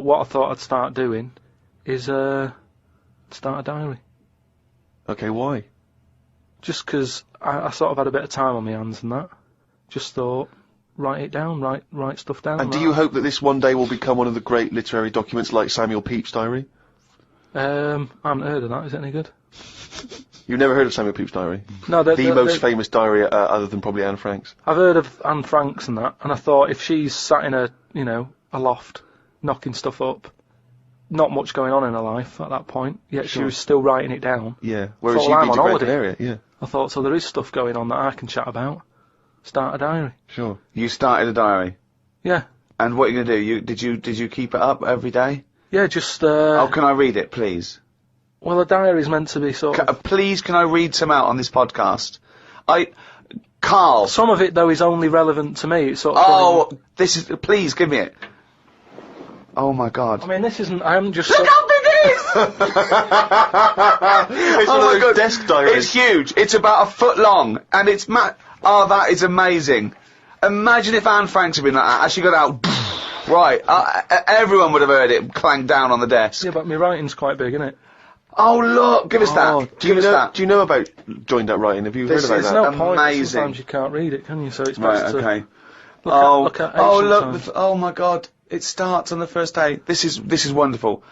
what I thought I'd start doing is start a diary. Okay, why? Just 'cause I sort of had a bit of time on my hands and that. Just thought, write it down, write stuff down. And do you hope that this one day will become one of the great literary documents like Samuel Pepys' diary? I haven't heard of that. Is it any good? You've never heard of Samuel Pepys' diary? No, the most famous diary, other than probably Anne Frank's. I've heard of Anne Frank's and that, and I thought if she's sat in a loft, knocking stuff up, not much going on in her life at that point, yet she was still writing it down. Yeah, whereas So you've I'm been on to holiday. Gran Canaria, yeah. I thought, so there is stuff going on that I can chat about. Start a diary. Sure. You started a diary? Yeah. And what are you going to do? Did you keep it up every day? Yeah, just, Oh, can I read it, please? Well, a diary's meant to be sort of... Please, can I read some out on this podcast? Karl. Some of it, though, is only relevant to me. It's sort of... Oh, please, give me it. Oh my God. I mean, this isn't... I haven't just... Look how big it is! It's one of those desk diaries. It's huge. It's about a foot long, and it's oh, that is amazing. Imagine if Anne Frank had been like that. As she got out, right, everyone would have heard it clank down on the desk. Yeah, but my writing's quite big, isn't it? Oh, look, give us that. Do you know about joined up writing? Have you heard about There's that? no point. Amazing. Sometimes you can't read it, can you? So it's Right, best okay. to look at look, times. oh my God, it starts on the first day. This is wonderful.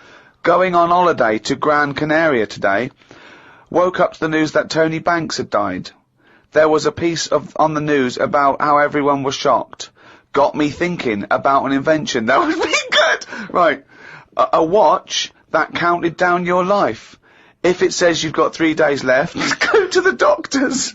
Going on holiday to Gran Canaria today. Woke up to the news that Tony Banks had died. There was a piece on the news about how everyone was shocked. Got me thinking about an invention that would be good. Right, a watch that counted down your life. If it says you've got 3 days left, go to the doctors.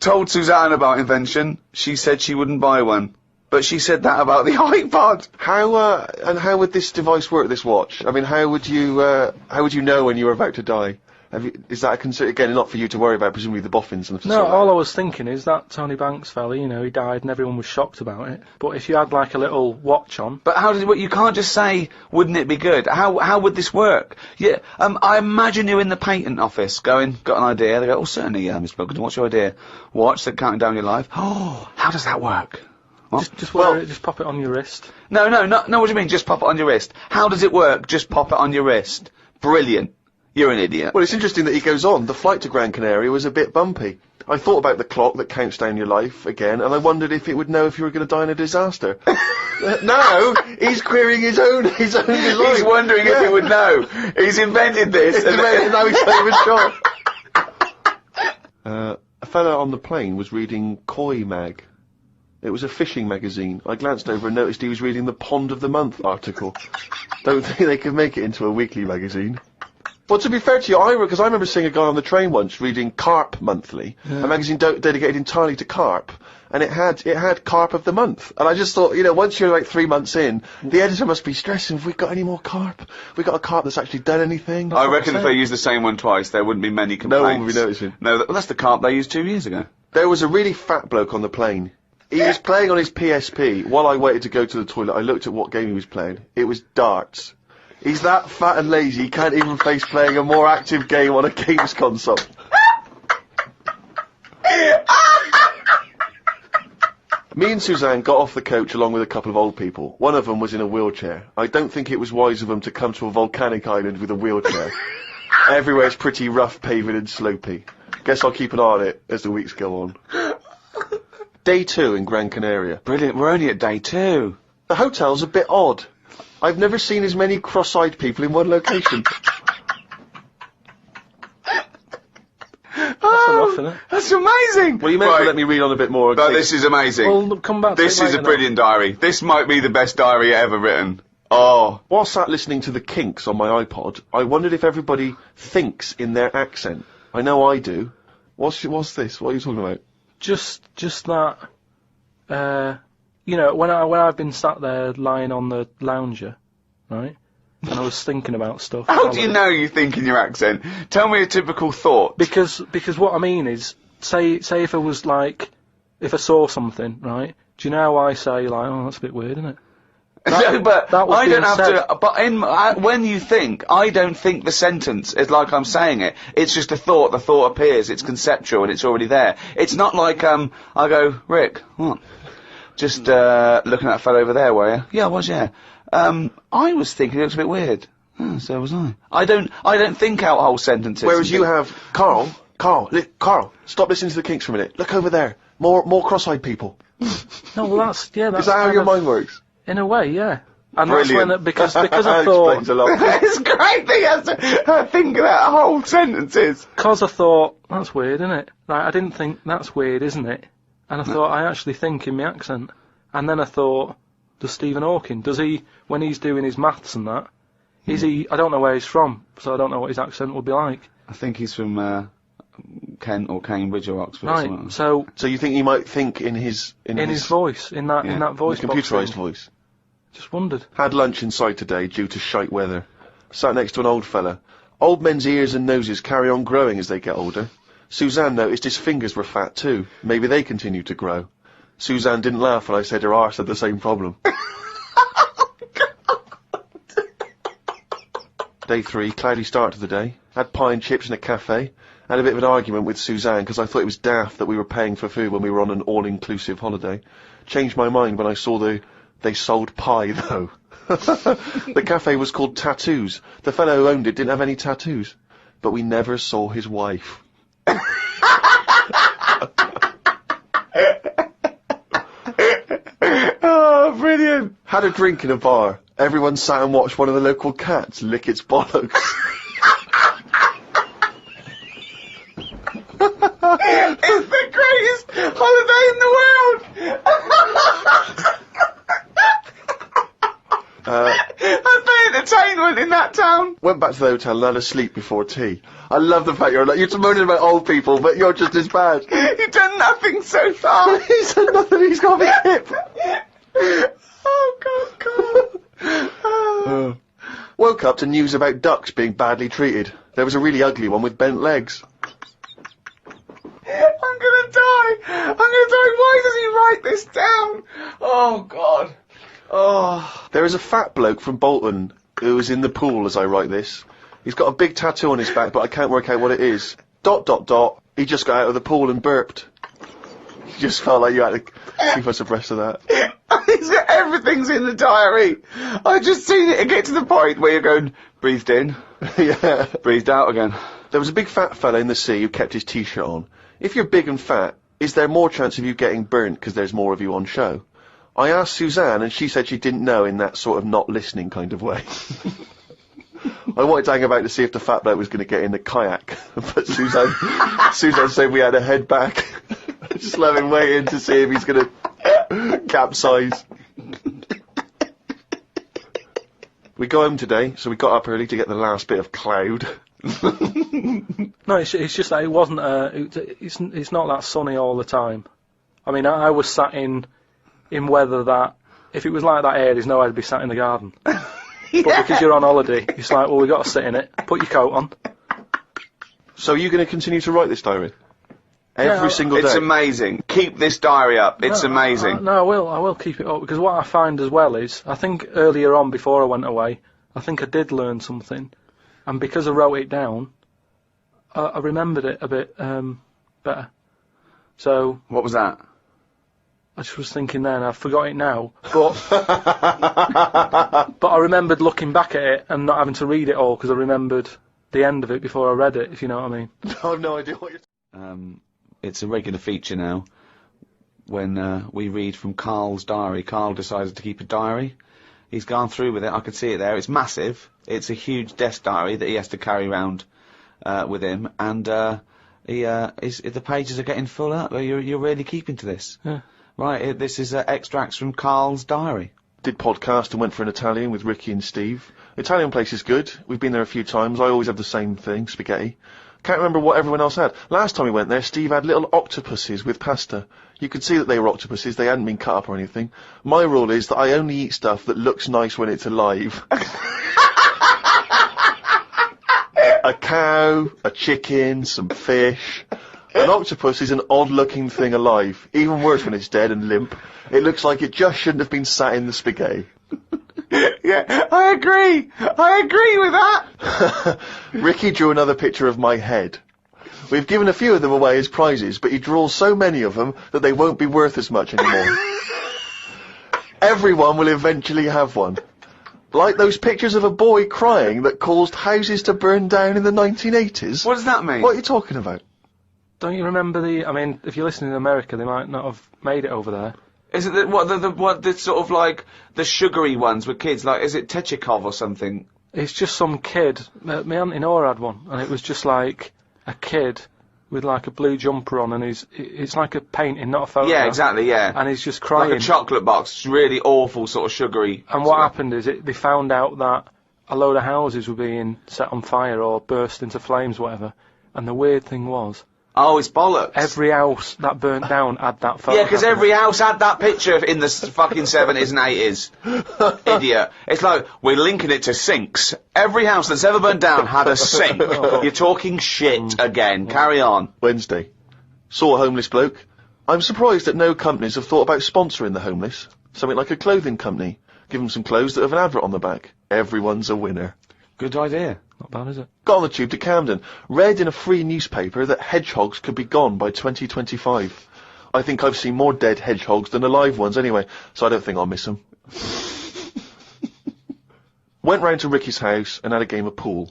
Told Suzanne about invention. She said she wouldn't buy one. But she said that about the iPod. How would this device work, this watch? I mean, how would you know when you were about to die? Is that a concern? Again, not for you to worry about, presumably the boffins and the No, all I was thinking is that Tony Banks fella, he died and everyone was shocked about it. But if you had like a little watch on... But how does it work? You can't just say, wouldn't it be good? How would this work? Yeah, I imagine you're in the patent office going, got an idea. They go, oh, certainly, Mr. Pilkington, what's your idea? Watch that counting down your life. Oh, how does that work? Just wear it, just pop it on your wrist. No, what do you mean, just pop it on your wrist? How does it work? Just pop it on your wrist. Brilliant. You're an idiot. Well, it's interesting that he goes on. The flight to Gran Canaria was a bit bumpy. I thought about the clock that counts down your life again, and I wondered if it would know if you were going to die in a disaster. No, he's querying his own design. He's wondering if it would know. He's invented this. And now he's not even sure. A fella on the plane was reading Koi Mag. It was a fishing magazine. I glanced over and noticed he was reading the Pond of the Month article. Don't think they could make it into a weekly magazine. Well, to be fair to you, because I remember seeing a guy on the train once reading Carp Monthly, a magazine dedicated entirely to carp, and it had Carp of the Month. And I just thought, once you're like 3 months in, the editor must be stressing, have we got any more carp? We got a carp that's actually done anything? I reckon if they used the same one twice, there wouldn't be many complaints. No one would be noticing. No, that's the carp they used 2 years ago. There was a really fat bloke on the plane. He was playing on his PSP. While I waited to go to the toilet, I looked at what game he was playing. It was darts. He's that fat and lazy, he can't even face playing a more active game on a games console. Me and Suzanne got off the coach along with a couple of old people. One of them was in a wheelchair. I don't think it was wise of them to come to a volcanic island with a wheelchair. Everywhere's pretty rough, paving and slopey. Guess I'll keep an eye on it as the weeks go on. Day 2 in Gran Canaria. Brilliant, we're only at day 2. The hotel's a bit odd. I've never seen as many cross-eyed people in one location. That's enough, isn't it? That's amazing! Well, you may as well let me read on a bit more. No, this is amazing. Well, come back to This it is a later brilliant diary. This might be the best diary ever written. Oh. While sat listening to the Kinks on my iPod, I wondered if everybody thinks in their accent. I know I do. What's this? What are you talking about? Just that, when I've been sat there lying on the lounger, right, and I was thinking about stuff. How do you know you think in your accent? Tell me a typical thought. Because what I mean is, say if I was like, if I saw something, right, do you know how I say, like, oh, that's a bit weird, isn't it? No, but that was I don't being have said. to. But when you think, I don't think the sentence is like I'm saying it. It's just a thought. The thought appears. It's conceptual and it's already there. It's not like I go, Rick, what? Just looking at that fellow over there, were you? Yeah, I was, yeah. I was thinking it looks a bit weird. Oh, so was I. I don't think out whole sentences. Whereas you have... Carl, stop listening to the Kinks for a minute. Look over there. More cross-eyed people. No, well, that's Is that how your mind works? In a way, yeah. And Brilliant. that's when, because I That thought... explains a lot. It's great that he has to think of that whole sentences. Because I thought, that's weird, isn't it? Like, I didn't think, that's weird, isn't it? And I thought, I actually think in my accent. And then I thought, does Stephen Hawking, does he, when he's doing his maths and that, is he, I don't know where he's from, so I don't know what his accent would be like. I think he's from Kent or Cambridge or Oxford or something. Right, so you think he might think in his voice, in that voice box computerised thing. voice? Just wondered. Had lunch inside today due to shite weather. Sat next to an old fella. Old men's ears and noses carry on growing as they get older. Suzanne noticed his fingers were fat too. Maybe they continue to grow. Suzanne didn't laugh when I said her arse had the same problem. Day 3, cloudy start to the day. Had pie and chips in a cafe. Had a bit of an argument with Suzanne because I thought it was daft that we were paying for food when we were on an all-inclusive holiday. Changed my mind when I saw they sold pie though. The cafe was called Tattoos. The fellow who owned it didn't have any tattoos. But we never saw his wife. Oh, brilliant. Had a drink in a bar. Everyone sat and watched one of the local cats lick its bollocks. It's the greatest holiday in the world. That's the entertainment in that town. Went back to the hotel and had a sleep before tea. I love the fact you're moaning about old people, but you're just as bad. You've done nothing so far. He's done nothing, he's got me hip. Oh, God. Woke up to news about ducks being badly treated. There was a really ugly one with bent legs. I'm gonna die. Why does he write this down? Oh, God. Oh. There is a fat bloke from Bolton who is in the pool as I write this. He's got a big tattoo on his back, but I can't work out what it is. ... He just got out of the pool and burped. You just felt like you had to keep us abreast of that. Everything's in the diary. I just seen it get to the point where you're going, breathed in, Yeah. breathed out again. There was a big fat fella in the sea who kept his t-shirt on. If you're big and fat, is there more chance of you getting burnt because there's more of you on show? I asked Suzanne and she said she didn't know in that sort of not listening kind of way. I wanted to hang about to see if the fat bloke was going to get in the kayak, but Suzanne said we had to head back. I just love him waiting to see if he's going to capsize. We got home today, so we got up early to get the last bit of cloud. No, it's just that it wasn't. It's not that sunny all the time. I mean, I was sat in weather that if it was like that here, there's no way I'd be sat in the garden. Yeah. But because you're on holiday, it's like, well, we got to sit in it. Put your coat on. So are you going to continue to write this diary? Every single day? It's amazing. Keep this diary up. It's amazing. No, I will keep it up, because what I find as well is, I think earlier on, before I went away, I think I did learn something, and because I wrote it down, I remembered it a bit better. So... What was that? I just was thinking then, I forgot it now, but but I remembered looking back at it and not having to read it all, because I remembered the end of it before I read it, if you know what I mean. I have no idea what you're... It's a regular feature now when we read from Karl's diary. Karl decided to keep a diary. He's gone through with it. I could see it there. It's massive. It's a huge desk diary that he has to carry around with him, and the pages are getting full up. You're really keeping to this. Yeah. Right, this is extracts from Karl's diary. Did podcast and went for an Italian with Ricky and Steve. Italian place is good. We've been there a few times. I always have the same thing, spaghetti. Can't remember what everyone else had. Last time we went there, Steve had little octopuses with pasta. You could see that they were octopuses. They hadn't been cut up or anything. My rule is that I only eat stuff that looks nice when it's alive. A cow, a chicken, some fish. An octopus is an odd-looking thing alive. Even worse when it's dead and limp. It looks like it just shouldn't have been sat in the spaghetti. Yeah, I agree with that. Ricky drew another picture of my head. We've given a few of them away as prizes, but he draws so many of them that they won't be worth as much anymore. Everyone will eventually have one. Like those pictures of a boy crying that caused houses to burn down in the 1980s. What does that mean? What are you talking about? Don't you remember I mean, if you're listening in America, they might not have made it over there. Is it the sort of like the sugary ones with kids? Like, is it Techikov or something? It's just some kid. My Auntie Nora had one, and it was just like a kid with like a blue jumper on, and it's like a painting, not a photo. Yeah, exactly, yeah. And he's just crying. Like a chocolate box. It's really awful, sort of sugary. And what happened is they found out that a load of houses were being set on fire or burst into flames, whatever. And the weird thing was, oh, it's bollocks. every house that burnt down had that photo. Yeah, because every house had that picture in the fucking 70s and 80s. Idiot. It's like, we're linking it to sinks. Every house that's ever burnt down had a sink. You're talking shit again. Carry on. Wednesday. Saw a homeless bloke. I'm surprised that no companies have thought about sponsoring the homeless. Something like a clothing company. Give them some clothes that have an advert on the back. Everyone's a winner. Good idea. Not bad, is it? Got on the tube to Camden. Read in a free newspaper that hedgehogs could be gone by 2025. I think I've seen more dead hedgehogs than alive ones anyway, so I don't think I'll miss them. Went round to Ricky's house and had a game of pool.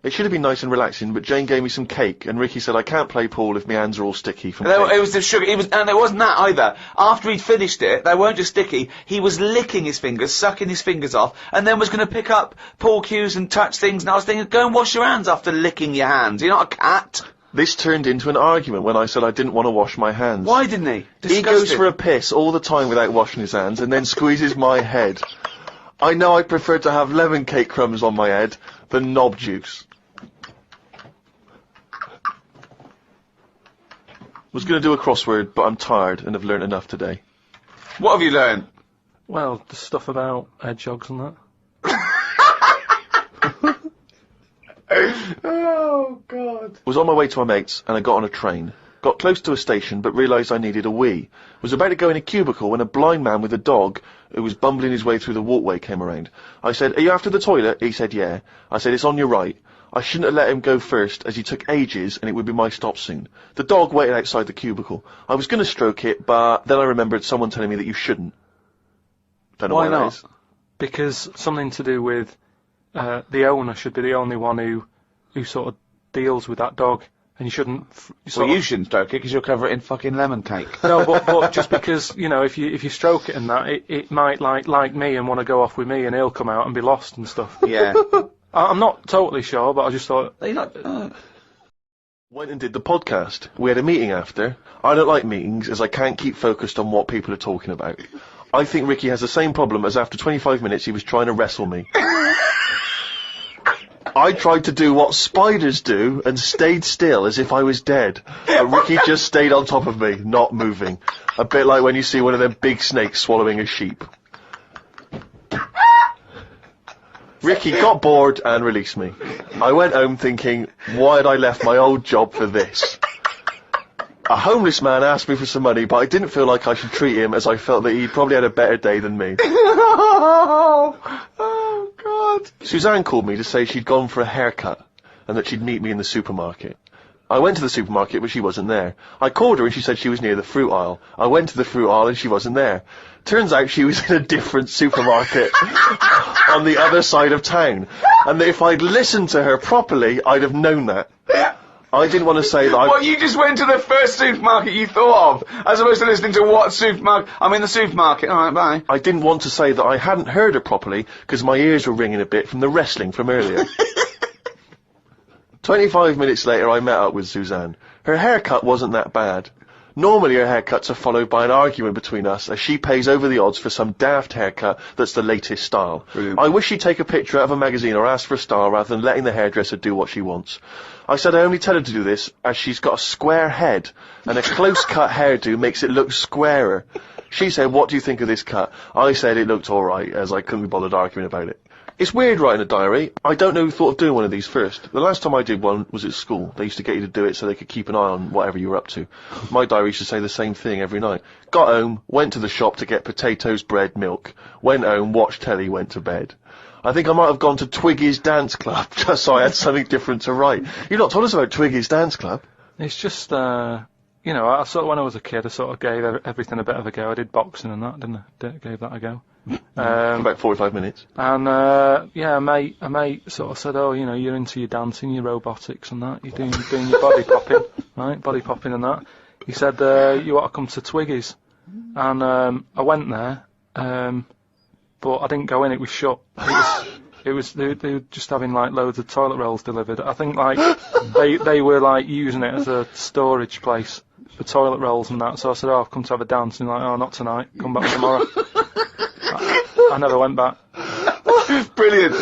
It should have been nice and relaxing, but Jane gave me some cake, and Ricky said I can't play pool if my hands are all sticky from cake. It was the sugar, and it wasn't that either. After he'd finished it, they weren't just sticky, he was licking his fingers, sucking his fingers off, and then was going to pick up pool cues and touch things, and I was thinking, go and wash your hands after licking your hands. You're not a cat. This turned into an argument when I said I didn't want to wash my hands. Why didn't he? He goes for a piss all the time without washing his hands, and then squeezes my head. I know I prefer to have lemon cake crumbs on my head than knob juice. Was going to do a crossword, but I'm tired and have learnt enough today. What have you learned? Well, the stuff about hedgehogs and that. Oh, God. Was on my way to my mates, and I got on a train. Got close to a station, but realised I needed a wee. Was about to go in a cubicle when a blind man with a dog, who was bumbling his way through the walkway, came around. I said, "Are you after the toilet?" He said, "Yeah." I said, "It's on your right." I shouldn't have let him go first, as he took ages, and it would be my stop soon. The dog waited outside the cubicle. I was going to stroke it, but then I remembered someone telling me that you shouldn't. Don't know why not? that is. Because something to do with the owner should be the only one who sort of deals with that dog, and you shouldn't. Well, you shouldn't stroke it because you'll cover it in fucking lemon cake. No, but just because, you know, if you stroke it and that, it might like me and want to go off with me, and he'll come out and be lost and stuff. Yeah. I'm not totally sure, but I just thought. Went and did the podcast. We had a meeting after. I don't like meetings, as I can't keep focused on what people are talking about. I think Ricky has the same problem as after 25 minutes he was trying to wrestle me. I tried to do what spiders do and stayed still as if I was dead. But Ricky just stayed on top of me, not moving. A bit like when you see one of them big snakes swallowing a sheep. Ricky got bored and released me. I went home thinking, why had I left my old job for this? A homeless man asked me for some money, but I didn't feel like I should treat him, as I felt that he probably had a better day than me. Oh, God. Suzanne called me to say she'd gone for a haircut, and that she'd meet me in the supermarket. I went to the supermarket, but she wasn't there. I called her and she said she was near the fruit aisle. I went to the fruit aisle and she wasn't there. Turns out she was in a different supermarket on the other side of town. And that if I'd listened to her properly, I'd have known that. I didn't want to say that Well, you just went to the first supermarket you thought of, as opposed to listening to what supermarket... I'm in the supermarket. All right, bye. I didn't want to say that I hadn't heard her properly, because my ears were ringing a bit from the wrestling from earlier. 25 minutes later, I met up with Suzanne. Her haircut wasn't that bad. Normally her haircuts are followed by an argument between us, as she pays over the odds for some daft haircut that's the latest style. Brilliant. I wish she'd take a picture out of a magazine or ask for a style rather than letting the hairdresser do what she wants. I said I only tell her to do this as she's got a square head, and a close-cut hairdo makes it look squarer. She said, "What do you think of this cut?" I said it looked alright, as I couldn't be bothered arguing about it. It's weird writing a diary. I don't know who thought of doing one of these first. The last time I did one was at school. They used to get you to do it so they could keep an eye on whatever you were up to. My diary used to say the same thing every night. Got home, went to the shop to get potatoes, bread, milk. Went home, watched telly, went to bed. I think I might have gone to Twiggy's Dance Club, just so I had something different to write. You've not told us about Twiggy's Dance Club. It's just you know, I sort of, when I was a kid, I sort of gave everything a bit of a go. I did boxing and that, didn't I? Gave that a go. About 45 minutes. And, yeah, a mate sort of said, oh, you know, you're into your dancing, your robotics and that, you're doing your body popping, right? Body popping and that. He said, you ought to come to Twiggy's. And, I went there, but I didn't go in, it was shut. They were just having, like, loads of toilet rolls delivered. I think, like, they were, like, using it as a storage place for toilet rolls and that. So I said, oh, I've come to have a dance. And like, oh, not tonight. Come back tomorrow. I never went back. Brilliant.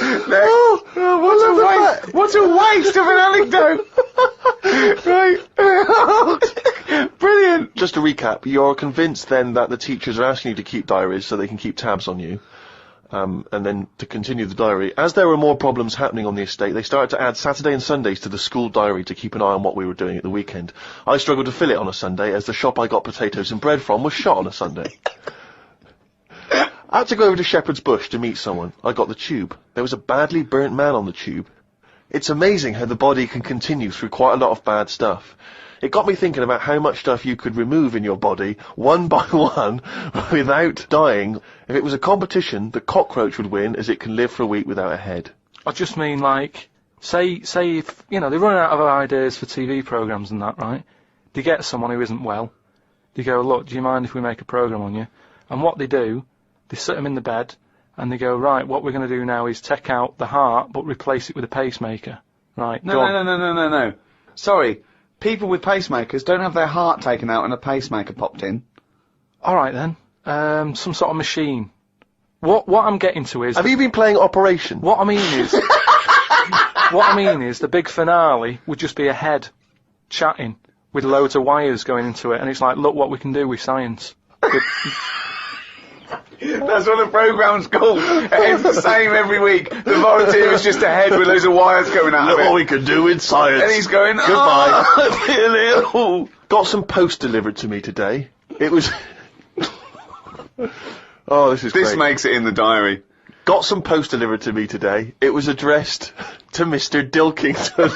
What a waste of an anecdote. Right. Brilliant. Just to recap, you're convinced then that the teachers are asking you to keep diaries so they can keep tabs on you. And then to continue the diary, as there were more problems happening on the estate, they started to add Saturday and Sundays to the school diary to keep an eye on what we were doing at the weekend. I struggled to fill it on a Sunday, as the shop I got potatoes and bread from was shut on a Sunday. I had to go over to Shepherd's Bush to meet someone. I got the tube. There was a badly burnt man on the tube. It's amazing how the body can continue through quite a lot of bad stuff. It got me thinking about how much stuff you could remove in your body, one by one, without dying. If it was a competition, the cockroach would win, as it can live for a week without a head. I just mean, like, say if, you know, they run out of ideas for TV programmes and that, right? They get someone who isn't well. They go, look, do you mind if we make a programme on you? And what they do, they sit them in the bed, and they go, right, what we're going to do now is take out the heart, but replace it with a pacemaker. Right, No. Sorry. People with pacemakers don't have their heart taken out and a pacemaker popped in. All right then. Some sort of machine. What I'm getting to is. Have you been playing Operation? What I mean is the big finale would just be a head chatting with loads of wires going into it, and it's like, look what we can do with science. That's what the programme's called. It's the same every week. The volunteer is just a head with loads of wires coming out of it. Look what we can do with science. And he's going, goodbye. I feel ill. Got some post delivered to me today. It was... Oh, this is great. This makes it in the diary. Got some post delivered to me today. It was addressed to Mr. Dilkington.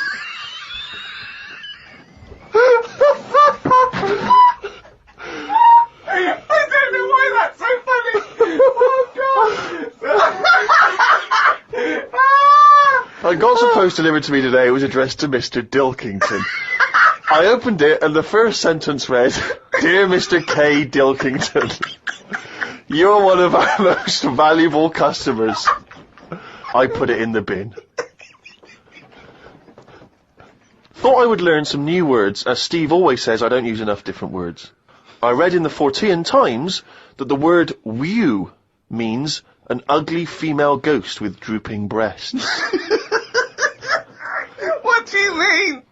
I don't know why that's so funny. Oh, God. I got some post delivered to me today. It was addressed to Mr. Dilkington. I opened it, and the first sentence read, Dear Mr. K. Dilkington, you're one of our most valuable customers. I put it in the bin. Thought I would learn some new words, as Steve always says I don't use enough different words. I read in the Fortean Times that the word wew means an ugly female ghost with drooping breasts. What do you mean?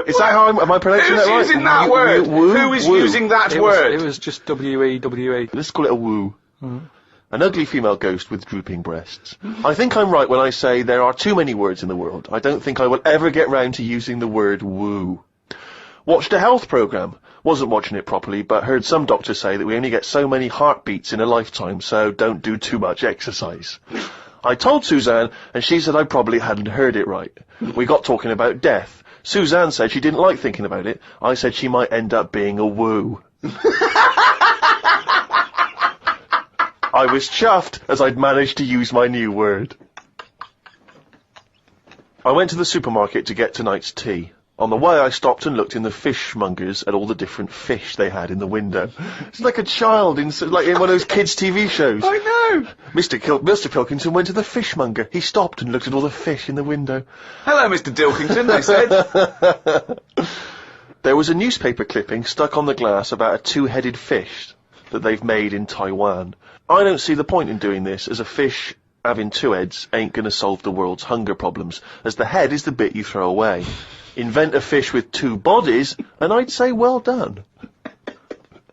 Is that how am I pronouncing that right? Who's using that word? Who is using that word? It was just W-E-W-E. Let's call it a woo. An ugly female ghost with drooping breasts. I think I'm right when I say there are too many words in the world. I don't think I will ever get round to using the word woo. Watched a health programme. Wasn't watching it properly, but heard some doctors say that we only get so many heartbeats in a lifetime, so don't do too much exercise. I told Suzanne, and she said I probably hadn't heard it right. We got talking about death. Suzanne said she didn't like thinking about it. I said she might end up being a woo. I was chuffed as I'd managed to use my new word. I went to the supermarket to get tonight's tea. On the way, I stopped and looked in the fishmongers at all the different fish they had in the window. It's like a child in one of those kids' TV shows. I know. Mr. Pilkington went to the fishmonger. He stopped and looked at all the fish in the window. Hello, Mr. Dilkington, they said. There was a newspaper clipping stuck on the glass about a two-headed fish that they've made in Taiwan. I don't see the point in doing this, as a fish having two heads ain't going to solve the world's hunger problems, as the head is the bit you throw away. Invent a fish with two bodies, and I'd say well done.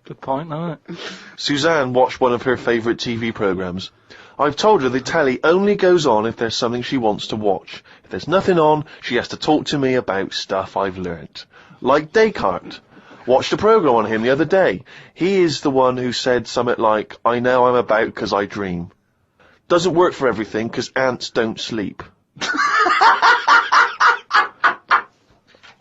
Good point, isn't it? Suzanne watched one of her favourite TV programmes. I've told her the telly only goes on if there's something she wants to watch. If there's nothing on, she has to talk to me about stuff I've learnt. Like Descartes. Watched a programme on him the other day. He is the one who said something like, I know I'm about 'cause I dream. Doesn't work for everything 'cause ants don't sleep.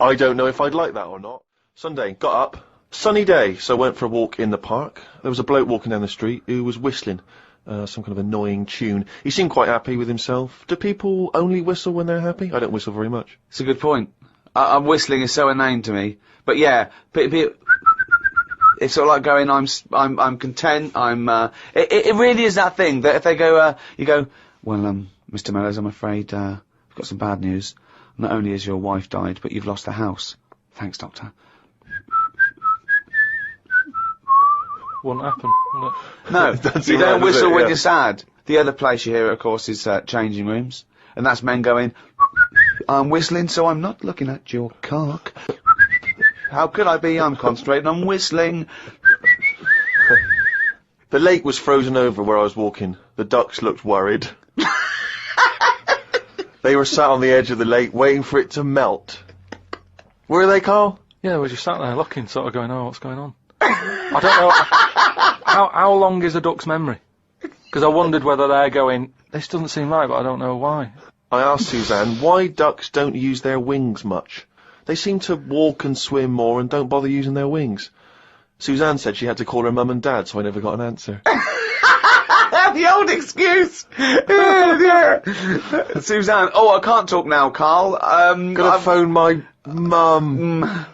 I don't know if I'd like that or not. Sunday, got up, Sunny day, so I went for a walk in the park. There was a bloke walking down the street who was whistling some kind of annoying tune. He seemed quite happy with himself. Do people only whistle when they're happy? I don't whistle very much. It's a good point. Whistling is so inane to me. But yeah, it's sort of like going, I'm content, it really is that thing that if they go, you go, well, Mr. Mellors, I'm afraid, we've got some bad news. Not only has your wife died, but you've lost the house. Thanks, Doctor. Wouldn't happen, would it? No, you don't whistle when yeah. you're sad. The other place you hear it, of course, is changing rooms. And that's men going, I'm whistling, so I'm not looking at your cock. How could I be? I'm concentrating on whistling. The lake was frozen over where I was walking. The ducks looked worried. They were sat on the edge of the lake, waiting for it to melt. Were they, Carl? Yeah, we just sat there looking, sort of going, oh, what's going on? I don't know. How long is a duck's memory? Because I wondered whether they're going, this doesn't seem right, but I don't know why. I asked Suzanne why ducks don't use their wings much. They seem to walk and swim more and don't bother using their wings. Suzanne said she had to call her mum and dad, so I never got an answer. The old excuse! Yeah. Suzanne, I can't talk now, Carl. Gotta phone my mum.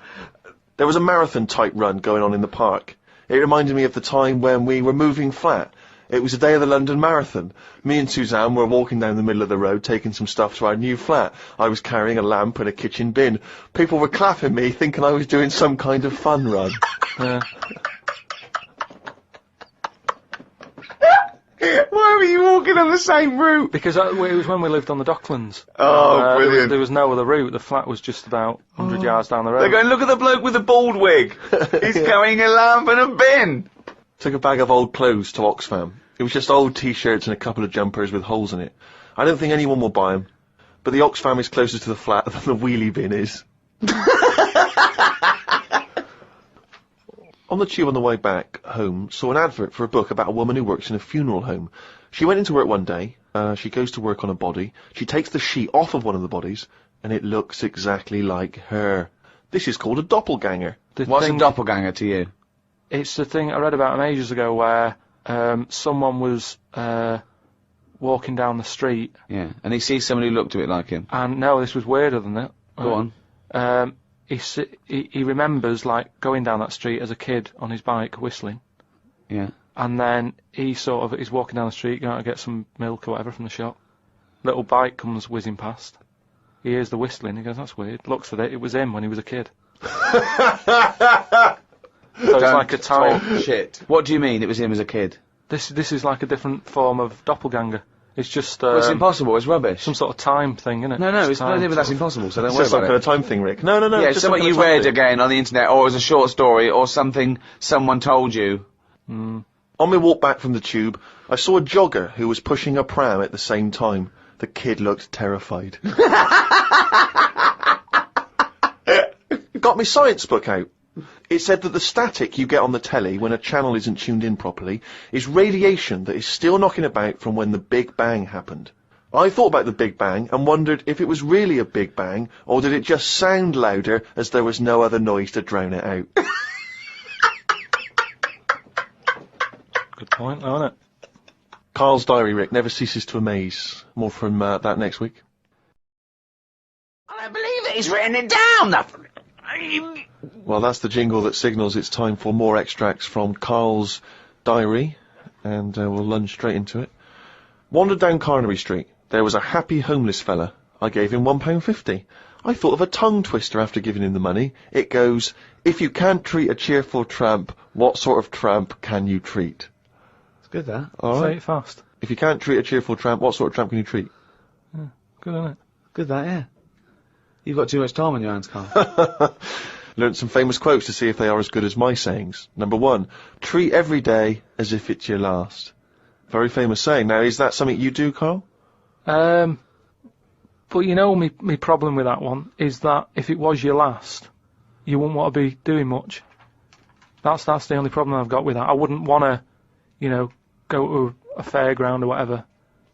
There was a marathon-type run going on in the park. It reminded me of the time when we were moving flat. It was the day of the London Marathon. Me and Suzanne were walking down the middle of the road, taking some stuff to our new flat. I was carrying a lamp and a kitchen bin. People were clapping me, thinking I was doing some kind of fun run. Why were you walking on the same route? Because it was when we lived on the Docklands. Oh, brilliant. There was no other route. The flat was just about 100 yards down the road. They're going, look at the bloke with the bald wig. He's carrying a lamp and a bin. Took a bag of old clothes to Oxfam. It was just old T-shirts and a couple of jumpers with holes in it. I don't think anyone will buy them. But the Oxfam is closer to the flat than the wheelie bin is. On the tube on the way back home, saw an advert for a book about a woman who works in a funeral home. She went into work one day, she goes to work on a body, she takes the sheet off of one of the bodies, and it looks exactly like her. This is called a doppelganger. What's a doppelganger to you? It's the thing I read about them ages ago where someone was walking down the street. Yeah, and he sees someone who looked a bit like him. And no, this was weirder than that. Go on. He remembers, like, going down that street as a kid on his bike, whistling. Yeah. And then he's walking down the street, going to get some milk or whatever from the shop. Little bike comes whizzing past. He hears the whistling, he goes, that's weird. Looks at it, it was him when he was a kid. So it's like a time. Shit. What do you mean it was him as a kid? This is like a different form of doppelganger. It's just Well, it's impossible, it's rubbish. some sort of time thing, isn't it? No, it's time, no, but that's impossible, so don't It's worry just some about kind it. of time thing, Rick. No. Yeah, just it's some something kind you of time read thing. again on the internet, or as a short story, or something someone told you. On my walk back from the tube, I saw a jogger who was pushing a pram at the same time. The kid looked terrified. Got my science book out. It said that the static you get on the telly when a channel isn't tuned in properly is radiation that is still knocking about from when the Big Bang happened. I thought about the Big Bang and wondered if it was really a Big Bang, or did it just sound louder as there was no other noise to drown it out. Good point, though, isn't it? Carl's diary, Rick, never ceases to amaze. More from that next week. I don't believe it, he's written it down! Well, that's the jingle that signals it's time for more extracts from Carl's diary, and we'll lunge straight into it. Wandered down Carnaby Street. There was a happy homeless fella. I gave him £1.50. I thought of a tongue twister after giving him the money. It goes, if you can't treat a cheerful tramp, what sort of tramp can you treat? It's good, that. All Say right. it fast. If you can't treat a cheerful tramp, what sort of tramp can you treat? Good, isn't it? Good, that, yeah. You've got too much time on your hands, Carl. Learned some famous quotes to see if they are as good as my sayings. Number 1, treat every day as if it's your last. Very famous saying. Now, is that something you do, Carl? But you know, me problem with that one is that if it was your last, you wouldn't want to be doing much. That's the only problem I've got with that. I wouldn't want to, go to a fairground or whatever,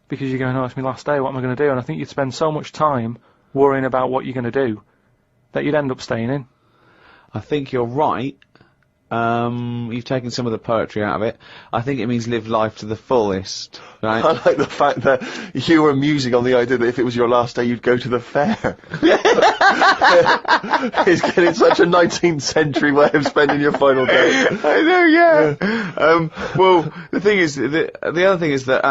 because you're going, oh, it's my last day, what am I going to do? And I think you'd spend so much time worrying about what you're going to do that you'd end up staying in. I think you're right, You've taken some of the poetry out of it. I think it means live life to the fullest, right? I like the fact that you were musing on the idea that if it was your last day, you'd go to the fair. It's getting such a 19th century way of spending your final day. I know, yeah. Well, the thing is, the other thing is that,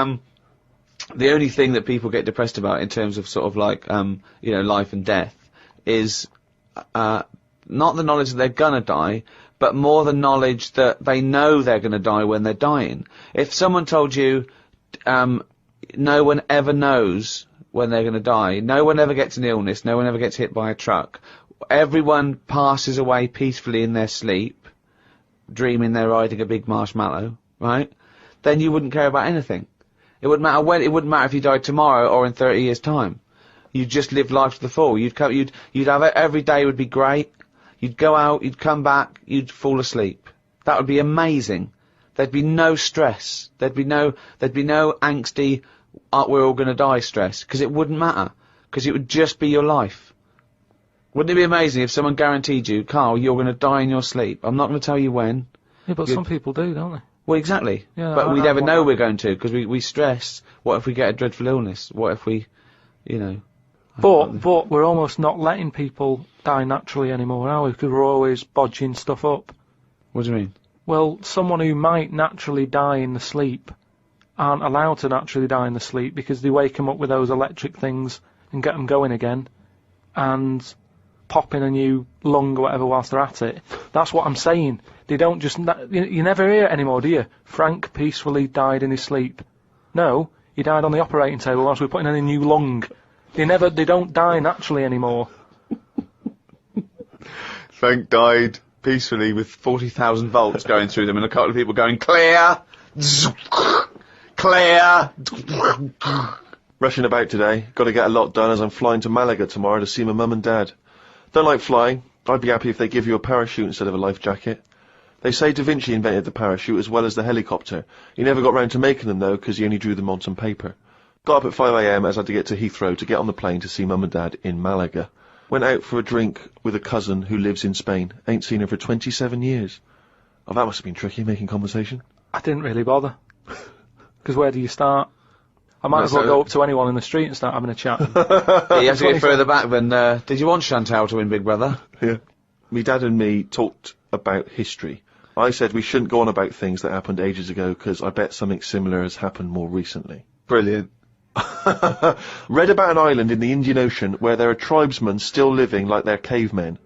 the only thing that people get depressed about in terms of sort of like, life and death is, not the knowledge that they're gonna die, but more the knowledge that they know they're gonna die when they're dying. If someone told you, no one ever knows when they're gonna die, no one ever gets an illness, no one ever gets hit by a truck, everyone passes away peacefully in their sleep, dreaming they're riding a big marshmallow, right? Then you wouldn't care about anything. It wouldn't matter when, it wouldn't matter if you died tomorrow or in 30 years' time. You'd just live life to the full. You'd have it, every day would be great. You'd go out, you'd come back, you'd fall asleep. That would be amazing. There'd be no stress. There'd be no angsty, we're all gonna die stress, because it wouldn't matter. Because it would just be your life. Wouldn't it be amazing if someone guaranteed you, Karl, you're gonna die in your sleep? I'm not gonna tell you when. Yeah, but some people do, don't they? Well, exactly. Yeah, but we never know we're going to, because we stress. What if we get a dreadful illness? What if we, But we're almost not letting people die naturally anymore, are we? Because we're always bodging stuff up. What do you mean? Well, someone who might naturally die in the sleep aren't allowed to naturally die in the sleep because they wake them up with those electric things and get them going again and pop in a new lung or whatever whilst they're at it. That's what I'm saying. They don't just... You never hear it anymore, do you? Frank peacefully died in his sleep. No, he died on the operating table whilst we were putting in a new lung. They don't die naturally anymore. Frank died peacefully with 40,000 volts going through them and a couple of people going, clear! Clear! Rushing about today. Got to get a lot done as I'm flying to Malaga tomorrow to see my mum and dad. Don't like flying. I'd be happy if they give you a parachute instead of a life jacket. They say Da Vinci invented the parachute as well as the helicopter. He never got round to making them though, because he only drew them on some paper. Got up at 5 AM as I had to get to Heathrow to get on the plane to see mum and dad in Malaga. Went out for a drink with a cousin who lives in Spain. Ain't seen her for 27 years. Oh, that must have been tricky, making conversation. I didn't really bother. Because where do you start? I might as well go up to anyone in the street and start having a chat. Yeah, you have to get further back than, did you want Chantal to win Big Brother? Yeah. Me dad and me talked about history. I said we shouldn't go on about things that happened ages ago, because I bet something similar has happened more recently. Brilliant. Read about an island in the Indian Ocean where there are tribesmen still living like they're cavemen.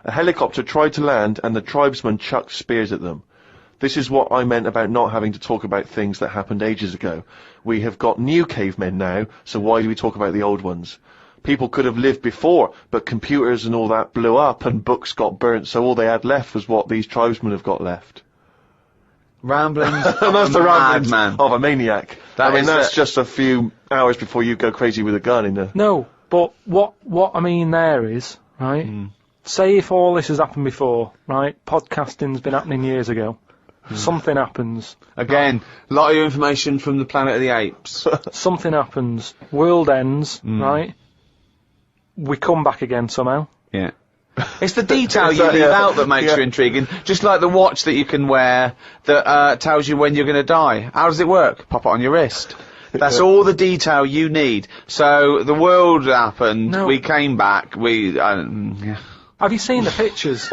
A helicopter tried to land and the tribesmen chucked spears at them. This is what I meant about not having to talk about things that happened ages ago. We have got new cavemen now, so why do we talk about the old ones? People could have lived before, but computers and all that blew up and books got burnt, so all they had left was what these tribesmen have got left. Ramblings That's the ramblings man. of a maniac. That's just a few hours before you go crazy with a gun in the... No, but what I mean there is, right, say if all this has happened before, right, podcasting's been happening years ago, something happens. Again, a lot of information from the Planet of the Apes. Something happens, world ends, right, we come back again somehow. Yeah. It's the detail you leave out that makes you intriguing. Just like the watch that you can wear that tells you when you're going to die. How does it work? Pop it on your wrist. That's all the detail you need. So the world happened. No. We came back. Have you seen the pictures?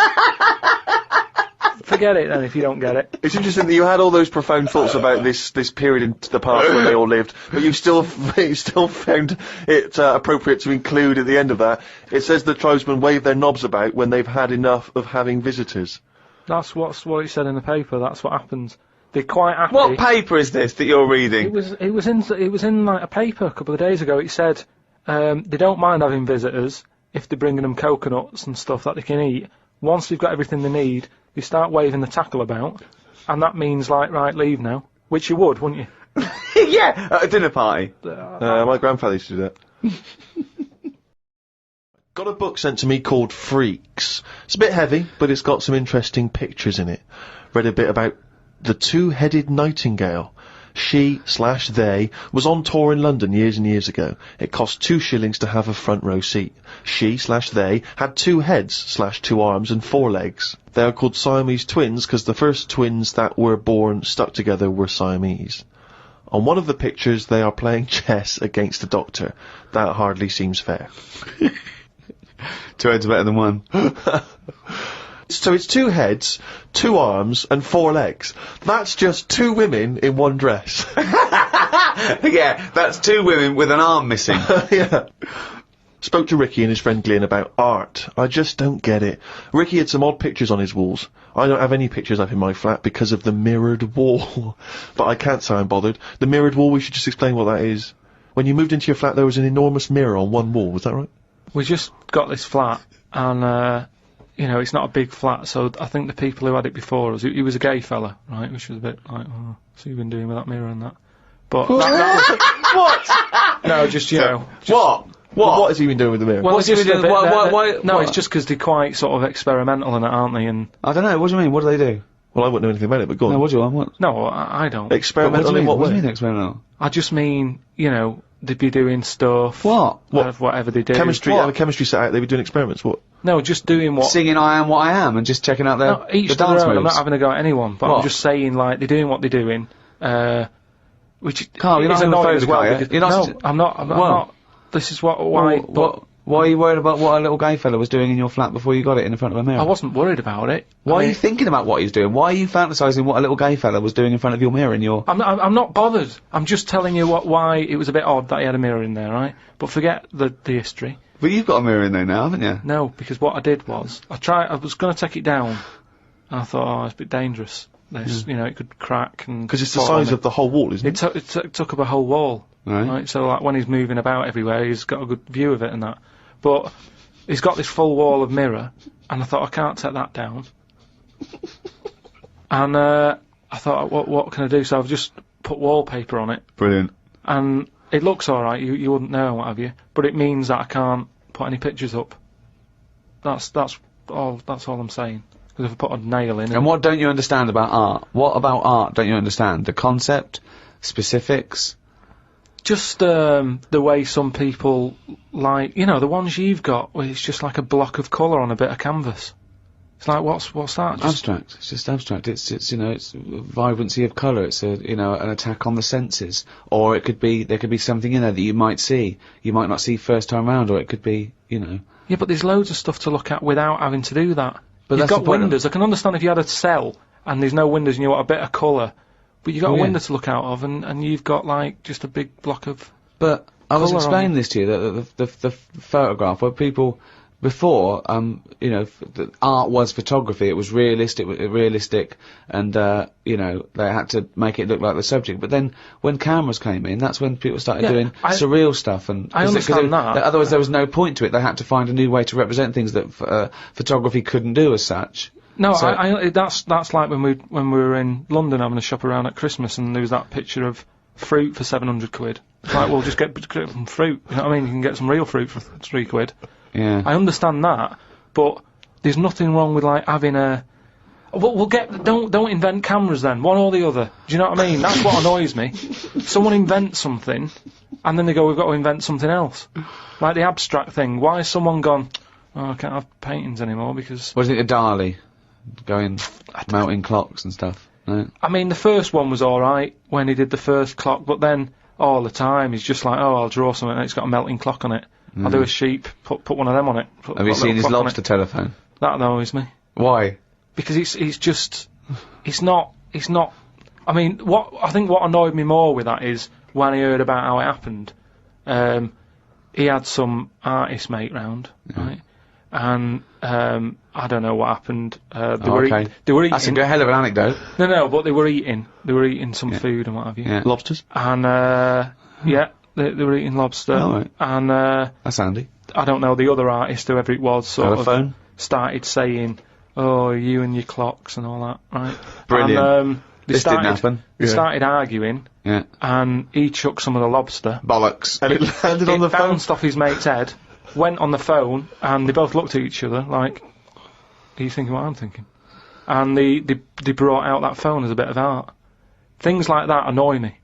Forget it then if you don't get it. It's interesting that you had all those profound thoughts about this period in the past when they all lived, but you still found it appropriate to include at the end of that. It says the tribesmen wave their knobs about when they've had enough of having visitors. That's what it said in the paper. That's what happens. They're quite happy. What paper is this that you're reading? It was in like a paper a couple of days ago. It said they don't mind having visitors if they're bringing them coconuts and stuff that they can eat. Once they've got everything they need, they start waving the tackle about, and that means, like, right, leave now. Which you would, wouldn't you? Yeah, at a dinner party. My grandfather used to do that. Got a book sent to me called Freaks. It's a bit heavy, but it's got some interesting pictures in it. Read a bit about the two-headed nightingale. She/they was on tour in London years and years ago. It cost 2 shillings to have a front row seat. She/they had 2 heads/2 arms and 4 legs. They are called Siamese twins because the first twins that were born stuck together were Siamese. On one of the pictures, they are playing chess against the doctor. That hardly seems fair. 2 heads are better than 1. So it's 2 heads, 2 arms, and 4 legs. That's just 2 women in one dress. Yeah, that's 2 women with an arm missing. Yeah. Spoke to Ricky and his friend Glyn about art. I just don't get it. Ricky had some odd pictures on his walls. I don't have any pictures up in my flat because of the mirrored wall. But I can't say I'm bothered. The mirrored wall, we should just explain what that is. When you moved into your flat, there was an enormous mirror on one wall, was that right? We just got this flat, and, you know, it's not a big flat, so I think the people who had it before us, he was a gay fella, right, which was a bit like, oh, so you've been doing with that mirror and that. But that What? no, just, you know. What? What has he been doing with the mirror? Well, What's he been doing? Why? No, it's just because they're quite sort of experimental in it, aren't they? And I don't know, what do you mean? What do they do? Well, I wouldn't know anything about it, but go on. No, what do you want? What? no, I don't. Experimental in what What do way? you mean experimental? I just mean, you know, they'd be doing stuff. What? What? Whatever they do. Chemistry, What? have a chemistry set out, they were doing experiments, what? No, just doing what. Singing I Am What I Am and just checking out No, each the to their dance own. moves. I'm not having a go at anyone, but What? I'm just saying, like, they're doing what they're doing. Which Carl, you're is not having a annoying phone as with well. the guy, Because, you're not no, I'm not. I'm Well. not. This is why. Why are you worried about what a little gay fella was doing in your flat before you got it in front of a mirror? I wasn't worried about it. Why are you thinking about what he's doing? Why are you fantasising what a little gay fella was doing in front of your mirror in your... I'm not bothered. I'm just telling you why it was a bit odd that he had a mirror in there, right? But forget the history. But you've got a mirror in there now, haven't you? No, because what I did was I was going to take it down, and I thought, oh, it's a bit dangerous. This, you know, it could crack and. Because it's the fall on size me. of the whole wall, isn't it? It took up a whole wall. Right. So like when he's moving about everywhere, he's got a good view of it and that. But he's got this full wall of mirror, and I thought I can't take that down. And I thought, what can I do? So I've just put wallpaper on it, Brilliant. and it looks all right. You wouldn't know, what have you? But it means that I can't put any pictures up. That's all I'm saying. Because if I put a nail in, And what don't you understand about art? What about art don't you understand? The concept? Specifics? just the way some people like, you know, the ones you've got, where it's just like a block of colour on a bit of canvas. It's like, what's that? Abstract. It's just abstract. It's you know, it's vibrancy of colour. It's a, you know, an attack on the senses. Or it could be, there could be something in there that you might see. You might not see first time round, or it could be, you know. Yeah, but there's loads of stuff to look at without having to do that. But You've that's got the point of- windows. I can understand if you had a cell and there's no windows and you want a bit of colour, but you've got Oh, a yeah. window to look out of, and you've got like just a big block of. But I was Colour on explaining this to you, that the photograph where people before, you know, the art was photography. It was realistic, and you know, they had to make it look like the subject. But then when cameras came in, that's when people started Yeah, doing surreal stuff. And I understand that. Otherwise, there was no point to it. They had to find a new way to represent things that photography couldn't do as such. No, So- that's like when we were in London having a shop around at Christmas, and there was that picture of fruit for 700 quid. It's like, well, just get some fruit. You know what I mean? You can get some real fruit for 3 quid. Yeah. I understand that, but there's nothing wrong with like having a. We'll get. Don't invent cameras then. One or the other. Do you know what I mean? That's what annoys me. Someone invents something, and then they go, "We've got to invent something else." Like the abstract thing. Why has someone gone? Oh, I can't have paintings anymore because. What do you think of Dali? Going melting clocks and stuff. No? I mean, the first one was all right when he did the first clock, but then all the time he's just like, "Oh, I'll draw something and it's got a melting clock on it. I'll do a sheep, put one of them on it." Have you seen his lobster telephone? That annoys me. Why? Because it's not, I mean, what annoyed me more with that is when I heard about how it happened, he had some artist mate round, right? And, I don't know what happened, they were eating. That's a hell of an anecdote. No, but they were eating some food and what have you. Yeah. Lobsters? And, yeah, they were eating lobster. Oh, right. And, That's handy. I don't know, the other artist, whoever it was, sort of Telephone? started saying, "Oh, you and your clocks" and all that, right? Brilliant. And, This didn't happen. They started arguing, Yeah. and he chucked some of the lobster. Bollocks. And it landed on the It phone. bounced off his mate's head, went on the phone, and they both looked at each other like, "Are you thinking what I'm thinking?" And they brought out that phone as a bit of art. Things like that annoy me.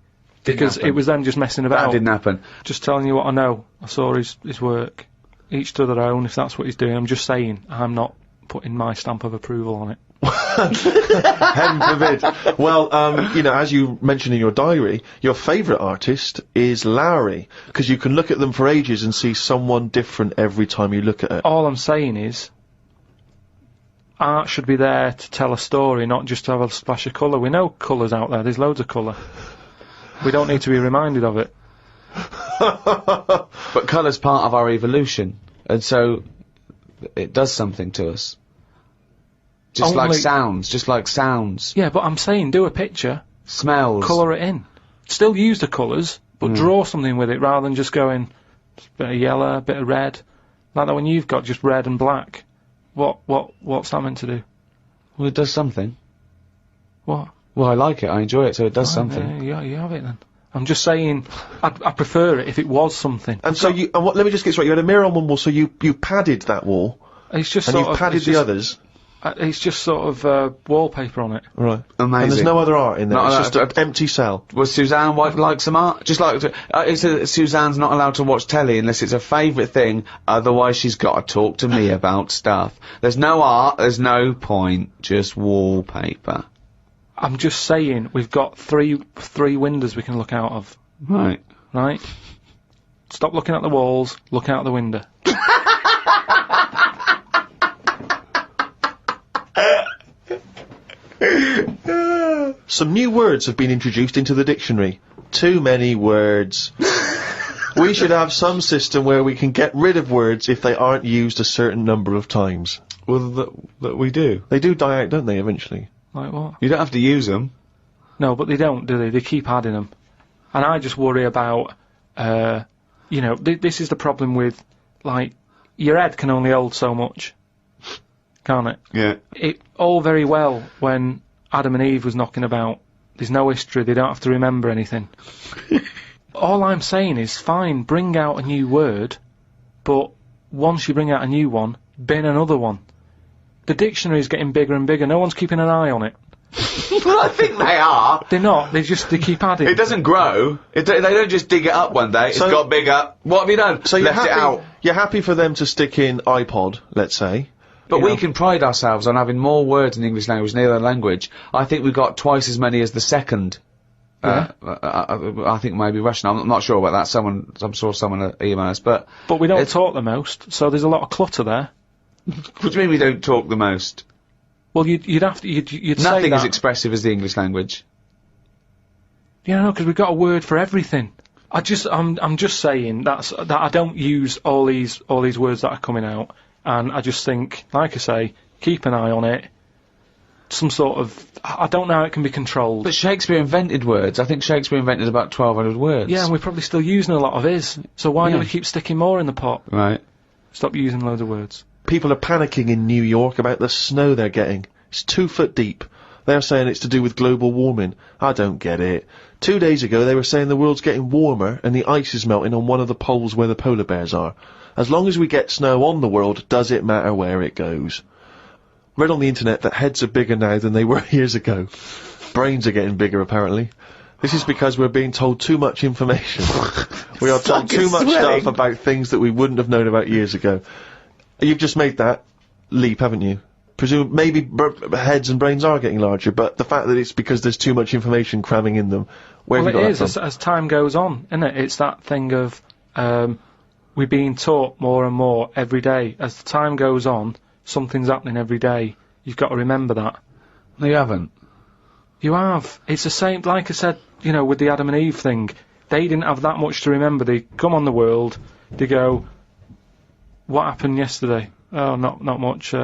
because it was then just messing about. That didn't happen. Just telling you what I know. I saw his work. Each to their own, if that's what he's doing. I'm just saying, I'm not putting my stamp of approval on it. Heaven forbid. Well, you know, as you mentioned in your diary, your favourite artist is Lowry, because you can look at them for ages and see someone different every time you look at it. All I'm saying is, art should be there to tell a story, not just to have a splash of colour. We know colour's out there, there's loads of colour. We don't need to be reminded of it. But colour's part of our evolution, and so it does something to us. Just like sounds. Yeah, but I'm saying, do a picture. Smells. Colour it in. Still use the colours, but draw something with it rather than just going, a bit of yellow, a bit of red. Like that when you've got just red and black. What's that meant to do? Well, it does something. What? Well, I like it, I enjoy it, so it does something. Yeah, you have it then. I'm just saying, I prefer it if it was something. And so let me just get straight, you had a mirror on one wall, so you padded that wall. It's just and you padded the others. It's just sort of wallpaper on it. Right. Amazing. And there's no other art in there. It's just an empty cell. Was Suzanne like some art? Just like Suzanne's not allowed to watch telly unless it's a favourite thing. Otherwise, she's got to talk to me about stuff. There's no art. There's no point. Just wallpaper. I'm just saying we've got three windows we can look out of. Right. Right. Stop looking at the walls. Look out the window. Some new words have been introduced into the dictionary. Too many words. We should have some system where we can get rid of words if they aren't used a certain number of times. Well, that we do. They do die out, don't they, eventually? Like what? You don't have to use them. No, but they don't, do they? They keep adding them. And I just worry about, you know, this is the problem with, like, your head can only hold so much. Can't it? Yeah. It all very well when Adam and Eve was knocking about. There's no history, they don't have to remember anything. All I'm saying is, fine, bring out a new word, but once you bring out a new one, bin another one. The dictionary's getting bigger and bigger, no one's keeping an eye on it. Well, I think they are. They're not, they keep adding. It doesn't grow. They don't just dig it up one day, So- it's got bigger. What have you done? So Left it out. You're happy for them to stick in iPod, let's say. But You we know. can pride ourselves on having more words in the English language than any other language. I think we've got twice as many as the second. I think maybe Russian. I'm not sure about that. I'm sure someone email us, but we don't talk the most, so there's a lot of clutter there. what do you mean we don't talk the most? Well, you'd say Nothing that. as expressive as the English language. Yeah, no, because we've got a word for everything. I'm just saying that I don't use all these words that are coming out, and I just think, like I say, keep an eye on it. Some sort of, I don't know how it can be controlled. But Shakespeare invented words. I think Shakespeare invented about 1,200 words. Yeah, and we're probably still using a lot of his. So why do we keep sticking more in the pot? Right. Stop using loads of words. People are panicking in New York about the snow they're getting. It's 2 foot deep. They're saying it's to do with global warming. I don't get it. 2 days ago they were saying the world's getting warmer and the ice is melting on one of the poles where the polar bears are. As long as we get snow on the world, does it matter where it goes? Read on the internet that heads are bigger now than they were years ago. Brains are getting bigger, apparently. This is because we're being told too much information. We are told too much stuff about things that we wouldn't have known about years ago. You've just made that leap, haven't you? Maybe heads and brains are getting larger, but the fact that it's because there's too much information cramming in them, where have you got that from? As time goes on, isn't it? It's that thing of we're being taught more and more every day. As the time goes on, something's happening every day. You've got to remember that. No, you haven't. You have. It's the same, like I said, you know, with the Adam and Eve thing. They didn't have that much to remember. They come on the world, they go, what happened yesterday? Oh, not much,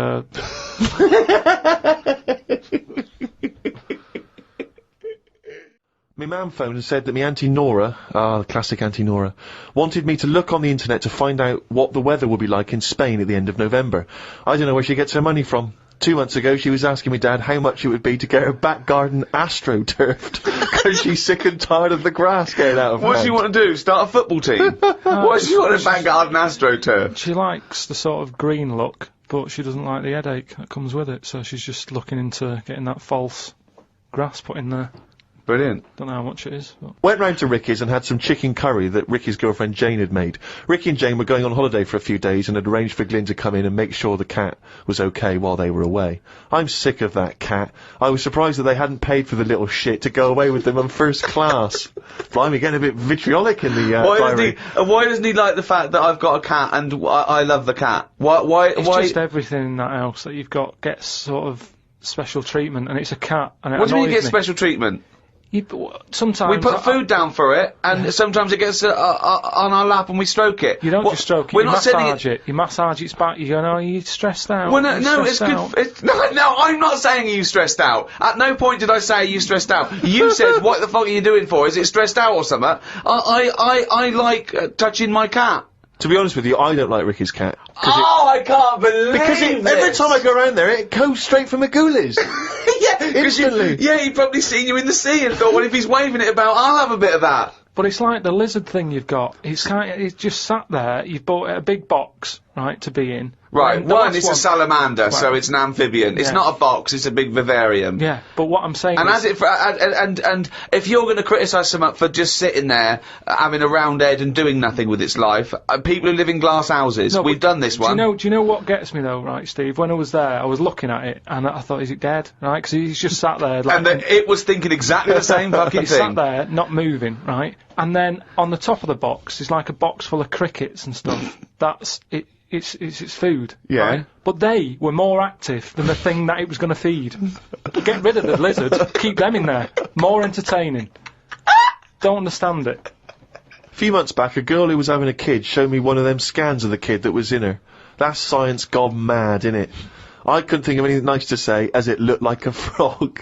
My mum phoned and said that my Auntie Nora, the classic Auntie Nora, wanted me to look on the internet to find out what the weather will be like in Spain at the end of November. I don't know where she gets her money from. 2 months ago she was asking me dad how much it would be to get her back garden astroturfed, because she's sick and tired of the grass getting out of What does hand. she want to do? Start a football team? What does she want to back garden astroturf? She likes the sort of green look, but she doesn't like the headache that comes with it, so she's just looking into getting that false grass put in there. Brilliant. Don't know how much it is. But. Went round to Ricky's and had some chicken curry that Ricky's girlfriend Jane had made. Ricky and Jane were going on holiday for a few days and had arranged for Glyn to come in and make sure the cat was okay while they were away. I'm sick of that cat. I was surprised that they hadn't paid for the little shit to go away with them on first class. Blimey, getting a bit vitriolic in the diary. Why doesn't he like the fact that I've got a cat and I love the cat? Why? It's just everything in that house that you've got gets sort of special treatment, and it's a cat. And it What do you mean you annoys get me. special treatment? Sometimes We put food down for it, and sometimes it gets on our lap and we stroke it. You don't just stroke it. We're you not saying massage it. You massage its back. You go, no, you're stressed out. Well, You're no, it's stressed good. out." No, I'm not saying you stressed out. At no point did I say you stressed out. You said, "What the fuck are you doing for? Is it stressed out or something?" I like touching my cat. To be honest with you, I don't like Ricky's cat. I can't believe Because every time I go around there, it goes straight for my ghoulies. yeah, Instantly. He'd probably seen you in the sea and thought, well, if he's waving it about, I'll have a bit of that. But it's like the lizard thing you've got. It's just sat there. You've bought a big box, right, to be in. Right, And the one, last it's a salamander, so it's an amphibian. It's Yeah. not a box, it's a big vivarium. Yeah, but what I'm saying And is... and if you're going to criticise something for just sitting there, having a round head and doing nothing with its life, people who live in glass houses, No, we've but done this one. Do you know what gets me though, right, Steve? When I was there, I was looking at it, and I thought, is it dead? Right, because he's just sat there like... And it was thinking exactly the same fucking He's thing. sat there, not moving, right? And then on the top of the box is like a box full of crickets and stuff. That's it. It's its food, Yeah. right? But they were more active than the thing that it was going to feed. Get rid of the lizard, keep them in there. More entertaining. Don't understand it. A few months back, a girl who was having a kid showed me one of them scans of the kid that was in her. That's science gone mad, innit? I couldn't think of anything nice to say, as it looked like a frog.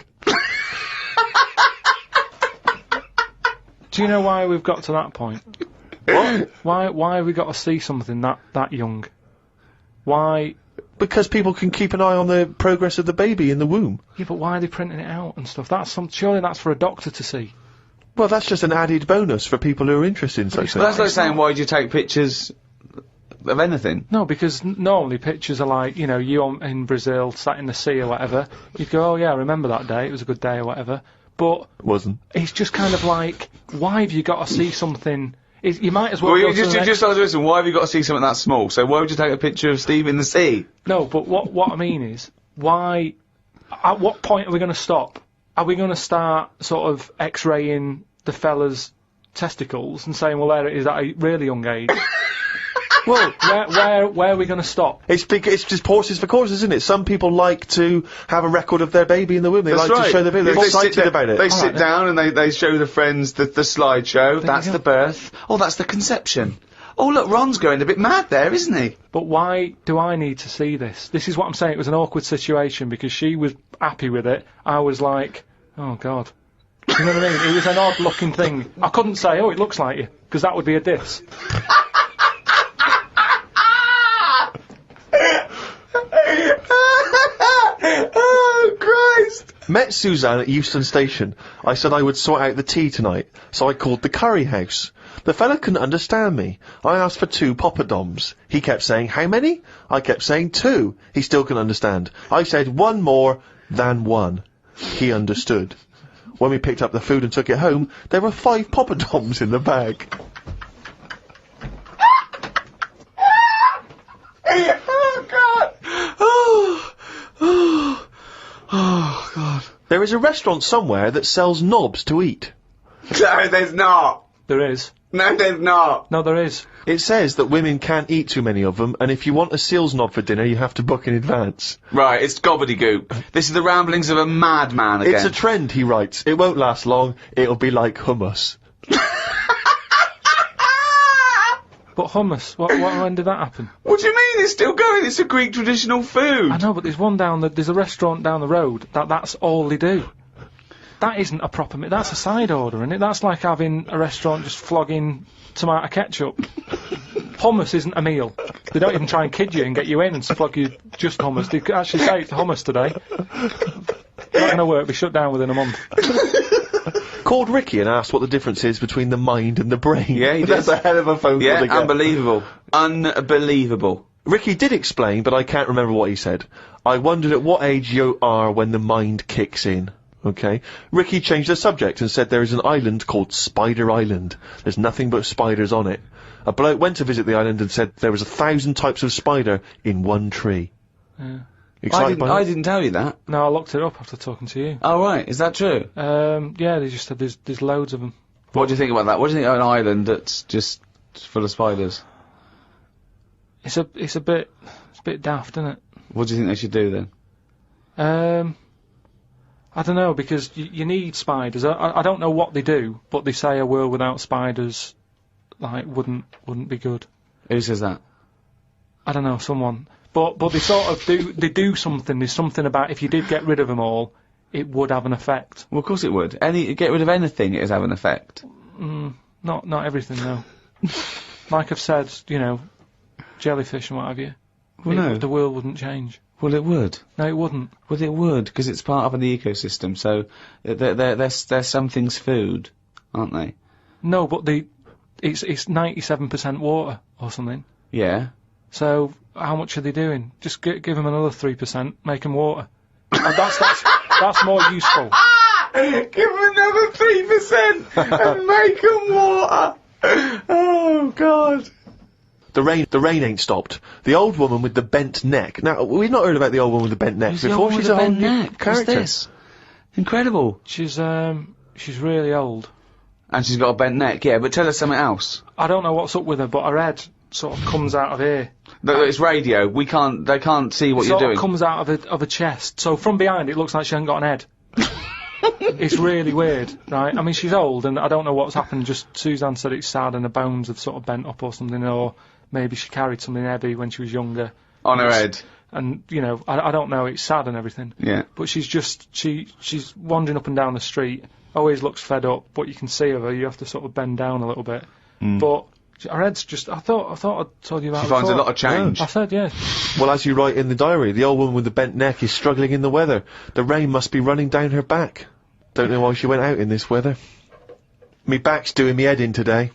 Do you know why we've got to that point? What? Why have we got to see something that young? Why? Because people can keep an eye on the progress of the baby in the womb. Yeah, but why are they printing it out and stuff? Surely that's for a doctor to see. Well, that's just an added bonus for people who are interested in such Well, things. that's like saying, why do you take pictures of anything? No, because normally pictures are like, you in Brazil, sat in the sea or whatever. You'd go, oh yeah, I remember that day, it was a good day or whatever. But It wasn't. it's just kind of like, why have you got to see something? You might as well. Well, go you to the just listen, why have you got to see something that small? So why would you take a picture of Steve in the sea? No, but what I mean is, why? At what point are we going to stop? Are we going to start sort of X-raying the fella's testicles and saying, well, there it is at a really young age? Well, where are we going to stop? It's just horses for courses, isn't it? Some people like to have a record of their baby in the womb. They That's like right. to show their baby. They're excited about it. They sit down and they show the friends the slideshow. That's you the go. birth. Oh, that's the conception. Oh, look, Ron's going a bit mad there, isn't he? But why do I need to see this? This is what I'm saying. It was an awkward situation because she was happy with it. I was like, oh God. You know what I mean? It was an odd-looking thing. I couldn't say, oh, it looks like you, because that would be a diss. Oh, Christ! Met Suzanne at Euston Station. I said I would sort out the tea tonight, so I called the curry house. The fella couldn't understand me. I asked for 2 poppadoms. He kept saying, how many? I kept saying 2. He still couldn't understand. I said 1 more than 1. He understood. When we picked up the food and took it home, there were 5 poppadoms in the bag. Oh, God! Oh, God. There is a restaurant somewhere that sells knobs to eat. No, there's not. There is. No, there's not. No, there is. It says that women can't eat too many of them, and if you want a seal's knob for dinner, you have to book in advance. Right, it's gobbledygook. This is the ramblings of a madman again. It's a trend, he writes. It won't last long. It'll be like hummus. But hummus, when did that happen? What do you mean it's still going? It's a Greek traditional food. I know, but there's a restaurant down the road that's all they do. That isn't a proper meal. That's a side order, isn't it? That's like having a restaurant just flogging tomato ketchup. Hummus isn't a meal. They don't even try and kid you and get you in and flog you just hummus. They actually say it's hummus today. Not going to work. Be shut down within a month. Called Ricky and asked what the difference is between the mind and the brain. Yeah, he did. That's a hell of a phone call Yeah, to get. unbelievable. Unbelievable. Ricky did explain, but I can't remember what he said. I wondered at what age you are when the mind kicks in. Okay. Ricky changed the subject and said there is an island called Spider Island. There's nothing but spiders on it. A bloke went to visit the island and said there was 1,000 types of spider in one tree. Yeah. Excited by I that? didn't tell you that. No, I looked it up after talking to you. Oh, right. Is that true? Yeah, they just said there's loads of them. What do you think about that? What do you think of an island that's just full of spiders? It's a bit daft, isn't it? What do you think they should do then? I don't know, because you need spiders. I don't know what they do, but they say a world without spiders, like, wouldn't be good. Who says that? I don't know, someone. But they sort of do something. There's something about if you did get rid of them all, it would have an effect. Well, of course it would. Get rid of anything, it would have an effect. Not everything, though. Like I've said, you know, jellyfish and what have you. Well, no. The world wouldn't change. Well, it would. No, it wouldn't. Well, it would, because it's part of the ecosystem, so they're something's food, aren't they? No, but it's 97% water or something. Yeah. So how much are they doing? Just give them another 3%, make them water. And that's more useful. Give them another 3% and make them water. Oh God. The rain ain't stopped. The old woman with the bent neck. Now, we've not heard about the old woman with the bent neck Who's the before. old woman She's with a the whole bent new neck? What's character. this? Incredible. She's really old. And she's got a bent neck, yeah, but tell us something else. I don't know what's up with her, but her head sort of comes out of here. No, it's radio. They can't see what you're Sort doing. of comes out of her chest. So from behind it looks like she hasn't got an head. It's really weird, right? I mean, she's old, and I don't know what's happened. Just Suzanne said it's sad, and her bones have sort of bent up or something, or maybe she carried something heavy when she was younger. On her head. And, you know, I don't know, it's sad and everything. Yeah. But she's wandering up and down the street, always looks fed up, but you can see her, you have to sort of bend down a little bit. But her head's just, I thought I'd told you about She it finds a before. lot of change. I said, yeah. Well, as you write in the diary, the old woman with the bent neck is struggling in the weather. The rain must be running down her back. Don't know why she went out in this weather. Me back's doing me head in today.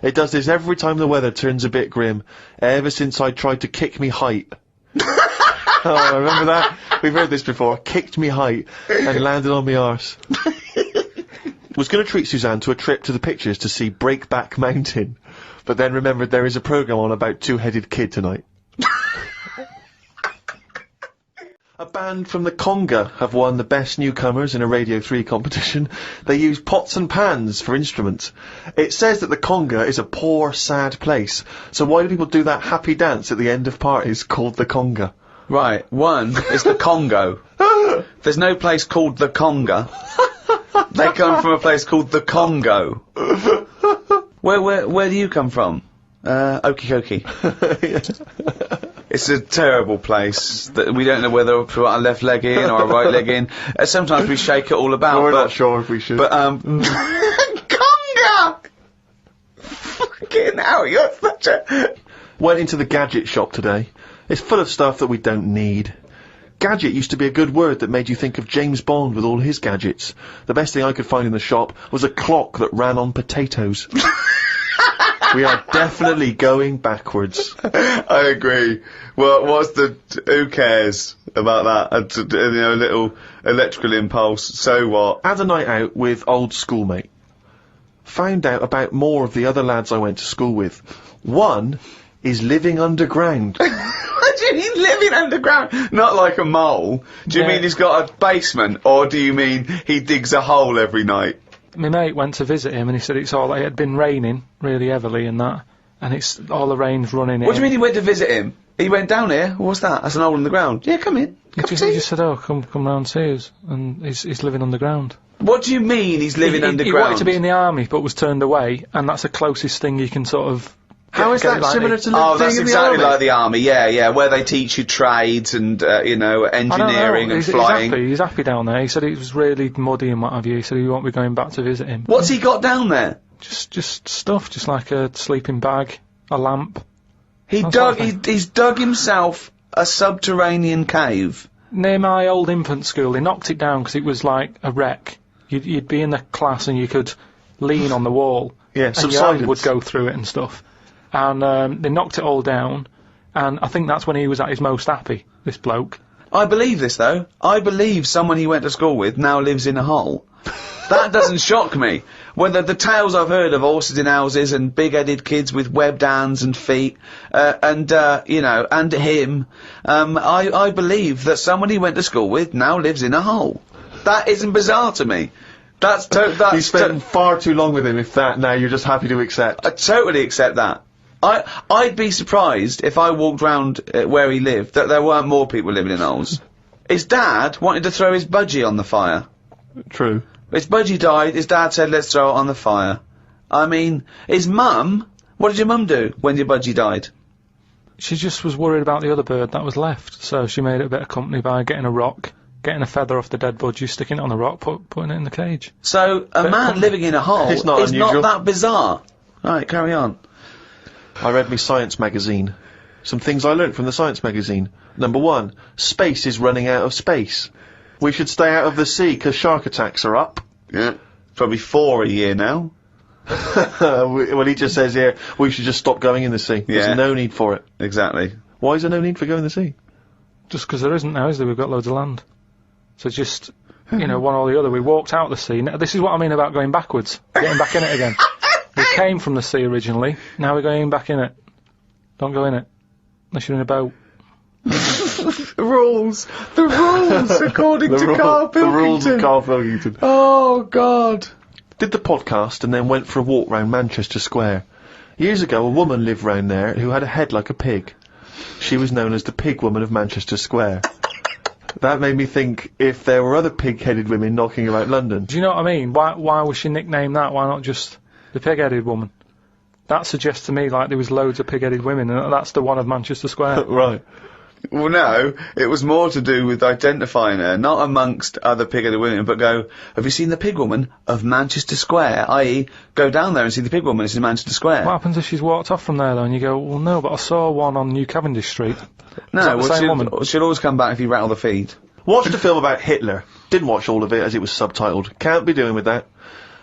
It does this every time the weather turns a bit grim, ever since I tried to kick me height. Oh, remember that? We've heard this before. Kicked me height and landed on me arse. Was going to treat Suzanne to a trip to the pictures to see Breakback Mountain, but then remembered there is a programme on about two-headed kid tonight. A band from the Conga have won the Best Newcomers in a Radio 3 competition. They use pots and pans for instruments. It says that the Conga is a poor, sad place, so why do people do that happy dance at the end of parties called the Conga? Right, one is the Congo. There's no place called the Conga. They come from a place called the Congo. Where do you come from? Okie dokie. It's a terrible place that we don't know whether to put our left leg in or our right leg in. Sometimes we shake it all about. We're not sure if we should. But Conga! Fucking hell, you're such a... Went into the gadget shop today. It's full of stuff that we don't need. Gadget used to be a good word that made you think of James Bond with all his gadgets. The best thing I could find in the shop was a clock that ran on potatoes. We are definitely going backwards. I agree. Well, who cares about that? You know, a little electrical impulse, so what? Had a night out with old schoolmate. Found out about more of the other lads I went to school with. One is living underground. What do you mean living underground? Not like a mole. Do you mean he's got a basement, or do you mean he digs a hole every night? My mate went to visit him and he said it had been raining really heavily and that, and it's all the rain's running in. What do you mean he went to visit him? He went down here? What's that? That's an hole in the ground. Yeah, come in. He just said, oh, come round see us, and he's living underground. What do you mean he's living underground? He wanted to be in the army but was turned away, and that's the closest thing you can sort of... How is that similar to Oh, that's being in exactly the army? like the army, yeah, where they teach you trades and, you know, engineering and flying. He's happy down there. He said it was really muddy and what have you. He said he won't be going back to visit him. What's he got down there? Just stuff, just like a sleeping bag, a lamp. He's dug himself a subterranean cave. Near my old infant school, they knocked it down because it was like a wreck. You'd be in the class and you could lean on the wall. Yeah, and your hand would go through it and stuff. And they knocked it all down, and I think that's when he was at his most happy, this bloke. I believe this, though. I believe someone he went to school with now lives in a hole. That doesn't shock me. Whether the tales I've heard of horses in houses and big-headed kids with webbed hands and feet, and him, I believe that someone he went to school with now lives in a hole. That isn't bizarre to me. You spent far too long with him if now you're just happy to accept. I totally accept that. I'd be surprised if I walked round where he lived that there weren't more people living in holes. His dad wanted to throw his budgie on the fire. True. His budgie died, his dad said, let's throw it on the fire. I mean, his mum, what did your mum do when your budgie died? She just was worried about the other bird that was left, so she made it a bit of company by getting a rock, getting a feather off the dead budgie, sticking it on a rock, putting it in the cage. So, a man living in a hole is not that bizarre. Right, carry on. I read me science magazine. Some things I learnt from the science magazine. Number 1, space is running out of space. We should stay out of the sea 'cause shark attacks are up. Yeah, probably 4 a year now. Well, he just says here, we should just stop going in the sea. Yeah. There's no need for it. Exactly. Why is there no need for going in the sea? Just 'cause there isn't now, is there? We've got loads of land. So just, one or the other. We walked out the sea. Now, this is what I mean about going backwards. Getting back in it again. We came from the sea originally. Now we're going back in it. Don't go in it. Unless you're in a boat. The rules, according to Karl Pilkington. The rules of Karl Pilkington. Oh, God. Did the podcast and then went for a walk round Manchester Square. Years ago, a woman lived round there who had a head like a pig. She was known as the Pig Woman of Manchester Square. That made me think if there were other pig-headed women knocking about London. Do you know what I mean? Why was she nicknamed that? Why not just the pig-headed woman? That suggests to me like there was loads of pig-headed women, and that's the one of Manchester Square. Right. Well, no, it was more to do with identifying her, not amongst other pig-headed women, but go, have you seen the pig woman of Manchester Square? I.e., go down there and see the pig woman, it's in Manchester Square. What happens if she's walked off from there, though, and you go, well, no, but I saw one on New Cavendish Street. No, the same woman? She'll always come back if you rattle the feed. Watched a film about Hitler. Didn't watch all of it as it was subtitled. Can't be doing with that.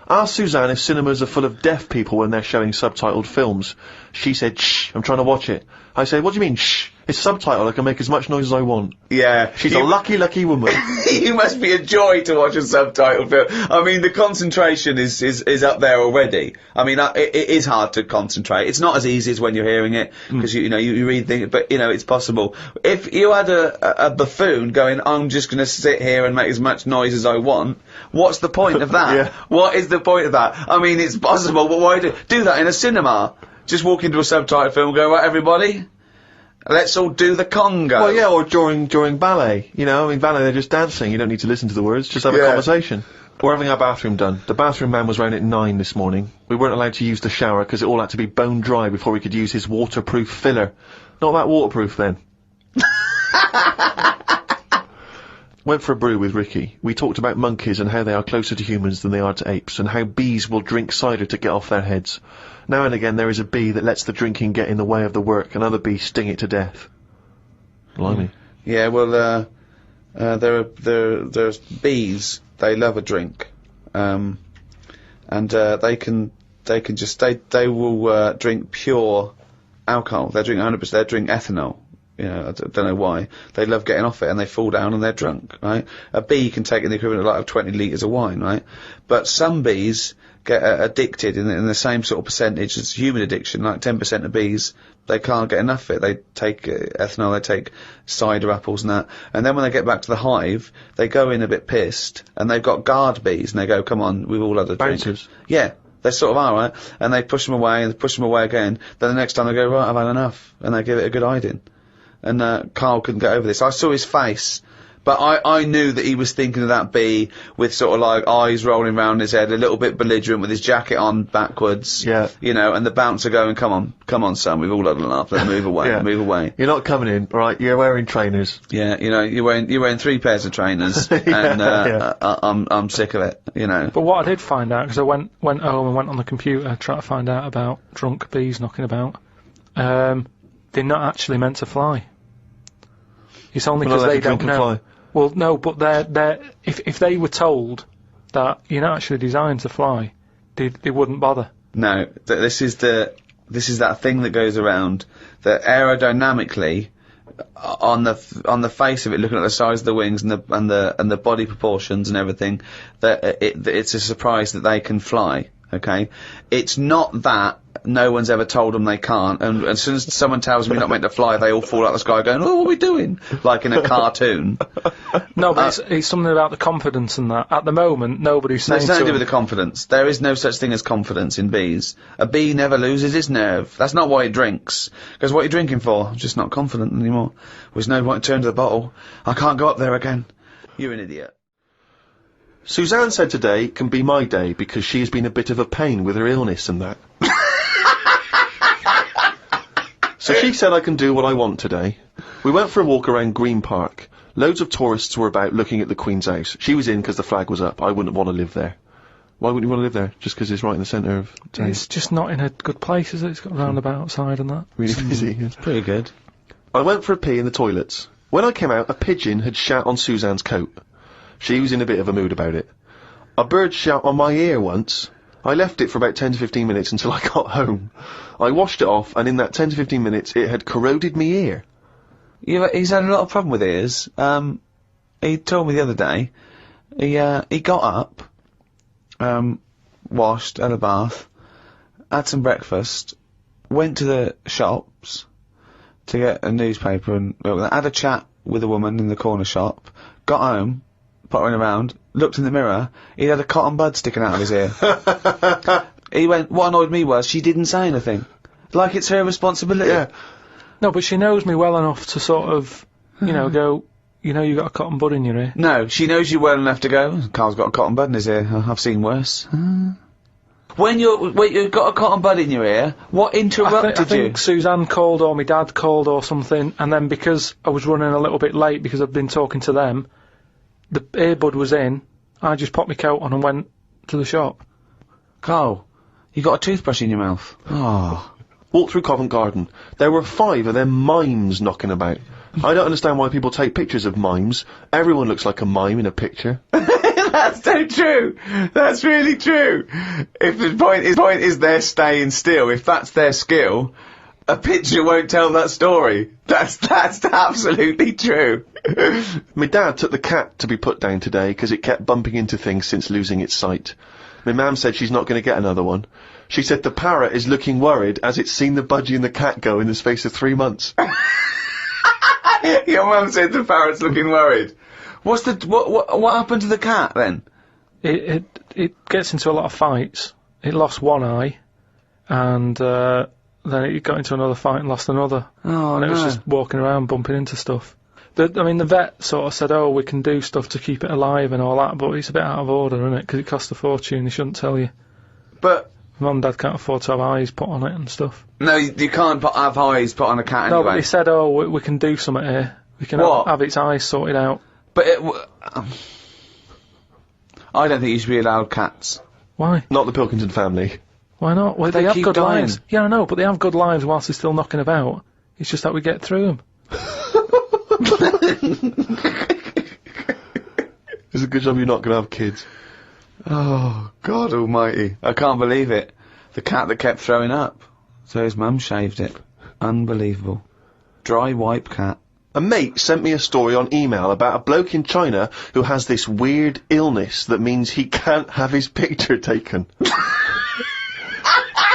Asked Suzanne if cinemas are full of deaf people when they're showing subtitled films. She said, shh, I'm trying to watch it. I said, what do you mean, shh? It's subtitled, I can make as much noise as I want. Yeah. She's a lucky, lucky woman. You must be a joy to watch a subtitled film. I mean, the concentration is up there already. I mean, it is hard to concentrate. It's not as easy as when you're hearing it, because you read things, but it's possible. If you had a buffoon going, I'm just gonna sit here and make as much noise as I want, what's the point of that? Yeah. What is the point of that? I mean, it's possible, but why do that in a cinema? Just walk into a subtitled film and go, right, everybody? Let's all do the conga. Well, yeah, or during ballet. Ballet, they're just dancing. You don't need to listen to the words, just have a conversation. We're having our bathroom done. The bathroom man was round at 9 this morning. We weren't allowed to use the shower because it all had to be bone dry before we could use his waterproof filler. Not that waterproof, then. Went for a brew with Ricky. We talked about monkeys and how they are closer to humans than they are to apes, and how bees will drink cider to get off their heads. Now and again there is a bee that lets the drinking get in the way of the work, and other bees sting it to death. Blimey. Yeah, well, there's bees. They love a drink, and they will drink pure alcohol. They drink 100%. They drink ethanol. I don't know why. They love getting off it, and they fall down and they're drunk, right? A bee can take in the equivalent of 20 litres of wine, right? But some bees get addicted in the same sort of percentage as human addiction. Like 10% of bees, they can't get enough of it. They take ethanol, they take cider apples and that. And then when they get back to the hive, they go in a bit pissed, and they've got guard bees, and they go, come on, we've all had a drink. Bouncers. Yeah. They sort of are, right? And they push them away, and they push them away again. Then the next time they go, right, I've had enough. And they give it a good hiding. And Karl couldn't get over this. I saw his face, but I knew that he was thinking of that bee with sort of like eyes rolling round his head, a little bit belligerent with his jacket on backwards. Yeah. And the bouncer going, come on, son, we've all had enough, let's move away, move away. You're not coming in, right? You're wearing trainers. Yeah, you're wearing 3 pairs of trainers, and I'm sick of it, But what I did find out, because I went home and went on the computer trying to find out about drunk bees knocking about, they're not actually meant to fly. It's only because they don't know. Fly. Well, no, but if they were told that you're not actually designed to fly, they wouldn't bother. No, this is that thing that goes around that aerodynamically on the face of it, looking at the size of the wings and the body proportions and everything, that it's a surprise that they can fly. Okay, it's not that no one's ever told them they can't, and as soon as someone tells them you're not meant to fly, they all fall out of the sky going, "Oh, what are we doing?" Like in a cartoon. No, but it's something about the confidence and that. At the moment, nobody's saying. It's nothing to do with the confidence. There is no such thing as confidence in bees. A bee never loses its nerve. That's not why it drinks. Because what are you drinking for? I'm just not confident anymore. There's no point to turn to the bottle. I can't go up there again. You're an idiot. Suzanne said today can be my day because she has been a bit of a pain with her illness and that. So she said I can do what I want today. We went for a walk around Green Park. Loads of tourists were about looking at the Queen's house. She was in because the flag was up. I wouldn't want to live there. Why wouldn't you want to live there? Just because it's right in the centre of town? It's just not in a good place, is it? It's got a roundabout outside and that. Really busy. It's pretty good. I went for a pee in the toilets. When I came out, a pigeon had shat on Suzanne's coat. She was in a bit of a mood about it. A bird shat on my ear once. I left it for about 10 to 15 minutes until I got home. I washed it off, and in that 10 to 15 minutes, it had corroded me ear. He's had a lot of problem with ears. He told me the other day, he got up, washed, had a bath, had some breakfast, went to the shops to get a newspaper and had a chat with a woman in the corner shop, got home, pottering around, looked in the mirror, he had a cotton bud sticking out of his ear. He went, what annoyed me was she didn't say anything. Like it's her responsibility. Yeah. No, but she knows me well enough to sort of, you know, go, you know, you got a cotton bud in your ear. No, she knows you well enough to go, Carl's got a cotton bud in his ear, I've seen worse. When you've got a cotton bud in your ear, what interrupted I think Suzanne called or my dad called or something, and then because I was running a little bit late because I'd been talking to them, the earbud was in, I just popped my coat on and went to the shop. Carl, you got a toothbrush in your mouth. Oh. Walked through Covent Garden. There were 5 of them mimes knocking about. I don't understand why people take pictures of mimes. Everyone looks like a mime in a picture. That's so true. That's really true. If the point is they're staying still, if that's their skill, a picture won't tell that story. That's absolutely true. My dad took the cat to be put down today because it kept bumping into things since losing its sight. My mum said she's not going to get another one. She said the parrot is looking worried as it's seen the budgie and the cat go in the space of 3 months. Your mum said the parrot's looking worried. What happened to the cat then? It gets into a lot of fights. It lost one eye, and then it got into another fight and lost another. Oh, and it was just walking around bumping into stuff. The vet sort of said, oh, we can do stuff to keep it alive and all that, but it's a bit out of order, isn't it? Because it costs a fortune, they shouldn't tell you. But Mum and Dad can't afford to have eyes put on it and stuff. No, you can't have eyes put on a cat anyway. No, but they said, oh, we can do something here. We can have its eyes sorted out. But I don't think you should be allowed cats. Why? Not the Pilkington family. Why not? Well, they have keep good dying. lives. Yeah, I know, but they have good lives whilst they're still knocking about. It's just that we get through them. It's a good job you're not going to have kids. Oh, God almighty. I can't believe it. The cat that kept throwing up. So his mum shaved it. Unbelievable. Dry wipe cat. A mate sent me a story on email about a bloke in China who has this weird illness that means he can't have his picture taken.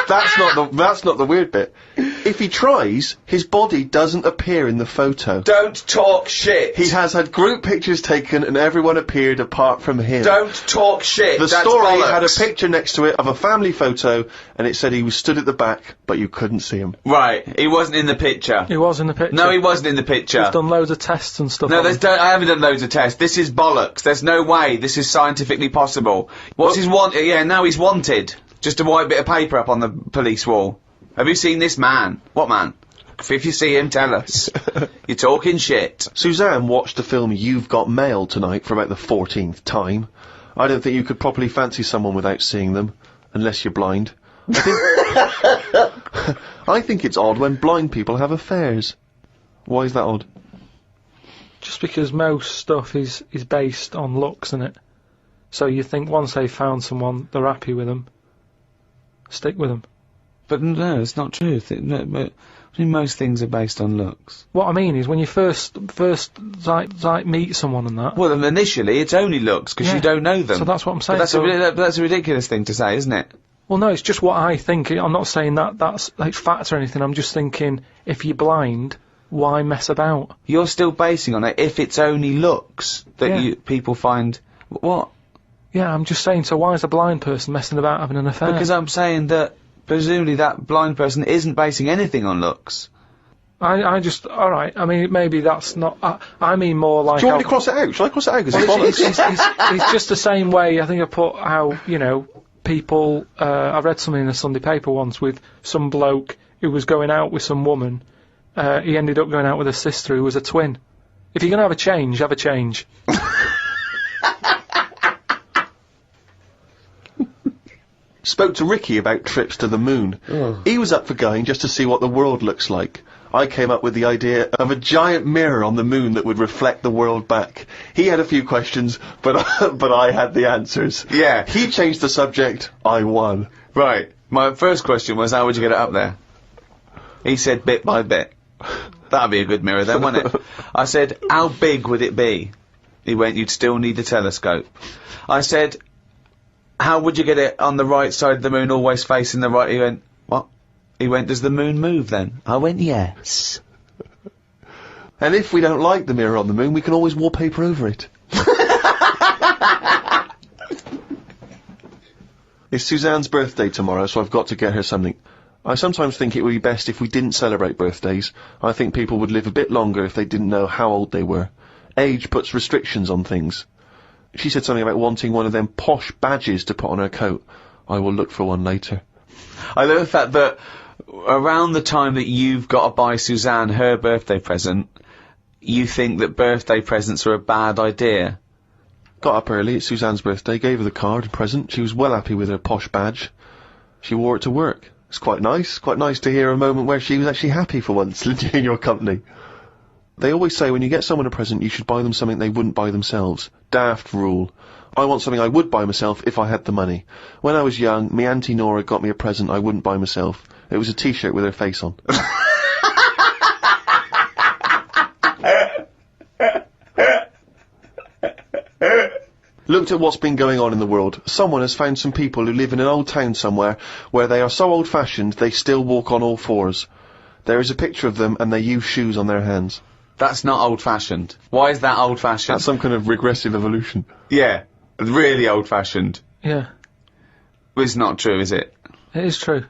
That's not the weird bit. If he tries, his body doesn't appear in the photo. Don't talk shit. He has had group pictures taken and everyone appeared apart from him. Don't talk shit. The That's story bollocks. had a picture next to it of a family photo and it said he was stood at the back, but you couldn't see him. Right, he wasn't in the picture. He was in the picture. No, he wasn't in the picture. He's done loads of tests and stuff. No, on him. I haven't done loads of tests. This is bollocks. There's no way this is scientifically possible. What's his want? Yeah, now he's wanted. Just a white bit of paper up on the police wall. Have you seen this man? What man? If you see him, tell us. You're talking shit. Suzanne watched the film You've Got Mail tonight for about the 14th time. I don't think you could properly fancy someone without seeing them, unless you're blind. I think it's odd when blind people have affairs. Why is that odd? Just because most stuff is based on looks, isn't it? So you think once they've found someone, they're happy with them. Stick with them. But no, it's not true. But I mean, most things are based on looks. What I mean is when you first like meet someone and that. Well, then initially it's only looks, because you don't know them. So that's what I'm saying. But that's a ridiculous thing to say, isn't it? Well, no, it's just what I think. I'm not saying that's like fact or anything. I'm just thinking, if you're blind, why mess about? You're still basing on it if it's only looks that people find... What? Yeah, I'm just saying, so why is a blind person messing about having an affair? Because I'm saying that presumably that blind person isn't basing anything on looks. Alright, I mean, maybe that's not... I mean more like... Do you want me to cross it out? Shall I cross it out? It's just the same way, I think I put how, you know, people... I read something in a Sunday paper once with some bloke who was going out with some woman. He ended up going out with a sister who was a twin. If you're going to have a change, have a change. Spoke to Ricky about trips to the moon. He was up for going just to see what the world looks like. I came up with the idea of a giant mirror on the moon that would reflect the world back. He had a few questions, but I had the answers. Yeah. He changed the subject, I won. Right. My first question was, how would you get it up there? He said bit by bit. That'd be a good mirror then, wouldn't it? I said, how big would it be? He went, you'd still need a telescope. I said, how would you get it on the right side of the moon, always facing the right? He went, what? He went, does the moon move then? I went, yes. And if we don't like the mirror on the moon, we can always wallpaper over it. It's Suzanne's birthday tomorrow, so I've got to get her something. I sometimes think it would be best if we didn't celebrate birthdays. I think people would live a bit longer if they didn't know how old they were. Age puts restrictions on things. She said something about wanting one of them posh badges to put on her coat. I will look for one later. I love the fact that around the time that you've got to buy Suzanne her birthday present, you think that birthday presents are a bad idea. Got up early, it's Suzanne's birthday, gave her the card and present. She was well happy with her posh badge. She wore it to work. It's quite nice to hear a moment where she was actually happy for once in your company. They always say when you get someone a present, you should buy them something they wouldn't buy themselves. Daft rule. I want something I would buy myself if I had the money. When I was young, me Auntie Nora got me a present I wouldn't buy myself. It was a t-shirt with her face on. Looked at what's been going on in the world. Someone has found some people who live in an old town somewhere where they are so old-fashioned they still walk on all fours. There is a picture of them and they use shoes on their hands. That's not old-fashioned. Why is that old-fashioned? That's some kind of regressive evolution. Yeah, really old-fashioned. Yeah. Well, it's not true, is it? It is true.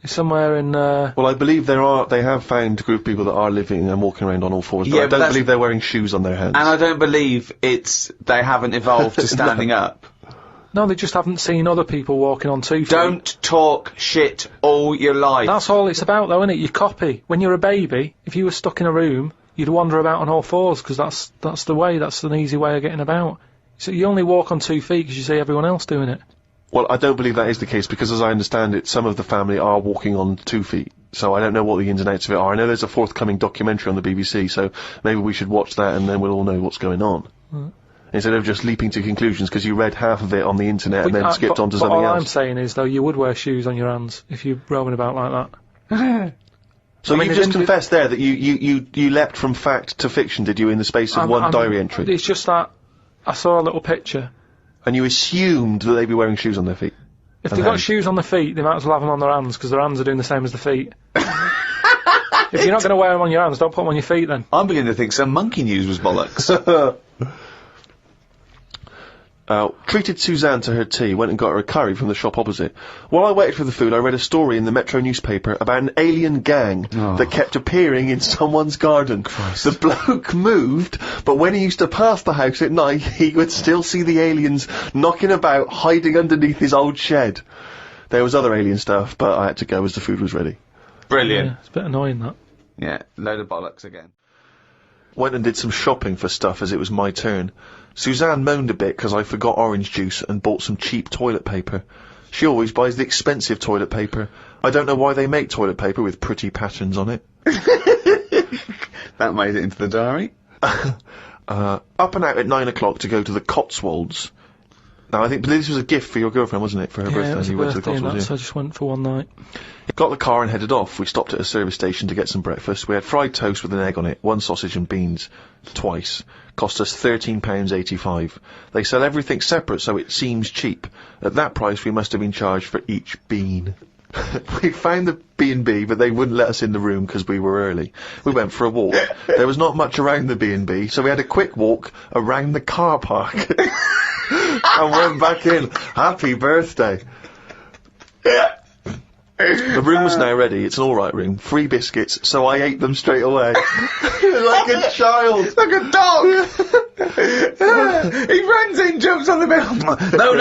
It's somewhere in, Well, I believe they have found a group of people that are living and walking around on all fours, but Yeah, I but don't believe they're wearing shoes on their hands. And I don't believe they haven't evolved to standing up. No, they just haven't seen other people walking on 2 feet. Don't talk shit all your life. That's all it's about, though, isn't it? You copy. When you're a baby, if you were stuck in a room, you'd wander about on all fours, because that's the way, that's an easy way of getting about. So you only walk on 2 feet because you see everyone else doing it. Well, I don't believe that is the case, because as I understand it, some of the family are walking on 2 feet. So I don't know what the ins and outs of it are. I know there's a forthcoming documentary on the BBC, so maybe we should watch that and then we'll all know what's going on. Instead of just leaping to conclusions because you read half of it on the internet and then skipped on to something all else. I'm saying is, though, you would wear shoes on your hands if you're roaming about like that. So you've just confessed there that you leapt from fact to fiction, did you, in the space of one diary entry? It's just that I saw a little picture. And you assumed that they'd be wearing shoes on their feet? If they've got shoes on their feet, they might as well have them on their hands, because their hands are doing the same as the feet. If you're not going to wear them on your hands, don't put them on your feet then. I'm beginning to think some monkey news was bollocks. Treated Suzanne to her tea, went and got her a curry from the shop opposite. While I waited for the food, I read a story in the Metro newspaper about an alien gang that kept appearing in someone's garden. Christ. The bloke moved, but when he used to pass the house at night, he would still see the aliens knocking about, hiding underneath his old shed. There was other alien stuff, but I had to go as the food was ready. Brilliant. Yeah, it's a bit annoying, that. Yeah, load of bollocks again. Went and did some shopping for stuff as it was my turn. Suzanne moaned a bit because I forgot orange juice and bought some cheap toilet paper. She always buys the expensive toilet paper. I don't know why they make toilet paper with pretty patterns on it. That made it into the diary. Up and out at 9 o'clock to go to the Cotswolds. No, I think but this was a gift for your girlfriend, wasn't it? For her Yeah, birthday. it was a You went to the birthday and Cotswolds, that, so I just went for one night. Got the car and headed off. We stopped at a service station to get some breakfast. We had fried toast with an egg on it, 1 sausage and beans, twice. Cost us £13.85. They sell everything separate, so it seems cheap. At that price, we must have been charged for each bean. We found the B&B, but they wouldn't let us in the room because we were early. We went for a walk. There was not much around the B&B, so we had a quick walk around the car park. And went back in. Happy birthday. The room was now ready. It's an alright room. 3 biscuits, so I ate them straight away. Like a child. Like a dog! He runs in, jumps on the bed. No.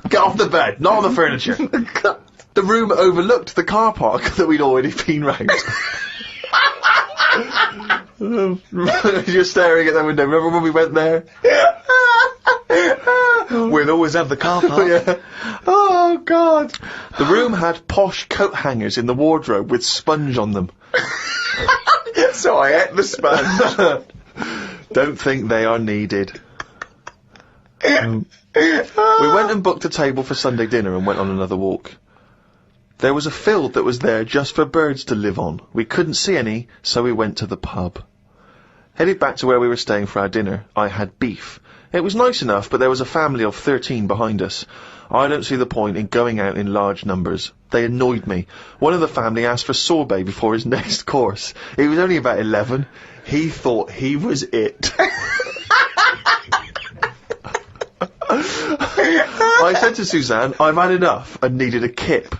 Get off the bed, not on the furniture. The room overlooked the car park that we'd already been round. You're staring at that window. Remember when we went there? We'll always have the car park. Yeah. Oh, God. The room had posh coat hangers in the wardrobe with sponge on them. So I ate the sponge. Don't think they are needed. We went and booked a table for Sunday dinner and went on another walk. There was a field that was there just for birds to live on. We couldn't see any, so we went to the pub. Headed back to where we were staying for our dinner, I had beef. It was nice enough, but there was a family of 13 behind us. I don't see the point in going out in large numbers. They annoyed me. One of the family asked for sorbet before his next course. He was only about 11. He thought he was it. I said to Suzanne, I've had enough and needed a kip.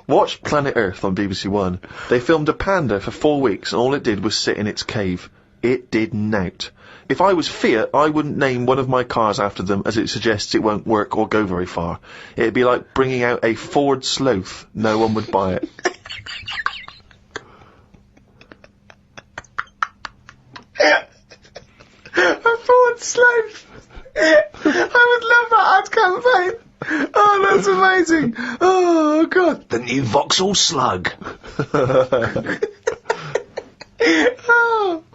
Watched Planet Earth on BBC One. They filmed a panda for 4 weeks and all it did was sit in its cave. It did nout. If I was Fiat, I wouldn't name one of my cars after them as it suggests it won't work or go very far. It'd be like bringing out a Ford Sloth. No one would buy it. A Ford Sloth. I would love that ad campaign. Oh, that's amazing. Oh, God. The new Vauxhall Slug.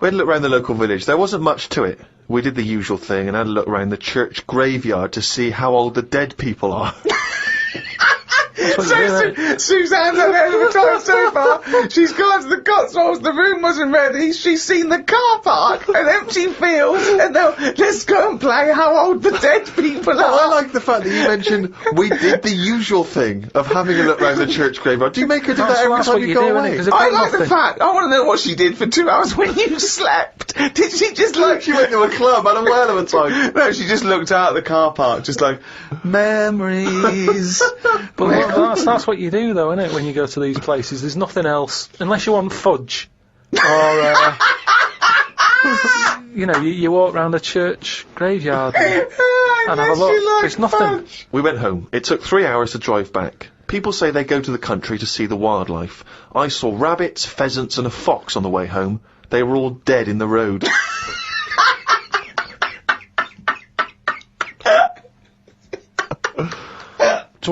We had a look around the local village. There wasn't much to it. We did the usual thing and had a look around the church graveyard to see how old the dead people are. Suzanne's had a of a time so far. She's gone to the Cotswolds, the room wasn't ready, she's seen the car park, an empty field, and now let's go and play how old the dead people are. I like the fact that you mentioned we did the usual thing of having a look round the church graveyard. Do you make her do that every time you go away? I like the fact, I want to know what she did for 2 hours when you slept. Did she just like... She went to a club, had a whale of a time. No, she just looked out at the car park, just like, memories. But that's what you do, though, isn't it? When you go to these places, there's nothing else unless you want fudge, or you know, you walk round a church graveyard and have a look. There's nothing. We went home. It took 3 hours to drive back. People say they go to the country to see the wildlife. I saw rabbits, pheasants, and a fox on the way home. They were all dead in the road.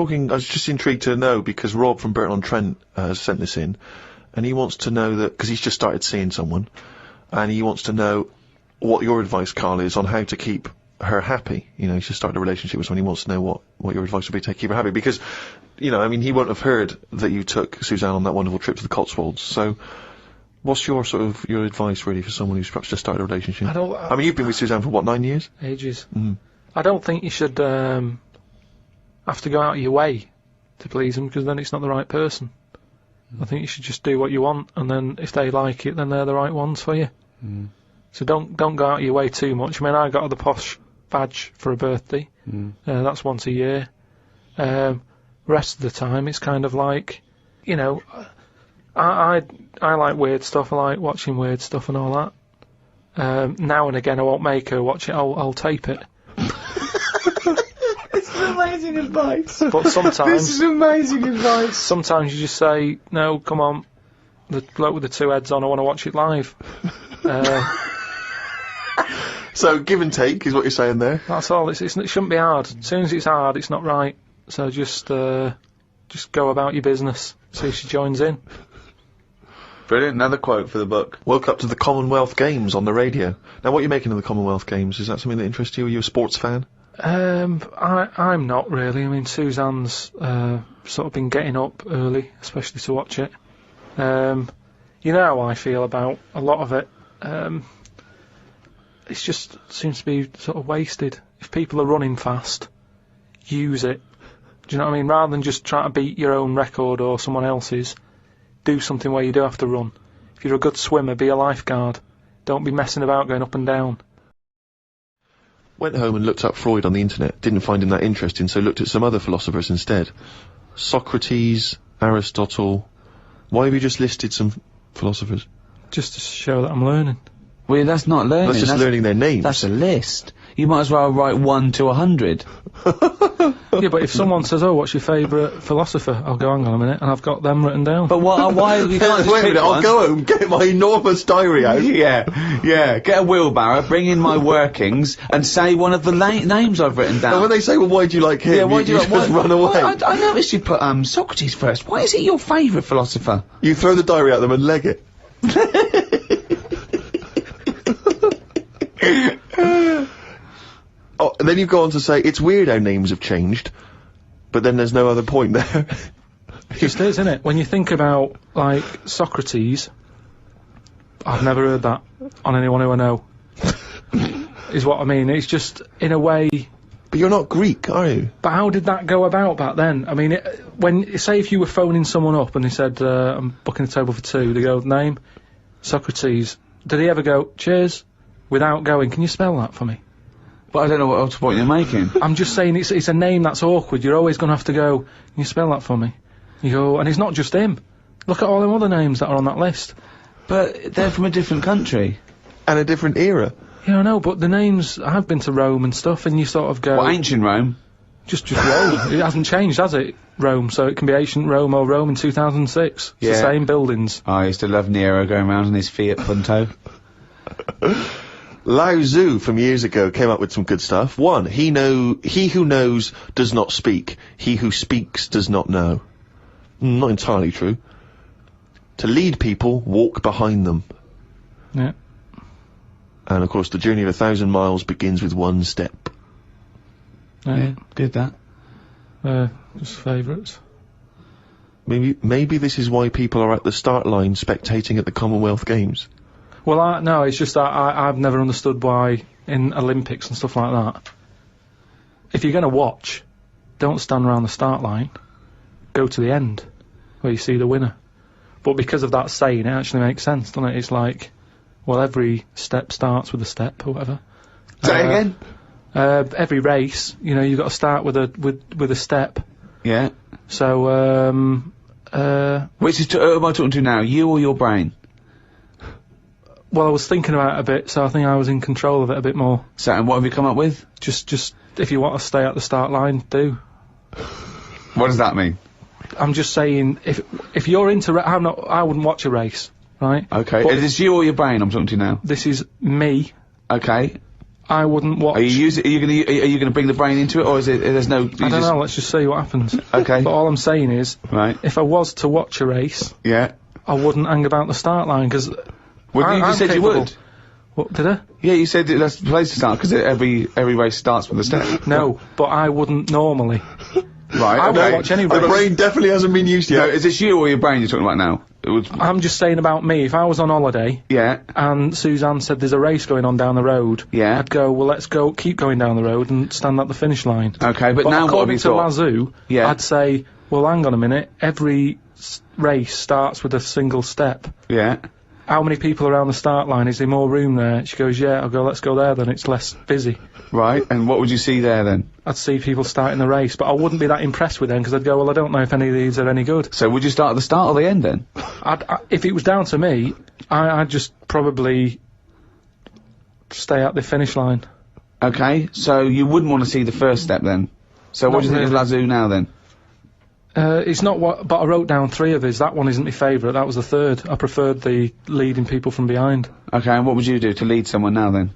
I was just intrigued to know, because Rob from Burton-on-Trent sent this in, and he wants to know that, because he's just started seeing someone, and he wants to know what your advice, Karl, is on how to keep her happy. You know, he's just started a relationship with someone, he wants to know what your advice would be to keep her happy, because, you know, I mean, he won't have heard that you took Suzanne on that wonderful trip to the Cotswolds, so what's your advice, really, for someone who's perhaps just started a relationship? I mean, you've been with Suzanne for, what, 9 years? Ages. I don't think you should, have to go out of your way to please them, because then it's not the right person. I think you should just do what you want, and then if they like it, then they're the right ones for you. So don't go out of your way too much. I mean, I got her the posh badge for a birthday. That's once a year. Rest of the time, it's kind of like, you know, I like weird stuff. I like watching weird stuff and all that. Now and again, I won't make her watch it. I'll tape it. This is amazing advice. But sometimes... This is amazing advice. Sometimes you just say, no, come on, the bloke with the 2 heads on, I want to watch it live. So, give and take is what you're saying there. That's all. It shouldn't be hard. As soon as it's hard, it's not right. So just go about your business. See if she joins in. Brilliant. Another quote for the book. Woke up to the Commonwealth Games on the radio. Now, what are you making of the Commonwealth Games? Is that something that interests you? Are you a sports fan? I'm not really. I mean, Suzanne's sort of been getting up early, especially to watch it. You know how I feel about a lot of it. It just seems to be sort of wasted. If people are running fast, use it. Do you know what I mean? Rather than just trying to beat your own record or someone else's, do something where you do have to run. If you're a good swimmer, be a lifeguard. Don't be messing about going up and down. Went home and looked up Freud on the internet. Didn't find him that interesting, so looked at some other philosophers instead. Socrates, Aristotle. Why have you just listed some philosophers? Just to show that I'm learning. Well, that's not learning. That's just learning their names. That's a list. You might as well write 1 to 100. Yeah, but if someone says, "Oh, what's your favourite philosopher?" I'll go, "Hang on a minute," and I've got them written down. But why you can't just Wait a pick minute, I'll one? go home, get my enormous diary out. Yeah. Get a wheelbarrow, bring in my workings, and say one of the names I've written down. And when they say, well, why do you like him? Yeah, why do you like, just run away. I noticed you put Socrates first. Why is he your favourite philosopher? You throw the diary at them and leg it. Oh, and then you go on to say, it's weird how names have changed, but then there's no other point there. It just is, isn't it? When you think about, like, Socrates, I've never heard that on anyone who I know. Is what I mean. It's just, in a way... But you're not Greek, are you? But how did that go about back then? I mean, say if you were phoning someone up and they said, I'm booking a table for 2, they go, name? Socrates. Did he ever go, cheers? Without going, can you spell that for me? But I don't know what point you're making. I'm just saying it's a name that's awkward. You're always going to have to go, can you spell that for me? You go, and it's not just him. Look at all them other names that are on that list. But they're from a different country. And a different era. Yeah, I know, but the names, I've been to Rome and stuff, and you sort of go... What, ancient Rome? Just Rome. It hasn't changed, has it? Rome, so it can be ancient Rome or Rome in 2006. It's the same buildings. I used to love Nero going around in his Fiat Punto. Lao Tzu from years ago came up with some good stuff. 1, he who knows does not speak. He who speaks does not know. Not entirely true. To lead people, walk behind them. Yeah. And of course, the journey of 1,000 miles begins with 1 step. Yeah, good that. Just favourites. Maybe this is why people are at the start line spectating at the Commonwealth Games. Well, no, it's just that I've never understood why in Olympics and stuff like that, if you're going to watch, don't stand around the start line, go to the end, where you see the winner. But because of that saying, it actually makes sense, doesn't it? It's like, well, every step starts with a step, or whatever. Say again? Every race, you know, you've got to start with a step. Yeah. So, Which is, who am I talking to now, you or your brain? Well, I was thinking about it a bit, so I think I was in control of it a bit more. So, and what have you come up with? Just if you want to stay at the start line, do. What does that mean? I'm just saying, if you're into, I wouldn't watch a race, right? Okay. But Is this you or your brain I'm talking to now? this is me. Okay. I wouldn't watch. Are you gonna bring the brain into it, or is it? There's no. I don't know. Let's just see what happens. Okay. But all I'm saying is, Right. if I was to watch a race, Yeah. I wouldn't hang about the start line because. Well, you just said you would. What did I? Yeah, you said that's the place to start because every race starts with a step. No, but I wouldn't normally. Right. I Okay. won't watch any The race. brain definitely hasn't been used No, yet. is this you or your brain you're talking about now? I'm just saying about me. If I was on holiday Yeah. and Suzanne said there's a race going on down the road, Yeah. I'd go, well, let's go, keep going down the road and stand at the finish line. Okay, but now what have according you to got? Lazoo, Yeah. I'd say, well, hang on a minute, every race starts with a single step. Yeah. How many people are around the start line? Is there more room there? She goes, yeah. I'll go, let's go there then, it's less busy. Right. And what would you see there then? I'd see people starting the race, but I wouldn't be that impressed with them because I'd go, well, I don't know if any of these are any good. So would you start at the start or the end then? If it was down to me, I'd just probably stay at the finish line. Okay. So you wouldn't want to see the first step then. So what Not do you think of Lazoo now then? It's not what, but I wrote down 3 of his. That one isn't my favourite. That was the 3rd. I preferred the leading people from behind. Okay. And what would you do to lead someone now then?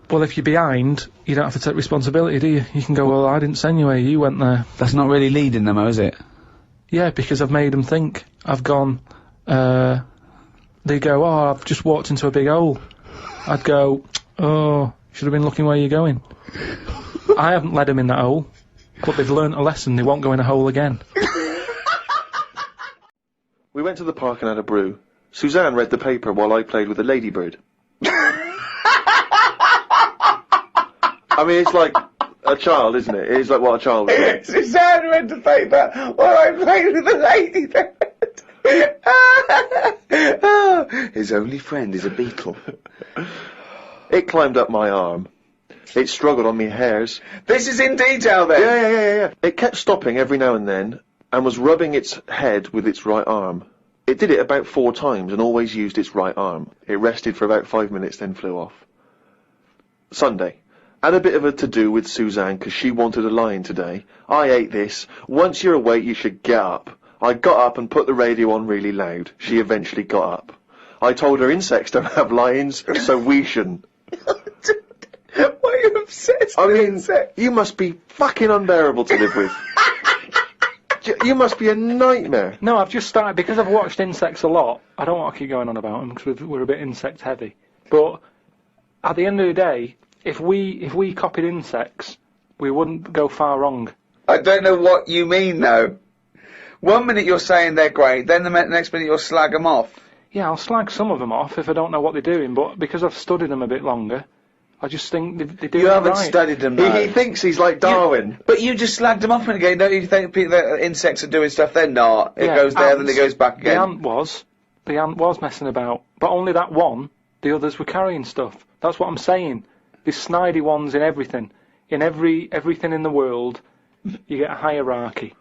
Well, if you're behind, you don't have to take responsibility, do you? You can go, well, I didn't send you here. You went there. That's not really leading them, though, is it? Yeah, because I've made them think. I've gone. They go, oh, I've just walked into a big hole. I'd go, oh, Should have been looking where you're going. I haven't led them in that hole, but they've learnt a lesson. They won't go in a hole again. We went to the park and had a brew. Suzanne read the paper while I played with a ladybird. I mean, it's like a child, isn't it? It's like what a child would do. Suzanne read the paper while I played with the ladybird. His only friend is a beetle. It climbed up my arm. It struggled on me hairs. This is in detail then? Yeah. It kept stopping every now and then, and was rubbing its head with its right arm. It did it about 4 times, and always used its right arm. It rested for about 5 minutes, then flew off. Sunday. Had a bit of a to-do with Suzanne, 'cause she wanted a line today. I ate this. Once you're awake, you should get up. I got up and put the radio on really loud. She eventually got up. I told her insects don't have lines, so we shouldn't. Why are you obsessed with insects? You must be fucking unbearable to live with. You must be a nightmare. No, I've just started, because I've watched insects a lot. I don't want to keep going on about them, because we're a bit insect heavy. But at the end of the day, if we copied insects, we wouldn't go far wrong. I don't know what you mean, though. 1 minute you're saying they're great, then the next minute you'll slag them off. Yeah, I'll slag some of them off if I don't know what they're doing, but because I've studied them a bit longer, I just think they do it right. You haven't studied them, though. He thinks he's like Darwin. But you just slagged them off again. Don't you think that insects are doing stuff? They're not. It goes there, then it goes back again. The ant was messing about, but only that one. The others were carrying stuff. That's what I'm saying. There's snidey ones in everything. In everything in the world, you get a hierarchy.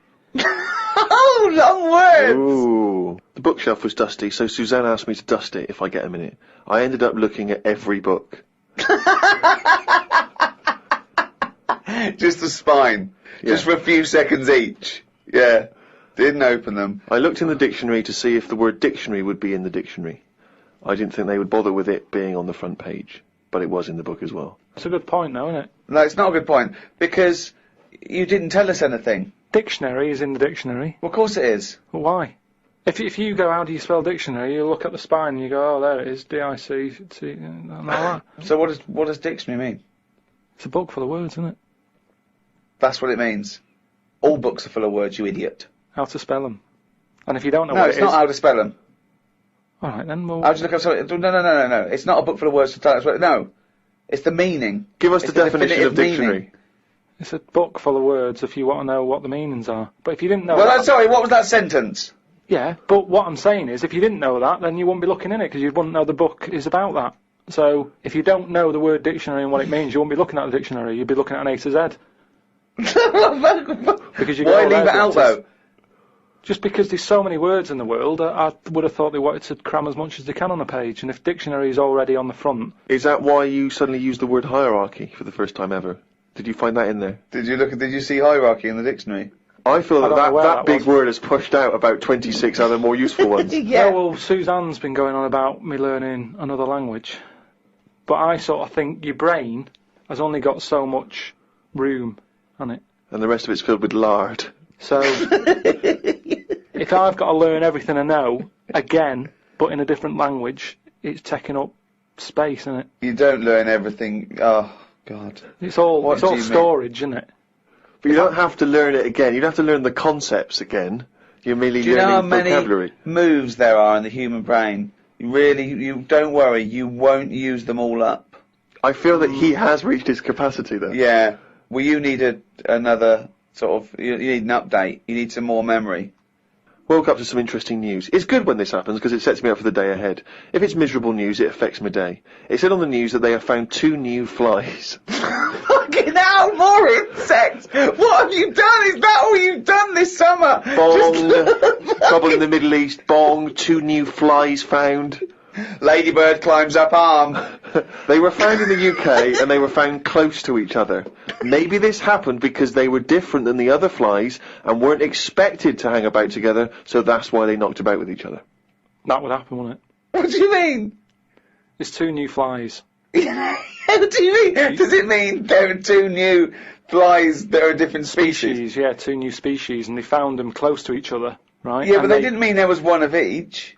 Oh, long words! Ooh. The bookshelf was dusty, so Suzanne asked me to dust it if I get a minute. I ended up looking at every book. Just the spine. Yeah. Just for a few seconds each. Yeah. Didn't open them. I looked in the dictionary to see if the word dictionary would be in the dictionary. I didn't think they would bother with it being on the front page, but it was in the book as well. It's a good point, though, isn't it? No, it's not a good point, because you didn't tell us anything. Dictionary is in the dictionary. Well, of course it is. Well, why? If you go, how do you spell dictionary, you look at the spine and you go, oh, there it is, D-I-C-C, and all that. So what does dictionary mean? It's a book full of words, isn't it? That's what it means. All books are full of words, you idiot. How to spell them. And if you don't know No, what it's it is... not how to spell them. All right, then we'll... How do you look up something? No. It's not a book full of words to tell us what... No. It's the meaning. Give us the definition of dictionary. Meaning. It's a book full of words if you want to know what the meanings are. But if you didn't know Well, that... I'm sorry, what was that sentence? Yeah, but what I'm saying is, if you didn't know that, then you wouldn't be looking in it, because you wouldn't know the book is about that. So, if you don't know the word dictionary and what it means, you wouldn't be looking at the dictionary, you'd be looking at an A to Z. Because you Why leave it out, though? Just because there's so many words in the world, I would have thought they wanted to cram as much as they can on a page, and if dictionary is already on the front... Is that why you suddenly used the word hierarchy for the first time ever? Did you find that in there? Did you see hierarchy in the dictionary? I feel that big was. word has pushed out about 26 other more useful ones. Yeah. Oh, well, Suzanne's been going on about me learning another language. But I sort of think your brain has only got so much room on it. And the rest of it's filled with lard. So, if I've got to learn everything I know, again, but in a different language, it's taking up space, isn't it? You don't learn everything. Oh, God. It's all What do you mean? storage, isn't it? But you don't have to learn it again. You don't have to learn the concepts again. You're merely Do you know how learning many vocabulary. moves there are in the human brain? You don't worry, you won't use them all up. I feel that he has reached his capacity there. Yeah. Well, you need another sort of... You need an update. You need some more memory. Woke up to some interesting news. It's good when this happens because it sets me up for the day ahead. If it's miserable news, it affects my day. It said on the news that they have found 2 new flies. Fucking hell, more insects! What have you done? Is that all you've done this summer? Bong! Trouble in the Middle East. Bong! 2 new flies found. Ladybird climbs up arm. They were found in the UK and they were found close to each other. Maybe this happened because they were different than the other flies and weren't expected to hang about together, so that's why they knocked about with each other. That would happen, wouldn't it? What do you mean? There's 2 new flies. What do you mean? Does it mean there are 2 new flies that are a different species? Yeah, 2 new species, and they found them close to each other, right? Yeah, and but they didn't mean there was one of each.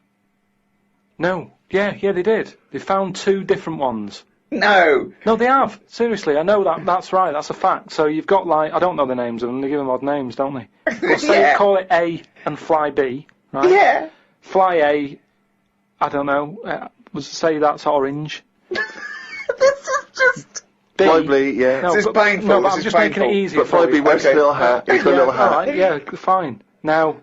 No. Yeah, they did. They found 2 different ones. No. No, they have. Seriously, I know that. That's right. That's a fact. So you've got, like, I don't know the names of them. They give them odd names, don't they? Well, say Yeah. call it A and Fly B, right? Yeah. Fly A, I don't know. Say that's orange. This is just... B. Probably, yeah. No, This is but- painful, No, but this I'm is just making it painful. easier But for probably you. wears a Okay. little hat. He's got a Yeah, little hat. alright, yeah, fine. Now,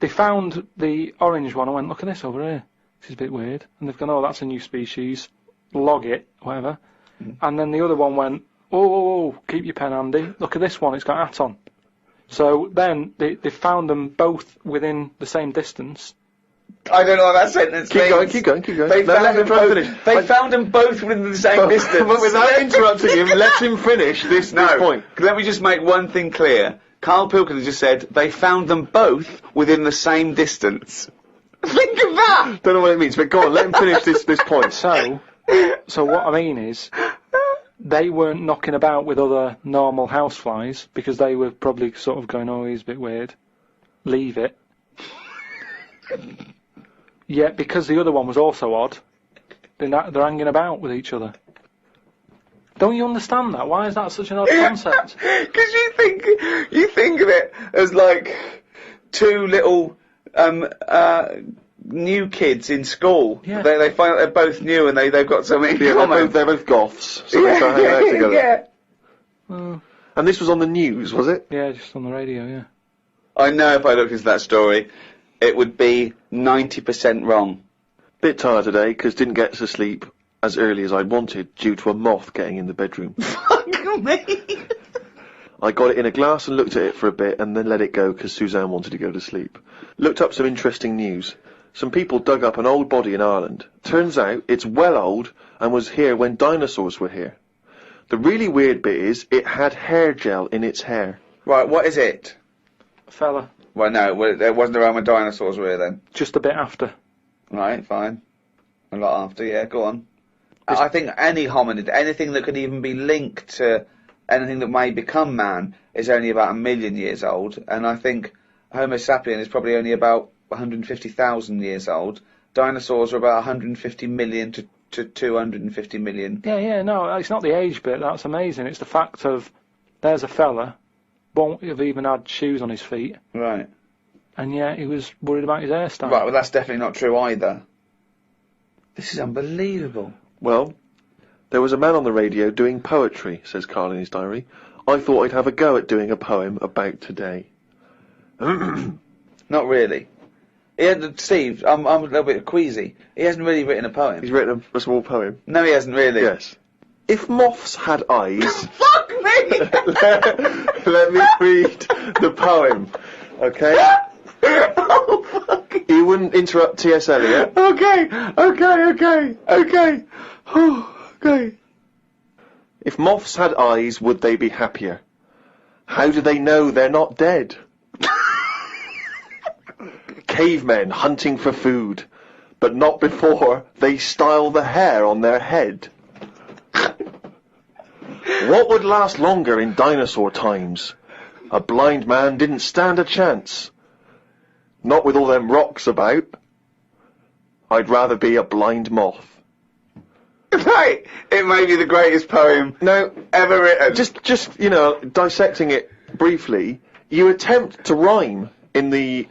they found the orange one. I went, look at this over here. This is a bit weird. And they've gone, oh, that's a new species. Log it, whatever. And then the other one went, oh, keep your pen handy. Look at this one, it's got a hat on. So then they found them both within the same distance. I don't know what that sentence means. Keep going. They No, found let him them try and both. finish. They found them both within the same distance. But without interrupting him, let him finish this point. Let me just make one thing clear. Karl Pilkington just said they found them both within the same distance. Think of that! Don't know what it means, but go on, let him finish this point. So what I mean is, they weren't knocking about with other normal houseflies because they were probably sort of going, oh, he's a bit weird. Leave it. Yet because the other one was also odd, they're hanging about with each other. Don't you understand that? Why is that such an odd concept? Because you think of it as like two little new kids in school. Yeah. They find out they're both new and they've got something in common. They're both goths, so they start hanging out together. Yeah. And this was on the news, was it? Yeah, just on the radio, yeah. I know if I looked into that story, it would be 90% wrong. Bit tired today, because didn't get to sleep as early as I wanted due to a moth getting in the bedroom. Fuck me! I got it in a glass and looked at it for a bit and then let it go because Suzanne wanted to go to sleep. Looked up some interesting news. Some people dug up an old body in Ireland. Turns out it's well old and was here when dinosaurs were here. The really weird bit is it had hair gel in its hair. Right, what is it? Fella. Well, no, it wasn't around when dinosaurs were here then. Just a bit after. Right, fine. A lot after, yeah, go on. I think any hominid, anything that could even be linked to anything that may become man, is only about 1 million years old, and I think Homo sapien is probably only about 150,000 years old. Dinosaurs are about 150 million to 250 million. Yeah, no, it's not the age bit, that's amazing. It's the fact of, there's a fella, won't have even had shoes on his feet, Right. and yet he was worried about his hairstyle. Right, well that's definitely not true either. This is unbelievable. Well, there was a man on the radio doing poetry, says Karl in his diary. I thought I'd have a go at doing a poem about today. Not really. Steve, I'm a little bit queasy. He hasn't really written a poem. He's written a small poem. No, he hasn't really. Yes. If moths had eyes... Fuck me! Let me read the poem, okay? Oh, fuck. You wouldn't interrupt T.S. Eliot. Okay. Okay. If moths had eyes, would they be happier? How do they know they're not dead? Cavemen hunting for food, but not before they style the hair on their head. What would last longer in dinosaur times? A blind man didn't stand a chance. Not with all them rocks about. I'd rather be a blind moth. Right, it may be the greatest poem Now, ever written. just dissecting it briefly, you attempt to rhyme in the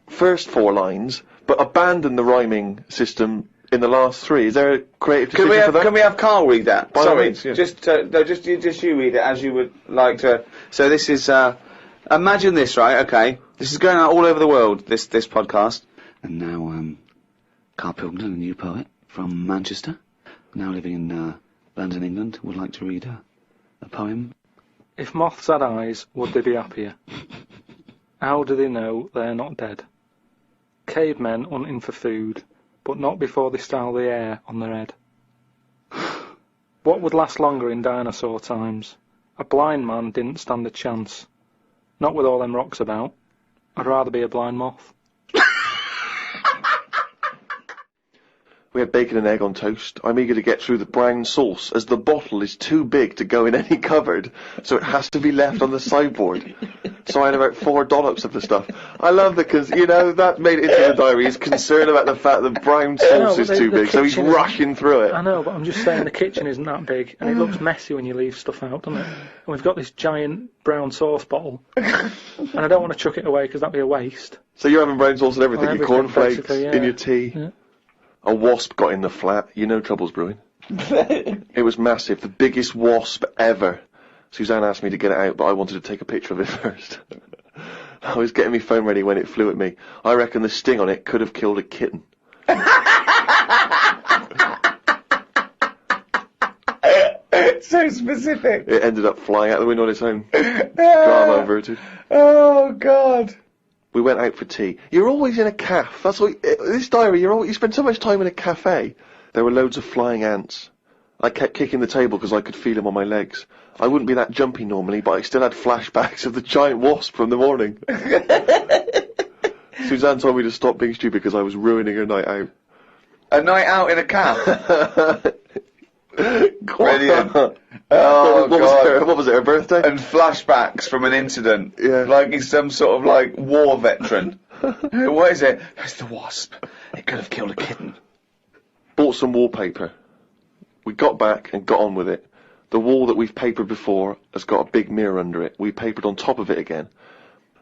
first 4 lines, but abandon the rhyming system in the last 3. Is there a creative decision for that? Can we have Karl read that? By all Sorry, means, yeah. just you read it as you would like to. So this is, imagine this, right? Okay, this is going out all over the world. This podcast. And now, Karl Pilkington, a new poet from Manchester, now living in London, England, would like to read a poem. If moths had eyes, would they be happier? How do they know they're not dead? Cavemen hunting for food, but not before they style the hair on their head. What would last longer in dinosaur times? A blind man didn't stand a chance. Not with all them rocks about. I'd rather be a blind moth. We had bacon and egg on toast. I'm eager to get through the brown sauce, as the bottle is too big to go in any cupboard, so it has to be left on the sideboard. So I had about 4 dollops of the stuff. I love because, you know, that made it into the diary. He's concerned about the fact that brown sauce is too big, so he's rushing through it. I know, but I'm just saying the kitchen isn't that big, and it looks messy when you leave stuff out, doesn't it? And we've got this giant brown sauce bottle, and I don't want to chuck it away because that'd be a waste. So you're having brown sauce and everything, your cornflakes, yeah. in your tea. Yeah. A wasp got in the flat. You know trouble's brewing. It was massive, the biggest wasp ever. Suzanne asked me to get it out, but I wanted to take a picture of it first. I was getting my phone ready when it flew at me. I reckon the sting on it could have killed a kitten. So specific. It ended up flying out the window on its own. Drama averted. Oh, God. We went out for tea. You're always in a cafe. That's what this diary. You spend so much time in a cafe. There were loads of flying ants. I kept kicking the table because I could feel them on my legs. I wouldn't be that jumpy normally, but I still had flashbacks of the giant wasp from the morning. Suzanne told me to stop being stupid because I was ruining her night out. A night out in a cab. Brilliant. What was it, her birthday? And flashbacks from an incident. Yeah. Like he's some sort of, like, war veteran. What is it? It's the wasp. It could have killed a kitten. Bought some wallpaper. We got back and got on with it. The wall that we've papered before has got a big mirror under it. We papered on top of it again.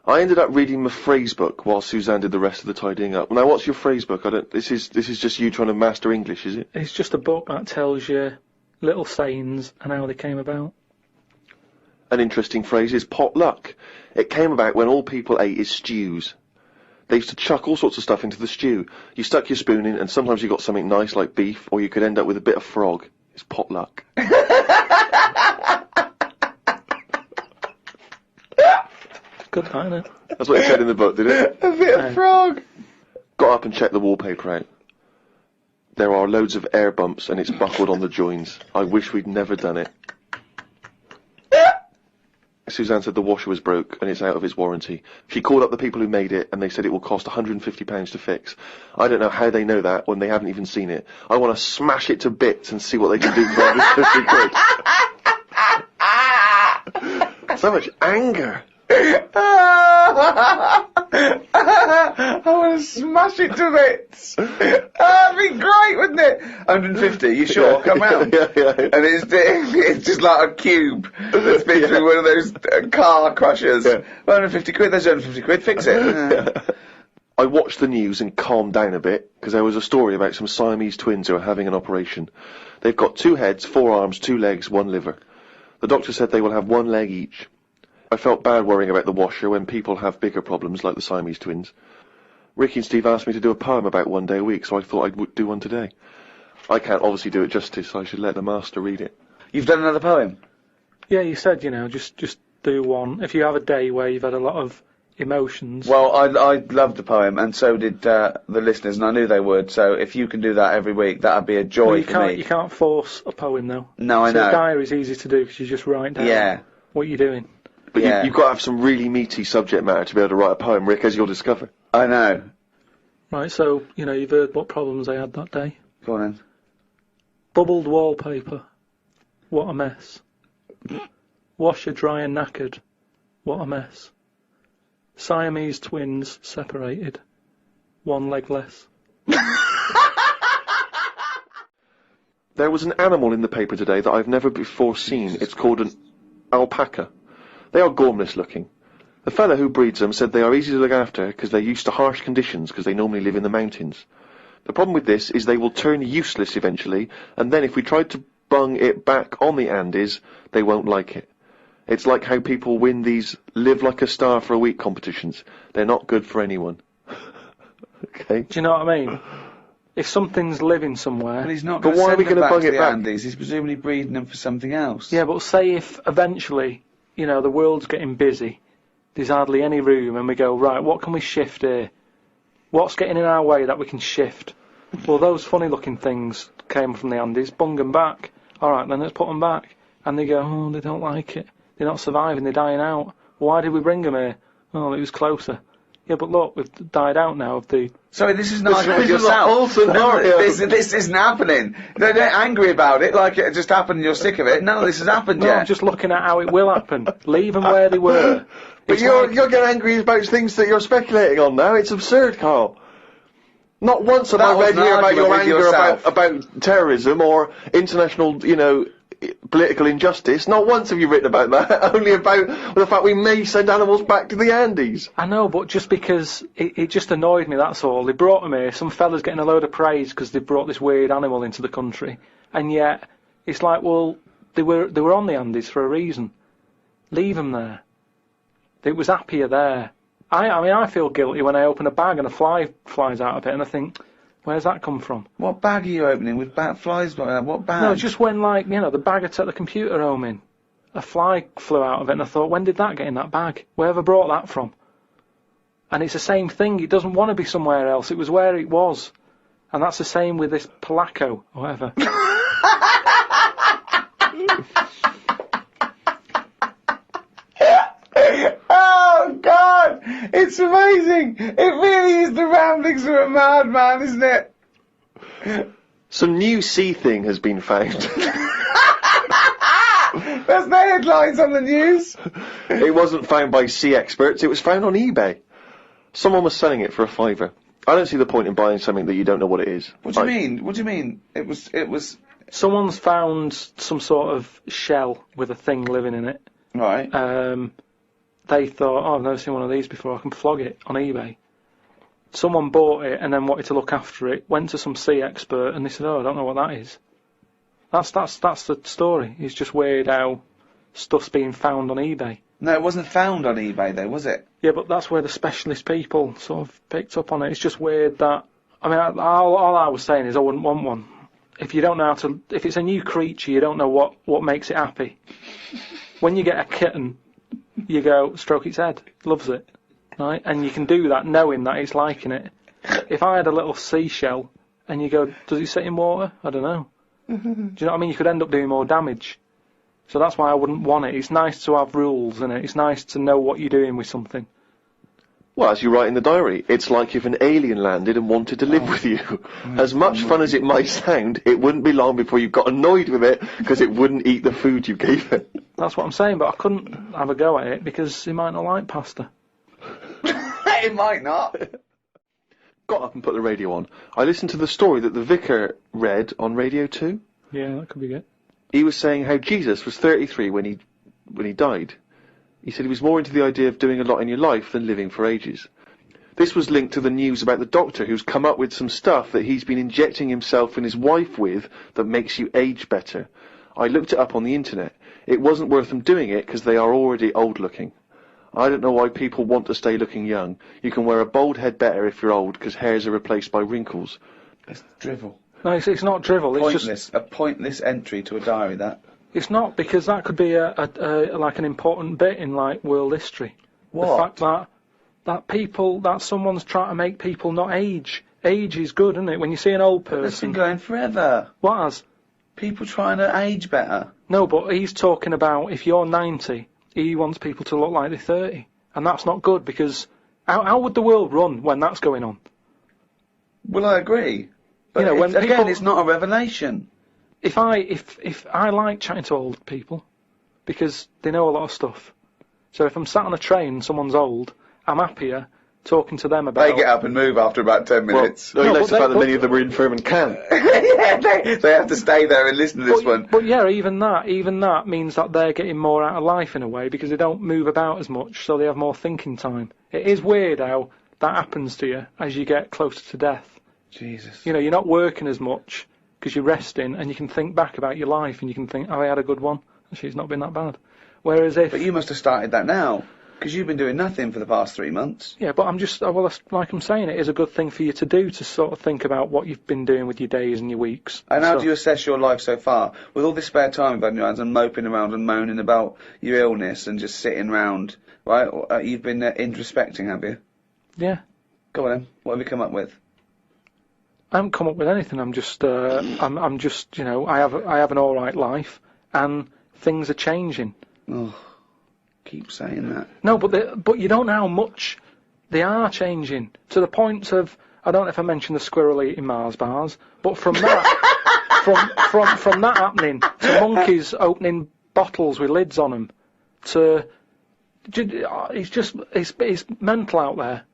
I ended up reading my phrase book while Suzanne did the rest of the tidying up. Now, what's your phrase book? This is just you trying to master English, is it? It's just a book that tells you little sayings and how they came about. An interesting phrase is potluck. It came about when all people ate is stews. They used to chuck all sorts of stuff into the stew. You stuck your spoon in, and sometimes you got something nice like beef, or you could end up with a bit of frog. It's potluck. Good, isn't it? That's what it said in the book, did it? A bit of frog. Got up and checked the wallpaper out. There are loads of air bumps and it's buckled on the joins. I wish we'd never done it. Suzanne said the washer was broke and it's out of its warranty. She called up the people who made it and they said it will cost £150 to fix. I don't know how they know that when they haven't even seen it. I want to smash it to bits and see what they can do for 150 quid. So much anger. I want to smash it to bits. That'd be great, wouldn't it? 150, you sure? Come round. Yeah. And it's just like a cube that's been through one of those car crushers. Yeah. 150 quid, there's 150 quid, fix it. I watched the news and calmed down a bit, because there was a story about some Siamese twins who are having an operation. They've got 2 heads, 4 arms, 2 legs, 1 liver. The doctor said they will have 1 leg each. I felt bad worrying about the washer when people have bigger problems like the Siamese twins. Ricky and Steve asked me to do a poem about one day a week, so I thought I'd do one today. I can't obviously do it justice, so I should let the master read it. You've done another poem? Yeah, you said, just do one. If you have a day where you've had a lot of emotions. Well, I loved the poem, and so did the listeners, and I knew they would, so if you can do that every week, that would be a joy for me. You can't force a poem, though. No, I know. So a diary's easy to do, because you just write down what you're doing. But you've got to have some really meaty subject matter to be able to write a poem, Rick, as you'll discover. I know. Right, so, you've heard what problems I had that day. Go on then. Bubbled wallpaper. What a mess. Washer dry and knackered. What a mess. Siamese twins separated. 1 leg less. There was an animal in the paper today that I've never before seen. It's called an alpaca. They are gormless looking. The fellow who breeds them said they are easy to look after because they're used to harsh conditions because they normally live in the mountains. The problem with this is they will turn useless eventually, and then if we tried to bung it back on the Andes, they won't like it. It's like how people win these live like a star for a week competitions. They're not good for anyone. Okay? Do you know what I mean? If something's living somewhere... But he's not But going to why are send we them gonna back bung to it the back? Andes. He's presumably breeding them for something else. Yeah, but say if eventually, the world's getting busy, there's hardly any room, and we go, right, what can we shift here? What's getting in our way that we can shift? Well, those funny-looking things came from the Andes, bung them back. All right, then let's put them back. And they go, oh, they don't like it. They're not surviving, they're dying out. Why did we bring them here? Oh, it was closer. Yeah, but look, we've died out now of the... Sorry, this is an argument with This is a yourself. whole scenario. This isn't happening. They're angry about it, like it just happened and you're sick of it. None of this has happened No, yet. I'm just looking at how it will happen. Leave them where they were. But It's you're like- getting angry about things that you're speculating on now. It's absurd, Carl. Not once have That I was read an here about argument your with anger yourself. about terrorism or international, political injustice. Not once have you written about that. Only about the fact we may send animals back to the Andes. I know, but just because it just annoyed me, that's all. They brought them here, some fella's getting a load of praise because they brought this weird animal into the country, and yet it's like, well, they were on the Andes for a reason. Leave them there. It was happier there. I mean, I feel guilty when I open a bag and a fly flies out of it, and I think, where's that come from? What bag are you opening with flies? What bag? No, just when, like, the bag I took the computer home in, a fly flew out of it, and I thought, when did that get in that bag? Wherever brought that from? And it's the same thing. It doesn't want to be somewhere else. It was where it was. And that's the same with this Polaco, or whatever. Oh, God! It's amazing! It really is the ramblings of a madman, isn't it? Some new sea thing has been found. That's the headlines on the news. It wasn't found by sea experts. It was found on eBay. Someone was selling it for £5. I don't see the point in buying something that you don't know what it is. What do you mean? What do you mean? It was... Someone's found some sort of shell with a thing living in it. Right. They thought, oh, I've never seen one of these before, I can flog it on eBay. Someone bought it and then wanted to look after it, went to some sea expert, and they said, oh, I don't know what that is. That's the story. It's just weird how stuff's being found on eBay. No, it wasn't found on eBay, though, was it? Yeah, but that's where the specialist people sort of picked up on it. It's just weird that... I mean, all I was saying is I wouldn't want one. If you don't know how to... If it's a new creature, you don't know what makes it happy. When you get a kitten, you go, stroke its head, loves it, right? And you can do that knowing that it's liking it. If I had a little seashell, and you go, does it sit in water? I don't know. Do you know what I mean? You could end up doing more damage. So that's why I wouldn't want it. It's nice to have rules, and it's nice to know what you're doing with something. Well, as you write in the diary, it's like if an alien landed and wanted to live with you. As much fun as it might sound, it wouldn't be long before you got annoyed with it because it wouldn't eat the food you gave it. That's what I'm saying, but I couldn't have a go at it because it might not like pasta. It might not. Got up and put the radio on. I listened to the story that the vicar read on Radio 2. Yeah, that could be good. He was saying how Jesus was 33 when he died. He said he was more into the idea of doing a lot in your life than living for ages. This was linked to the news about the doctor who's come up with some stuff that he's been injecting himself and his wife with that makes you age better. I looked it up on the internet. It wasn't worth them doing it because they are already old looking. I don't know why people want to stay looking young. You can wear a bald head better if you're old because hairs are replaced by wrinkles. It's drivel. No, it's not drivel. It's Pointless. A pointless entry to a diary, that. It's not, because that could be like an important bit in like world history. What? The fact that someone's trying to make people not age. Age is good, isn't it? When you see an old That's been person. going forever. What has? People trying to age better. No, but he's talking about if you're 90, he wants people to look like they're 30, and that's not good because how would the world run when that's going on? Well, I agree. But when again, people- it's not a revelation. If I like chatting to old people because they know a lot of stuff. So if I'm sat on a train and someone's old, I'm happier talking to them about... They get up and move after about 10 minutes. Well, No, less but about they- that many of them are infirm and can't. Yeah, they have to stay there and listen to this one. But yeah, even that means that they're getting more out of life in a way because they don't move about as much, so they have more thinking time. It is weird how that happens to you as you get closer to death. Jesus. You're not working as much because you're resting, and you can think back about your life, and you can think, oh, I had a good one. Actually, it's not been that bad. Whereas if... But you must have started that now, because you've been doing nothing for the past 3 months. Yeah, but I'm just, like I'm saying, it is a good thing for you to do, to sort of think about what you've been doing with your days and your weeks. And how So- do you assess your life so far? With all this spare time you've had in your hands and moping around and moaning about your illness and just sitting round, right? You've been introspecting, have you? Yeah. Go on then. What have you come up with? I haven't come up with anything. I'm just, I'm just, I have an all right life, and things are changing. Oh, keep saying that. No, but you don't know how much They are changing to the point of, I don't know if I mentioned the squirrel eating Mars bars, but from that, from that happening to monkeys opening bottles with lids on them, to it's mental out there.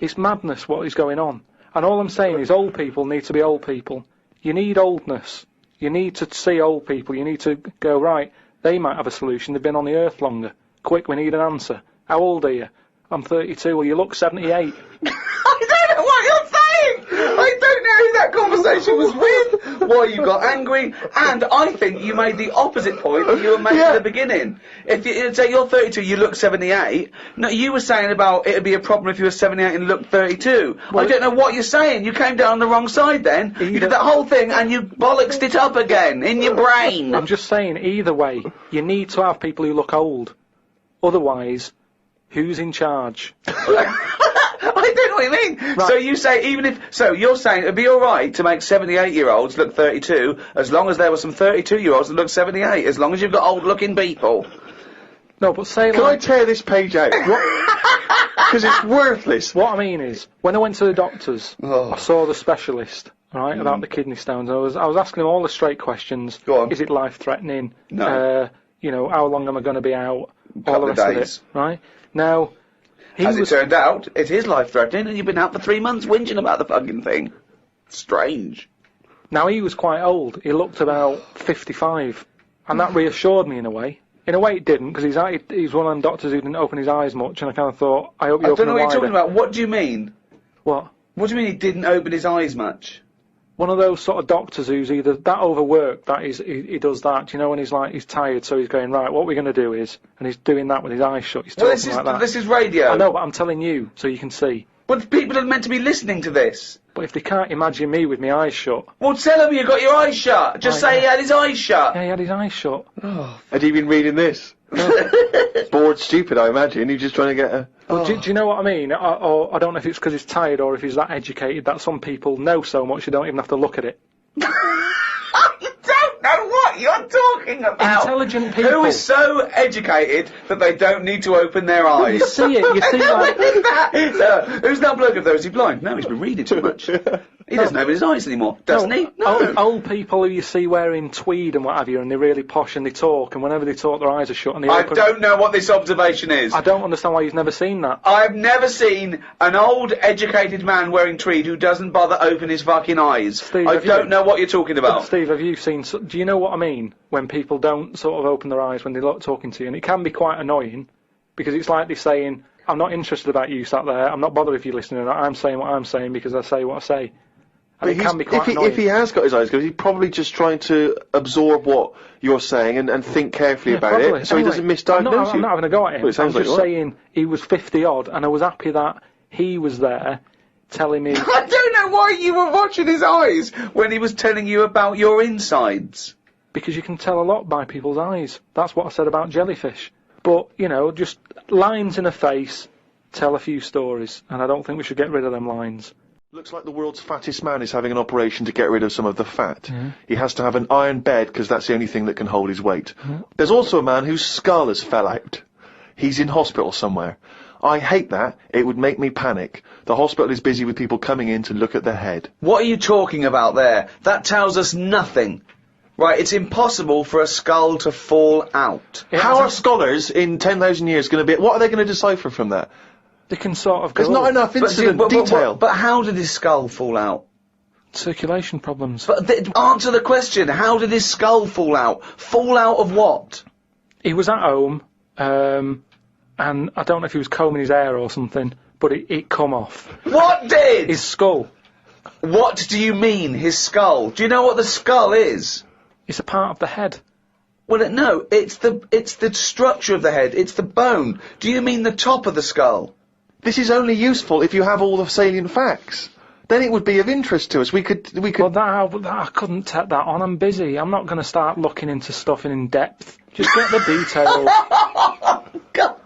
It's madness what is going on. And all I'm saying is old people need to be old people. You need oldness. You need to see old people. You need to go, right, they might have a solution. They've been on the earth longer. Quick, we need an answer. How old are you? I'm 32. Well, you look 78. I don't know what you're saying! I don't know who that conversation was with, why you got angry, and I think you made the opposite point that you were making at the beginning. If you say you're 32, you look 78, no, you were saying about it'd be a problem if you were 78 and looked 32. Well, I don't know what you're saying. You came down the wrong side then. You did that whole thing and you bollocksed it up again in your brain. I'm just saying, either way, you need to have people who look old. Otherwise, who's in charge? I don't know what you mean. Right. So you say so you're saying it'd be alright to make 78-year-olds look 32, as long as there were some 32-year-olds that look 78, as long as you've got old-looking people. No, but say Can I tear this page out? Because it's worthless. What I mean is, when I went to the doctors, I saw the specialist, right, about the kidney stones. I was asking him all the straight questions. Go on. Is it life-threatening? No. How long am I going to be out? Couple all the of rest days. of it, right? Now, As it turned out, it is life-threatening, and you've been out for 3 months whinging about the fucking thing. Strange. Now, he was quite old. He looked about 55, and that reassured me in a way. In a way, it didn't, because he's one of them doctors who didn't open his eyes much, and I kind of thought, I hope you open them wider. I don't know what you're talking about. What do you mean? What? What do you mean he didn't open his eyes much? One of those sort of doctors who's either that overworked, that he does that, when he's tired, so he's going, right, what we're going to do is, and he's doing that with his eyes shut, he's talking like that. This is radio. I know, but I'm telling you, so you can see. But people are meant to be listening to this. But if they can't imagine me with my eyes shut... Well, tell him you got your eyes shut. Just say he had his eyes shut. Yeah, he had his eyes shut. Had he been reading this? Bored stupid, I imagine. He's just trying to get a... Well, do you know what I mean? Or I don't know if it's because he's tired or if he's that educated that some people know so much you don't even have to look at it. You don't know what you're talking about. Intelligent people. Who is so educated that they don't need to open their eyes? You see it. You see like... Who's that bloke over there? Is he blind? No, he's been reading too much. He doesn't open his eyes anymore, doesn't he? No. Old people who you see wearing tweed and what have you, and they're really posh and they talk, and whenever they talk their eyes are shut and they I open... don't know what this observation is. I don't understand why you've never seen that. I've never seen an old, educated man wearing tweed who doesn't bother open his fucking eyes. Steve, I don't know what you're talking about. Steve, have you seen... Do you know what I mean? When people don't sort of open their eyes when they're talking to you, and it can be quite annoying, because it's like they're saying, I'm not interested about you sat there, I'm not bothered if you're listening, I'm saying what I'm saying because I say what I say. And it can be quite annoying. If he has got his eyes closed, he's probably just trying to absorb what you're saying and think carefully about it, so he doesn't misdiagnose you. I'm not having a go at him. Well, I'm just saying he was 50-odd, and I was happy that he was there telling me... I don't know why you were watching his eyes when he was telling you about your insides. Because you can tell a lot by people's eyes. That's what I said about jellyfish. But, just lines in a face tell a few stories, and I don't think we should get rid of them lines. Looks like the world's fattest man is having an operation to get rid of some of the fat. He has to have an iron bed because that's the only thing that can hold his weight. There's also a man whose skull has fell out. He's in hospital somewhere. I hate that. It would make me panic. The hospital is busy with people coming in to look at their head. What are you talking about there? That tells us nothing. Right, it's impossible for a skull to fall out. How are scholars in 10,000 years going to be... What are they going to decipher from that? They can sort of go... There's not enough incident detail. But how did his skull fall out? Circulation problems. But answer the question. How did his skull fall out? Fall out of what? He was at home, and I don't know if he was combing his hair or something, but it come off. What did? His skull. What do you mean, his skull? Do you know what the skull is? It's a part of the head. Well, no, it's the structure of the head. It's the bone. Do you mean the top of the skull? This is only useful if you have all the salient facts. Then it would be of interest to us. We could. Well, I couldn't take that on. I'm busy. I'm not going to start looking into stuff in depth. Just get the details. God.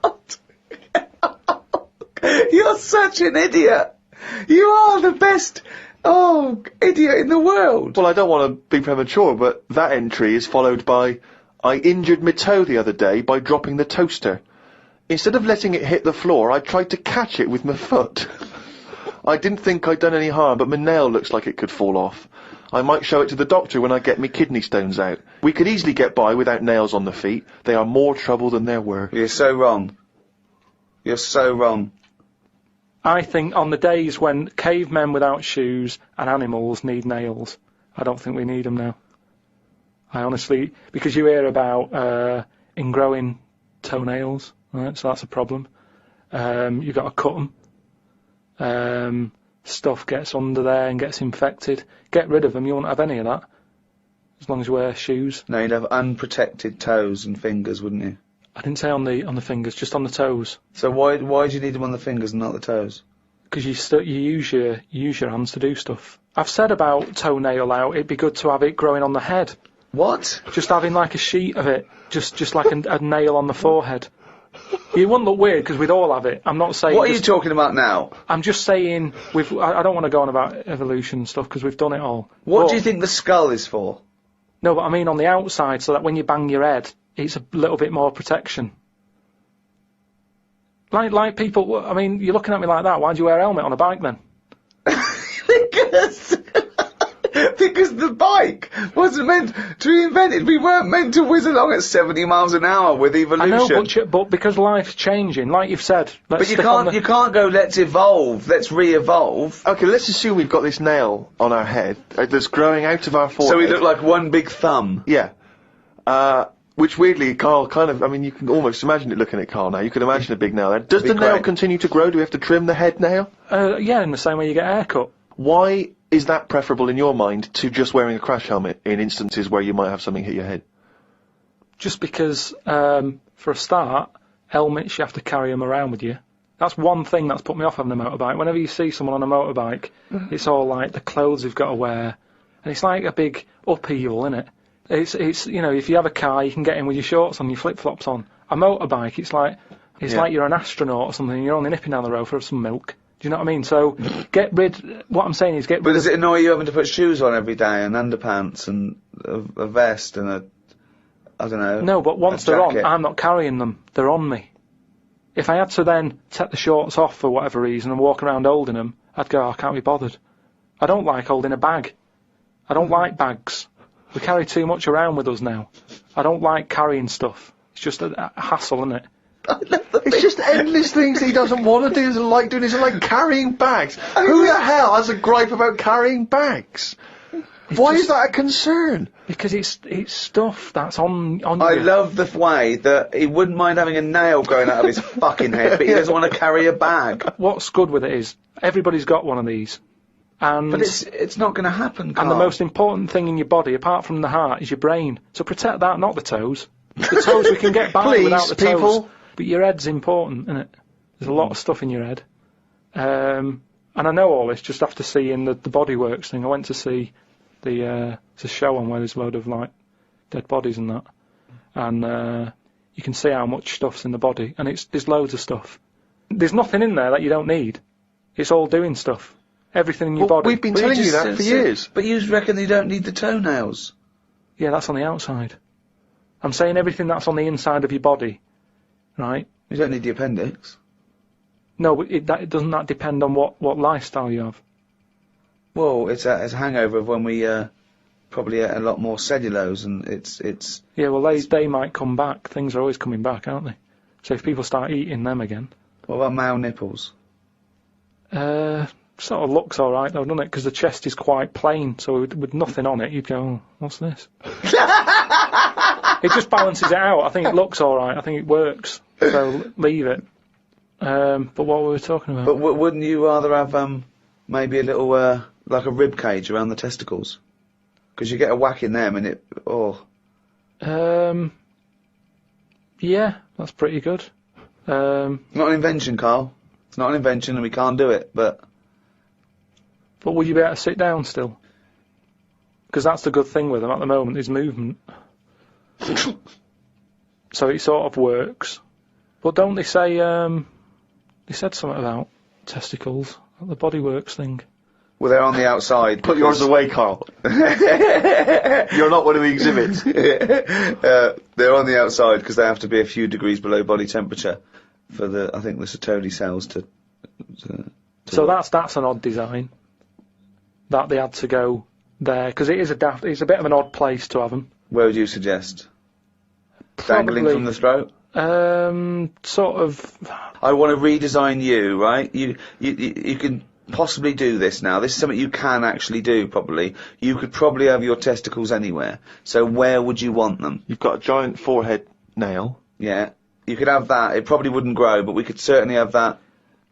You're such an idiot. You are the best, idiot in the world. Well, I don't want to be premature, but that entry is followed by, I injured my toe the other day by dropping the toaster. Instead of letting it hit the floor, I tried to catch it with my foot. I didn't think I'd done any harm, but my nail looks like it could fall off. I might show it to the doctor when I get me kidney stones out. We could easily get by without nails on the feet. They are more trouble than there were. You're so wrong. You're so wrong. I think on the days when cavemen without shoes and animals need nails, I don't think we need them now. I honestly, because you hear about ingrowing toenails, right? So that's a problem. You've got to cut them. Stuff gets under there and gets infected. Get rid of them, you won't have any of that. As long as you wear shoes. No, you'd have unprotected toes and fingers, wouldn't you? I didn't say on the fingers, just on the toes. So why do you need them on the fingers and not the toes? Because you use your hands to do stuff. I've said about toenail out, it'd be good to have it growing on the head. What? Just having like a sheet of it, just like a nail on the forehead. You wouldn't look weird because we'd all have it. I'm not saying. What are you talking about now? I'm just saying I don't want to go on about evolution and stuff because we've done it all. What do you think the skull is for? No, but I mean on the outside, so that when you bang your head, it's a little bit more protection. Like people. I mean, you're looking at me like that. Why do you wear a helmet on a bike then? Because the bike wasn't meant to be invented. We weren't meant to whiz along at 70 miles an hour with evolution. I know, but because life's changing, like you've said. But you can't go, let's evolve, let's re-evolve. Okay, let's assume we've got this nail on our head that's growing out of our forehead. So we look like one big thumb. Yeah. Which weirdly, Karl I mean, you can almost imagine it looking at Karl now. You can imagine a big nail there. Does the nail continue to grow? Do we have to trim the head nail? Yeah, in the same way you get a haircut. Why is that preferable in your mind to just wearing a crash helmet in instances where you might have something hit your head? Just because, for a start, helmets, you have to carry them around with you. That's one thing that's put me off having a motorbike. Whenever you see someone on a motorbike, it's all like the clothes they've got to wear. And it's like a big upheaval, isn't it? It's you know, if you have a car, you can get in with your shorts on, your flip-flops on. A motorbike, it's like you're an astronaut or something, and you're only nipping down the road for some milk. Do you know what I mean? So, what I'm saying is get rid But does it annoy you having to put shoes on every day, and underpants, and a vest, and I don't know. No, but once they're on, I'm not carrying them. They're on me. If I had to then take the shorts off for whatever reason and walk around holding them, I'd go, I can't be bothered. I don't like holding a bag. I don't like bags. We carry too much around with us now. I don't like carrying stuff. It's just a hassle, isn't it? It's just endless things he doesn't want to do, doesn't like doing, isn't like carrying bags. Who the hell has a gripe about carrying bags? Why is that a concern? Because it's stuff that's on you. I love the way that he wouldn't mind having a nail growing out of his fucking head, but he doesn't want to carry a bag. What's good with it is, everybody's got one of these. But it's not going to happen, Karl. And the most important thing in your body, apart from the heart, is your brain. So protect that, not the toes. The toes we can get by without the toes. People. But your head's important, isn't it? There's a lot of stuff in your head. And I know all this just after seeing the Bodyworks thing. I went to see it's a show on where there's a load of like dead bodies and that. And you can see how much stuff's in the body. And there's loads of stuff. There's nothing in there that you don't need. It's all doing stuff. Everything in your body. We've been telling you that for years. But you reckon you don't need the toenails? Yeah, that's on the outside. I'm saying everything that's on the inside of your body, right? You don't need the appendix. No, but doesn't that depend on what lifestyle you have? Well, it's a hangover of when we probably ate a lot more cellulose, and it's. Yeah, well, they might come back. Things are always coming back, aren't they? So if people start eating them again. What about male nipples? Sort of looks alright though, doesn't it? Because the chest is quite plain, so with nothing on it, you'd go, oh, what's this? It just balances it out. I think it looks alright. I think it works. So leave it. But what were we talking about? But wouldn't you rather have maybe a little like a rib cage around the testicles? Because you get a whack in them and it. Oh. Yeah, that's pretty good. Not an invention, Karl. It's not an invention, and we can't do it. But would you be able to sit down still? Because that's the good thing with them at the moment, is movement. So it sort of works. But don't they say, they said something about testicles, at the Bodyworks thing. Well, they're on the outside. Put yours away, Karl. You're not one of the exhibits. They're on the outside because they have to be a few degrees below body temperature. for the, I think the Satoni cells to So that's an odd design. That they had to go there, because it is it's a bit of an odd place to have them. Where would you suggest? Dangling from the throat? Sort of. I want to redesign you, right? You can possibly do this now. This is something you can actually do, probably. You could probably have your testicles anywhere. So where would you want them? You've got a giant forehead nail. Yeah. You could have that. It probably wouldn't grow, but we could certainly have that.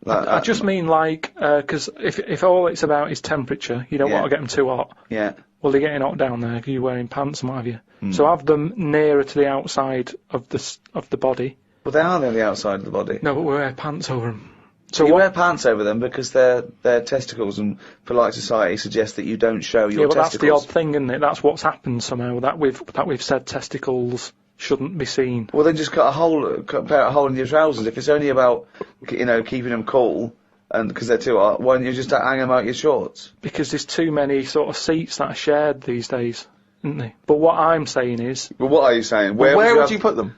I just mean, like, because if all it's about is temperature, you don't want to get them too hot. Yeah. Well, they're getting hot down there because you're wearing pants and what have you. So have them nearer to the outside of the body. Well, they are near the outside of the body. No, but we wear pants over them. So you wear pants over them because they're testicles, and polite society suggests that you don't show your testicles. That's the odd thing, isn't it? That's what's happened somehow. That we've said testicles shouldn't be seen. Well, then just put a hole in your trousers. If it's only about, keeping them cool, and because they're too hot, why don't you just hang them out your shorts? Because there's too many sort of seats that are shared these days, isn't there? But what I'm saying is... Well, what are you saying? Where would you put them?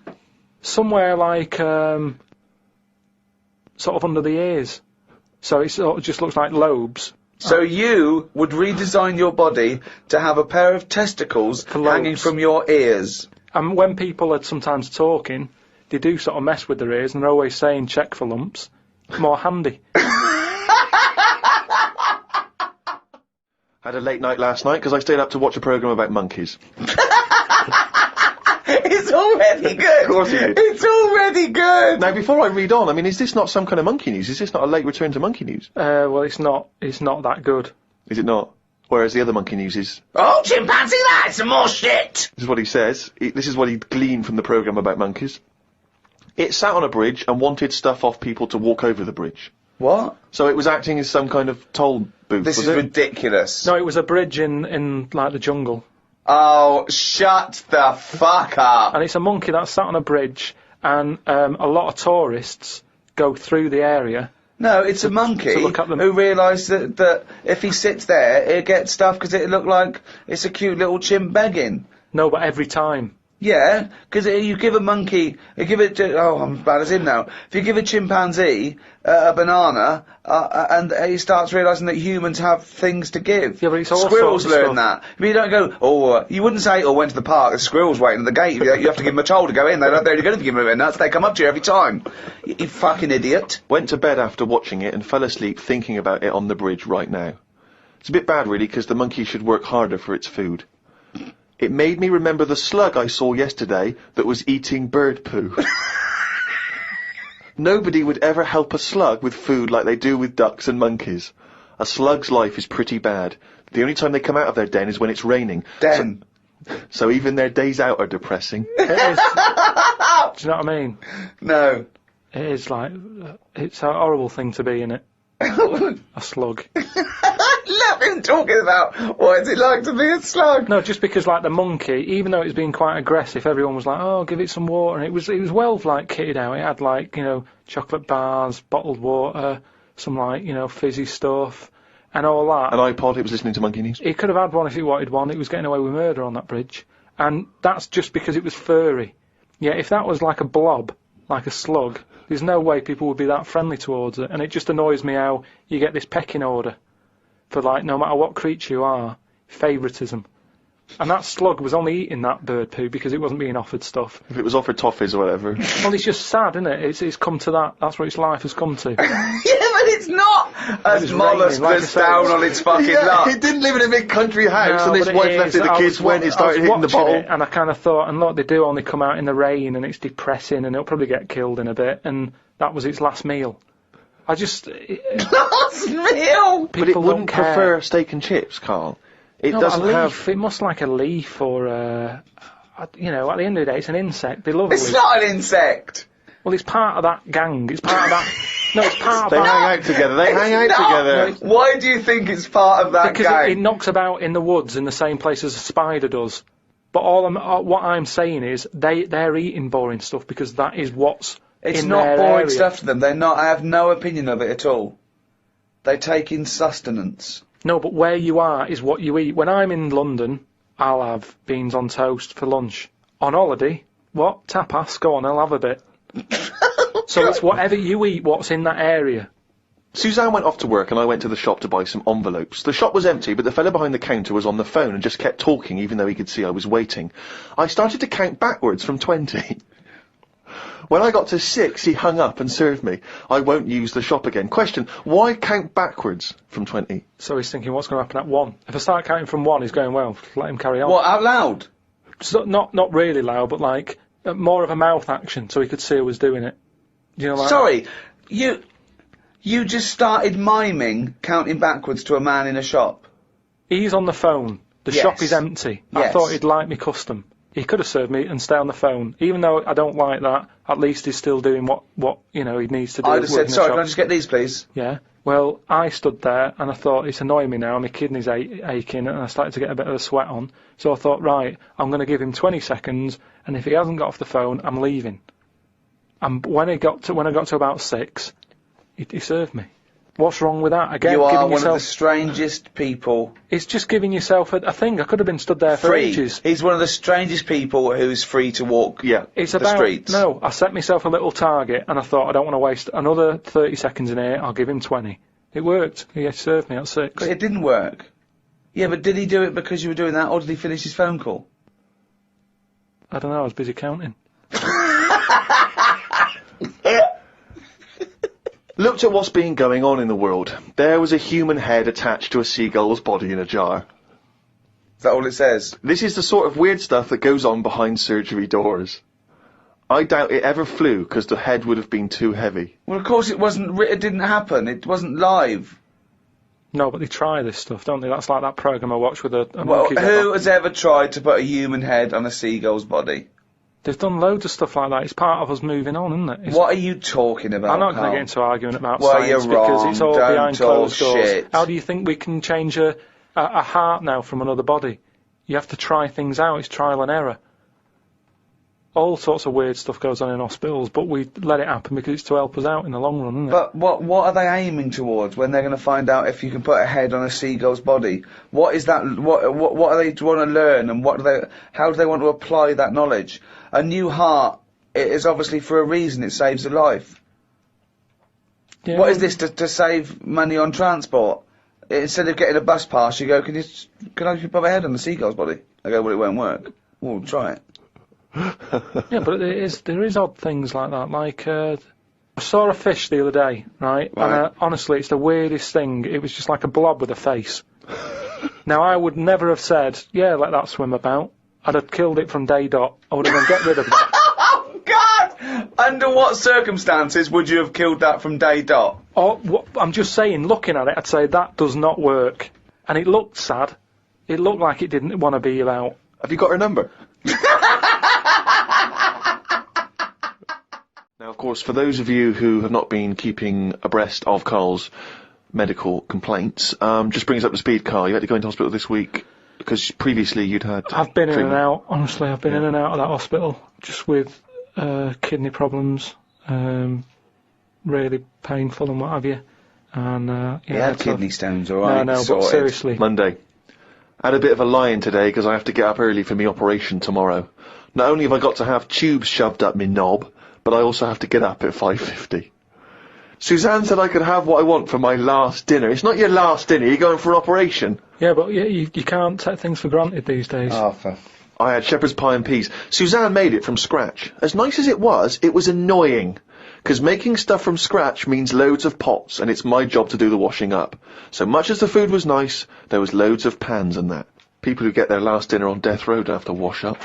Somewhere like, sort of under the ears. So it sort of just looks like lobes. So you would redesign your body to have a pair of testicles hanging from your ears? And when people are sometimes talking, they do sort of mess with their ears, and they're always saying check for lumps. More handy. Had a late night last night because I stayed up to watch a programme about monkeys. It's already good! Of course you did. It's already good! Now, before I read on, I mean, is this not some kind of monkey news? Is this not a late return to monkey news? Well, it's not that good. Is it not? Whereas the other monkey news is... Oh, chimpanzee, that's some more shit! This is what he says. This is what he gleaned from the programme about monkeys. It sat on a bridge and wanted stuff off people to walk over the bridge. What? So it was acting as some kind of toll booth, This is ridiculous. No, it was a bridge in like, the jungle. Oh, shut the fuck up! And it's a monkey that sat on a bridge, and a lot of tourists go through the area. No, it's a monkey who realised that if he sits there, he'll get stuff because it look like it's a cute little chimp begging. No, but every time. Yeah, because you give a monkey, I'm as bad as him now. If you give a chimpanzee a banana, and he starts realising that humans have things to give. Yeah, but it's all Squirrels sorts of learn that. I mean, you don't go, you wouldn't say, went to the park, there's squirrels waiting at the gate. You have to give them a toll to go in. They're only going to give them a nuts. They come up to you every time. You fucking idiot. Went to bed after watching it and fell asleep thinking about it on the bridge right now. It's a bit bad, really, because the monkey should work harder for its food. It made me remember the slug I saw yesterday that was eating bird poo. Nobody would ever help a slug with food like they do with ducks and monkeys. A slug's life is pretty bad. The only time they come out of their den is when it's raining. Den. So even their days out are depressing. It is. Do you know what I mean? No. It is like, it's a horrible thing to be, innit? A slug. Love him talking about what is it like to be a slug. No, just because, like, the monkey, even though it was being quite aggressive, everyone was like, oh, give it some water, and it was well, like, kitted out. It had, like, chocolate bars, bottled water, some, like, fizzy stuff, and all that. An iPod, it was listening to Monkey News. He could have had one if he wanted one. It was getting away with murder on that bridge. And that's just because it was furry. Yeah, if that was like a blob, like a slug, there's no way people would be that friendly towards it. And it just annoys me how you get this pecking order for, like, no matter what creature you are, favouritism. And that slug was only eating that bird poo because it wasn't being offered stuff. If it was offered toffees or whatever. Well, it's just sad, isn't it? It's come to that. That's what its life has come to. Yeah, but it's not as mollusk that's down on its fucking luck. It didn't live in a big country house, No, and his but wife it left is. it, the kids went and started hitting the bottle. And I kind of thought, and look, they do only come out in the rain, and it's depressing, and it'll probably get killed in a bit, and that was its last meal. I just... Last meal? But it wouldn't prefer steak and chips, Carl. It doesn't have... It must like a leaf or at the end of the day, it's an insect. They love It's not an insect. Well, it's part of that gang. It's part of that... No, it's part of that... They hang out together. They hang out together. No, why do you think it's part of that gang? Because it knocks about in the woods in the same place as a spider does. But what I'm saying is they're eating boring stuff because that is what's It's in not their boring area. stuff to them. They're not. I have no opinion of it at all. They take in sustenance. No, but where you are is what you eat. When I'm in London, I'll have beans on toast for lunch. On holiday, what? Tapas? Go on, I'll have a bit. So it's whatever you eat, what's in that area. Suzanne went off to work and I went to the shop to buy some envelopes. The shop was empty, but the fellow behind the counter was on the phone and just kept talking even though he could see I was waiting. I started to count backwards from 20. When I got to 6, he hung up and served me. I won't use the shop again. Question, why count backwards from 20? So he's thinking, what's going to happen at 1? If I start counting from 1, he's going, well, let him carry on. What, out loud? So not really loud, but like, more of a mouth action, so he could see I was doing it. You know, like Sorry, you just started miming counting backwards to a man in a shop. He's on the phone. The Yes. shop is empty. I Yes. thought he'd like me custom. He could have served me and stay on the phone. Even though I don't like that, at least he's still doing what he needs to do. I'd have said, working the sorry, shop. can I just get these, please? Yeah. Well, I stood there and I thought, it's annoying me now, my kidneys aching, and I started to get a bit of a sweat on. So I thought, right, I'm going to give him 20 seconds, and if he hasn't got off the phone, I'm leaving. And when I got to about 6, he served me. What's wrong with that? Again, You are giving one of yourself... the strangest people. It's just giving yourself a thing. I could have been stood there for Free. ages. He's one of the strangest people who's free to walk It's the about, streets. No, I set myself a little target, and I thought, I don't want to waste another 30 seconds in here, I'll give him 20. It worked. He served me at 6. But it didn't work. Yeah, but did he do it because you were doing that, or did he finish his phone call? I don't know, I was busy counting. Looked at what's been going on in the world. There was a human head attached to a seagull's body in a jar. Is that all it says? This is the sort of weird stuff that goes on behind surgery doors. I doubt it ever flew because the head would have been too heavy. Well, of course it wasn't. It didn't happen. It wasn't live. No, but they try this stuff, don't they? That's like that programme I watched with a Well, monkey's head who on. has ever tried to put a human head on a seagull's body? They've done loads of stuff like that. It's part of us moving on, isn't it? What are you talking about? I'm not going to Carl? get into arguing about Well, science you're because it's all wrong. behind Don't closed talk doors. shit. How do you think we can change a heart now from another body? You have to try things out. It's trial and error. All sorts of weird stuff goes on in hospitals, but we let it happen because it's to help us out in the long run, isn't it? But what are they aiming towards when they're going to find out if you can put a head on a seagull's body? What is that? What are they want to learn, and how do they want to apply that knowledge? A new heart is obviously for a reason. It saves a life. Yeah, What is this to save money on transport? Instead of getting a bus pass, you go, can I just put my head on the seagull's body? I go, well, it won't work. Well, try it. Yeah, but there is odd things like that. Like, I saw a fish the other day, right? Right. And honestly, it's the weirdest thing. It was just like a blob with a face. Now, I would never have said, yeah, let that swim about. I'd have killed it from day dot. I would have gone, get rid of that. Oh, God! Under what circumstances would you have killed that from day dot? I'm just saying, looking at it, I'd say that does not work. And it looked sad. It looked like it didn't want to be about. Have you got her number? Now, of course, for those of you who have not been keeping abreast of Karl's medical complaints, just bring us up to speed, Karl. You had to go into hospital this week because previously you'd had... I've been in treatment. and out, honestly, I've been in and out of that hospital, just with kidney problems, really painful and what have you. And, yeah, He had so- kidney stones, alright? No, but sorted. seriously. Monday. I had a bit of a lie-in today because I have to get up early for my operation tomorrow. Not only have I got to have tubes shoved up my knob, but I also have to get up at 5:50. Suzanne said I could have what I want for my last dinner. It's not your last dinner, you're going for an operation. Yeah, but you can't take things for granted these days. Oh, for... I had shepherd's pie and peas. Suzanne made it from scratch. As nice as it was annoying. Because making stuff from scratch means loads of pots, and it's my job to do the washing up. So much as the food was nice, there was loads of pans and that. People who get their last dinner on death row don't have to wash up.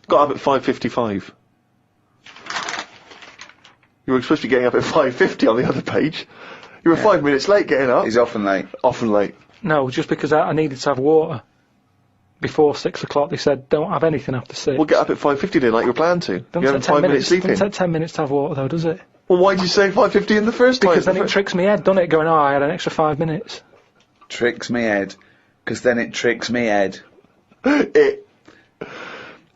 Got up at 5:55. You were supposed to be getting up at 5:50 on the other page. You were 5 minutes late getting up. He's often late. Often late. No, just because I needed to have water. Before 6 o'clock, they said, don't have anything after 6. We'll get up at 5:50 then, like you were planned to. Don't You're take having 5 minutes Doesn't sleeping. take 10 minutes to have water, though, does it? Well, why did you say 5:50 in the first place? Because then it tricks me head, doesn't it? Going, oh, I had an extra 5 minutes. Tricks me head. Because then it tricks me head. It.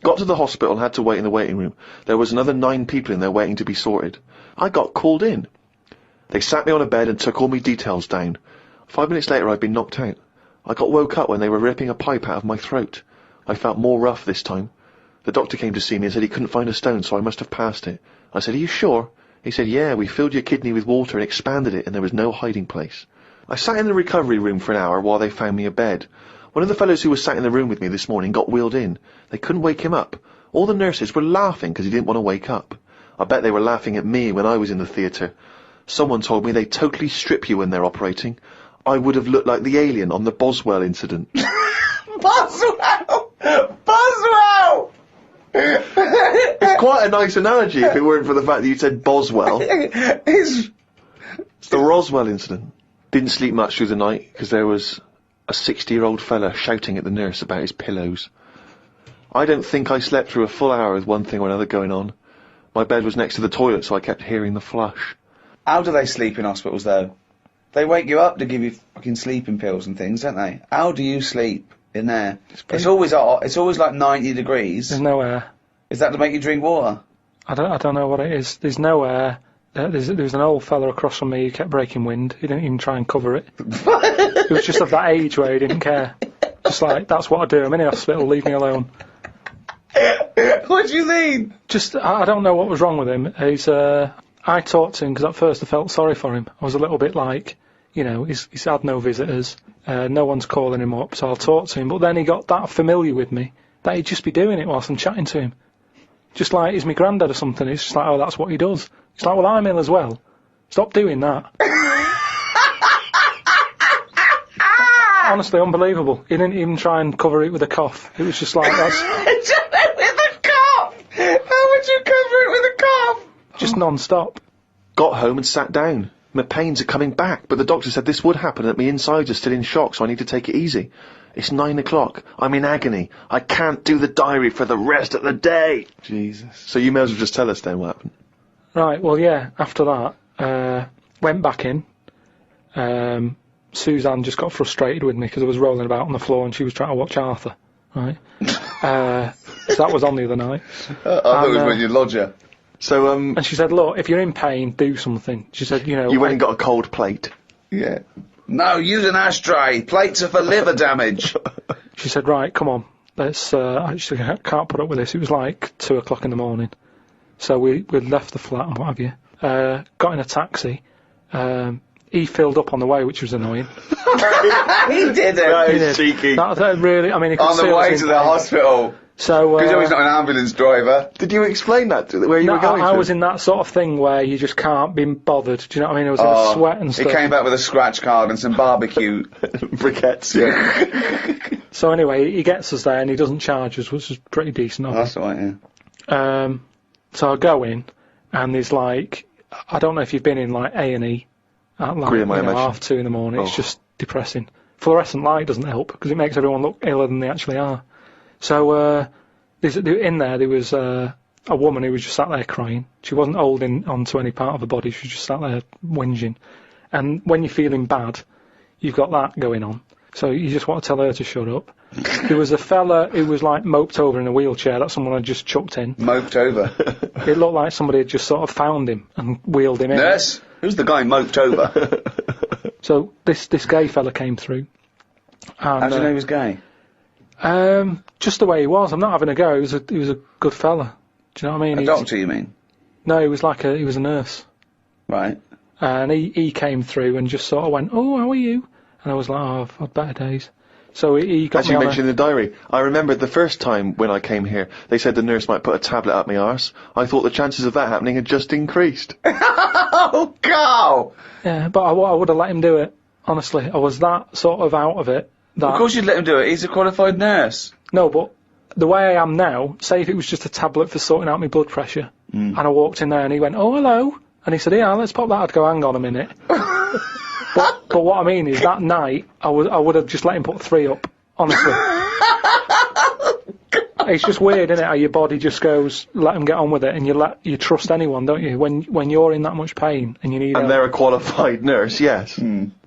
Got to the hospital and had to wait in the waiting room. There was another 9 people in there waiting to be sorted. I got called in. They sat me on a bed and took all my details down. 5 minutes later I'd been knocked out. I got woke up when they were ripping a pipe out of my throat. I felt more rough this time. The doctor came to see me and said he couldn't find a stone, so I must have passed it. I said, are you sure? He said, yeah, we filled your kidney with water and expanded it and there was no hiding place. I sat in the recovery room for an hour while they found me a bed. One of the fellows who was sat in the room with me this morning got wheeled in. They couldn't wake him up. All the nurses were laughing because he didn't want to wake up. I bet they were laughing at me when I was in the theatre. Someone told me they totally strip you when they're operating. I would have looked like the alien on the Boswell incident. Boswell! Boswell! It's quite a nice analogy if it weren't for the fact that you said Boswell. It's the Roswell incident. Didn't sleep much through the night because there was a 60-year-old fella shouting at the nurse about his pillows. I don't think I slept through a full hour with one thing or another going on. My bed was next to the toilet, so I kept hearing the flush. How do they sleep in hospitals, though? They wake you up to give you fucking sleeping pills and things, don't they? How do you sleep in there? It's always hot. It's always like 90 degrees. There's no air. Is that to make you drink water? I don't know what it is. There's no air. There was an old fella across from me who kept breaking wind. He didn't even try and cover it. He was just of that age where he didn't care. Just like, that's what I do. I'm in the hospital, leave me alone. What do you mean? Just, I don't know what was wrong with him. I talked to him because at first I felt sorry for him. I was a little bit like, he's had no visitors. No one's calling him up, so I'll talk to him. But then he got that familiar with me that he'd just be doing it whilst I'm chatting to him. Just like he's my granddad or something. It's just like, oh, that's what he does. It's like, well, I'm ill as well. Stop doing that. Honestly, unbelievable. He didn't even try and cover it with a cough. It was just like, that's... With a cough! How would you cover it with a cough? Just non-stop. Got home and sat down. My pains are coming back, but the doctor said this would happen and that my insides are still in shock, so I need to take it easy. It's 9 o'clock. I'm in agony. I can't do the diary for the rest of the day. Jesus. So you may as well just tell us then what happened. Right, well, yeah, after that, went back in. Suzanne just got frustrated with me because I was rolling about on the floor and she was trying to watch Arthur, right? So that was on the other night. I thought it was when you lodge her. So, and she said, look, if you're in pain, do something. She said, You went and got a cold plate. Yeah. No, use an ashtray. Plates are for liver damage. She said, right, come on. Let's, I can't put up with this. It was like 2 o'clock in the morning. So we left the flat and what have you. Got in a taxi. He filled up on the way, which was annoying. He did it. That is cheeky. That really, I mean, he could on the way to the hospital. So, because he's not an ambulance driver. Did you explain that to where you were going I to? was in that sort of thing where you just can't be bothered. Do you know what I mean? I was in a sweat and stuff. He came back with a scratch card and some barbecue. Briquettes, yeah. So anyway, he gets us there and he doesn't charge us, which is pretty decent. That's all right, yeah. So I go in and there's like, I don't know if you've been in like A&E at like 2:30 in the morning. It's just depressing. Fluorescent light doesn't help because it makes everyone look iller than they actually are. So in there was a woman who was just sat there crying. She wasn't holding onto any part of her body. She was just sat there whinging. And when you're feeling bad, you've got that going on. So you just want to tell her to shut up. There was a fella who was like moped over in a wheelchair that someone had just chucked in. Moped over? It looked like somebody had just sort of found him and wheeled him in. Nurse? Who's the guy moped over? So this gay fella came through. And, how do you know he was gay? Just the way he was. I'm not having a go. He was a good fella. Do you know what I mean? A doctor, you mean? No, he was a nurse. Right. And he came through and just sort of went, oh, how are you? And I was like, oh, I've had better days. So he got As me you on mentioned in the diary, I remember the first time when I came here, they said the nurse might put a tablet up my arse. I thought the chances of that happening had just increased. Oh, Carl! Yeah, but I would have let him do it. Honestly, I was that sort of out of it. That Of course you'd let him do it. He's a qualified nurse. No, but the way I am now, say if it was just a tablet for sorting out my blood pressure, and I walked in there and he went, oh, hello. And he said, yeah, let's pop that. I'd go, hang on a minute. But what I mean is that night, I would have just let him put 3 up, honestly. It's just weird, isn't it, how your body just goes, let him get on with it, and you trust anyone, don't you? When you're in that much pain and you need And they're a qualified nurse, yes.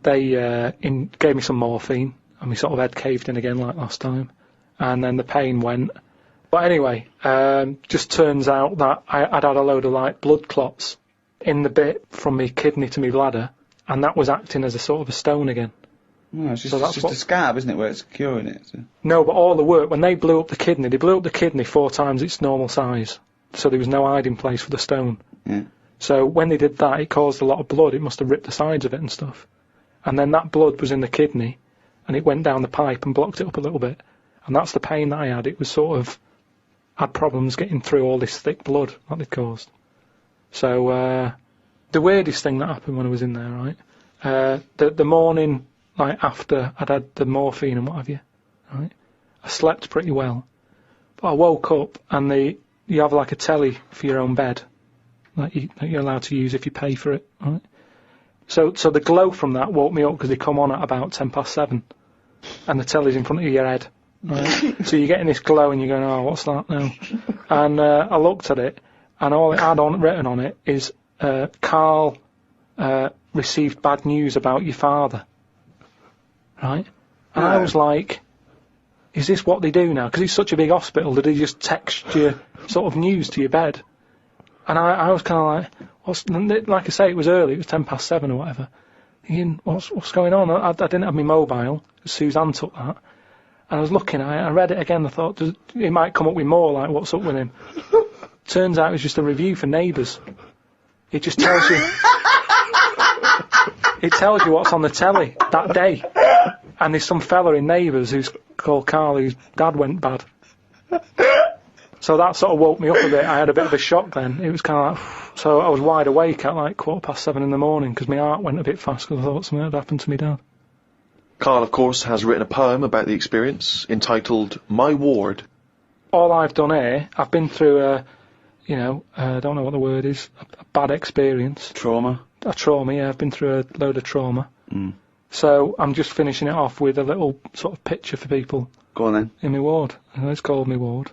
They gave me some morphine, and my sort of head caved in again like last time. And then the pain went. But anyway, just turns out that I'd had a load of like blood clots in the bit from my kidney to my bladder, and that was acting as a sort of a stone again. No, it's just a scab, isn't it, where it's curing it? So. No, but all the work, when they blew up the kidney 4 times its normal size. So there was no hiding place for the stone. Yeah. So when they did that, it caused a lot of blood. It must have ripped the sides of it and stuff. And then that blood was in the kidney, and it went down the pipe and blocked it up a little bit. And that's the pain that I had. It was sort of, had problems getting through all this thick blood that they'd caused. So, the weirdest thing that happened when I was in there, right? The morning, like, after I'd had the morphine and what have you, right? I slept pretty well. But I woke up, and you have like a telly for your own bed, that you're allowed to use if you pay for it, right? So the glow from that woke me up because they come on at about 7:10, and the telly's in front of your head, right? So you're getting this glow and you're going, oh, what's that now? And I looked at it, and all it had written on it is, Karl received bad news about your father, right? And I was like, is this what they do now? Because it's such a big hospital, did they just text you sort of news to your bed? And I was kind of like, like I say, it was early, it was 7:10 or whatever. Thinking, what's going on? I didn't have my mobile, Suzanne took that. And I was looking, I read it again, I thought, it might come up with more, like, what's up with him? Turns out it was just a review for Neighbours. It just tells you, it tells you what's on the telly that day. And there's some fella in Neighbours who's called Karl, whose dad went bad. So that sort of woke me up a bit. I had a bit of a shock then. It was kind of like, so I was wide awake at like 7:15 in the morning because my heart went a bit fast because I thought something had happened to me dad. Karl, of course, has written a poem about the experience entitled My Ward. All I've done here, I've been through I don't know what the word is, a bad experience. Trauma. A trauma, yeah. I've been through a load of trauma. Mm. So I'm just finishing it off with a little sort of picture for people. Go on then. In my ward. It's called my ward.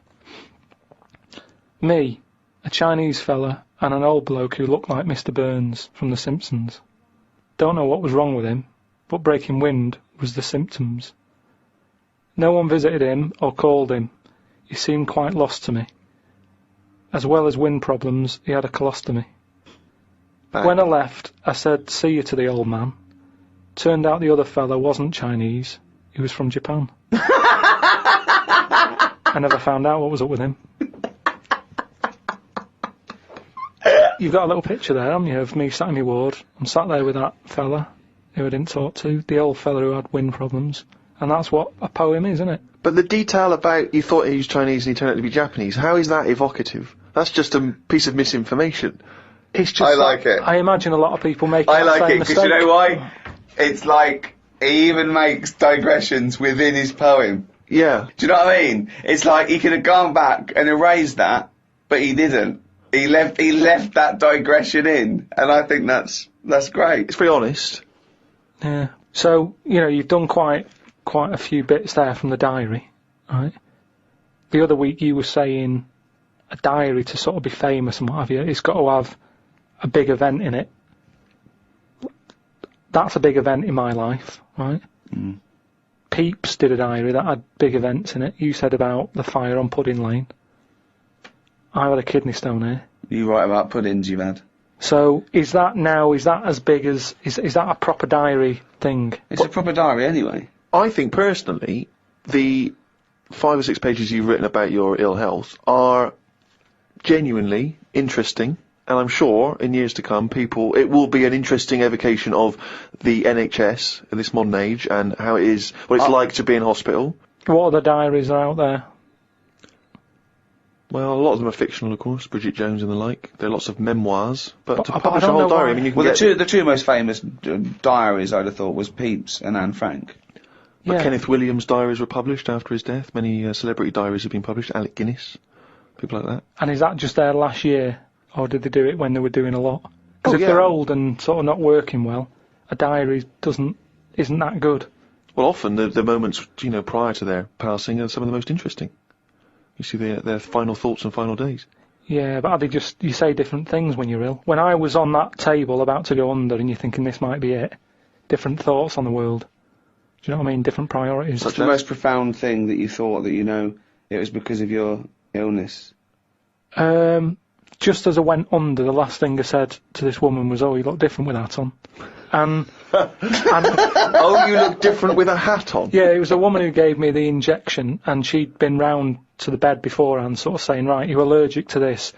Me, a Chinese fella, and an old bloke who looked like Mr. Burns from The Simpsons. Don't know what was wrong with him, but breaking wind was the symptoms. No one visited him or called him. He seemed quite lost to me. As well as wind problems, he had a colostomy. When I left, I said, see you to the old man. Turned out the other fella wasn't Chinese. He was from Japan. I never found out what was up with him. You've got a little picture there, haven't you, of me sat in my ward. I'm sat there with that fella who I didn't talk to, the old fella who had wind problems. And that's what a poem is, isn't it? But the detail about you thought he was Chinese and he turned out to be Japanese, how is that evocative? That's just a piece of misinformation. It's just I like it. I imagine a lot of people make I that like same it, because mistake. you know why? It's like, he even makes digressions within his poem. Yeah. Do you know what I mean? It's like, he could have gone back and erased that, but he didn't. He left that digression in, and I think that's great. It's very honest. Yeah. So, you've done quite a few bits there from the diary, right? The other week you were saying a diary to sort of be famous and what have you, it's got to have a big event in it. That's a big event in my life, right? Mm. Peeps did a diary that had big events in it. You said about the fire on Pudding Lane. I had a kidney stone here. You write about puddings you've had. So, is that as big as, is that a proper diary thing? It's a proper diary anyway. I think personally, the 5 or 6 pages you've written about your ill health are genuinely interesting, and I'm sure in years to come it will be an interesting evocation of the NHS in this modern age and how it is, what it's like to be in hospital. What other diaries are out there? Well, a lot of them are fictional, of course, Bridget Jones and the like. There are lots of memoirs, but to I publish a don't whole know diary, why. I mean, you can Well, get... the two most famous diaries, I'd have thought, was Pepys and Anne Frank. But Yeah. Kenneth Williams' diaries were published after his death. Many celebrity diaries have been published. Alec Guinness, people like that. And is that just there last year, or did they do it when they were doing a lot? Because if yeah. they're old and sort of not working well, a diary isn't that good. Well, often the moments, prior to their passing are some of the most interesting. You see their final thoughts and final days. Yeah, but you say different things when you're ill. When I was on that table about to go under and you're thinking this might be it, different thoughts on the world. Do you know what I mean? Different priorities. What's the most profound thing that you thought that it was because of your illness? Just as I went under, the last thing I said to this woman was, oh, you look different with that on. And Oh, you look different with a hat on. yeah, it was a woman who gave me the injection, and she'd been round to the bed beforehand, sort of saying, right, you're allergic to this,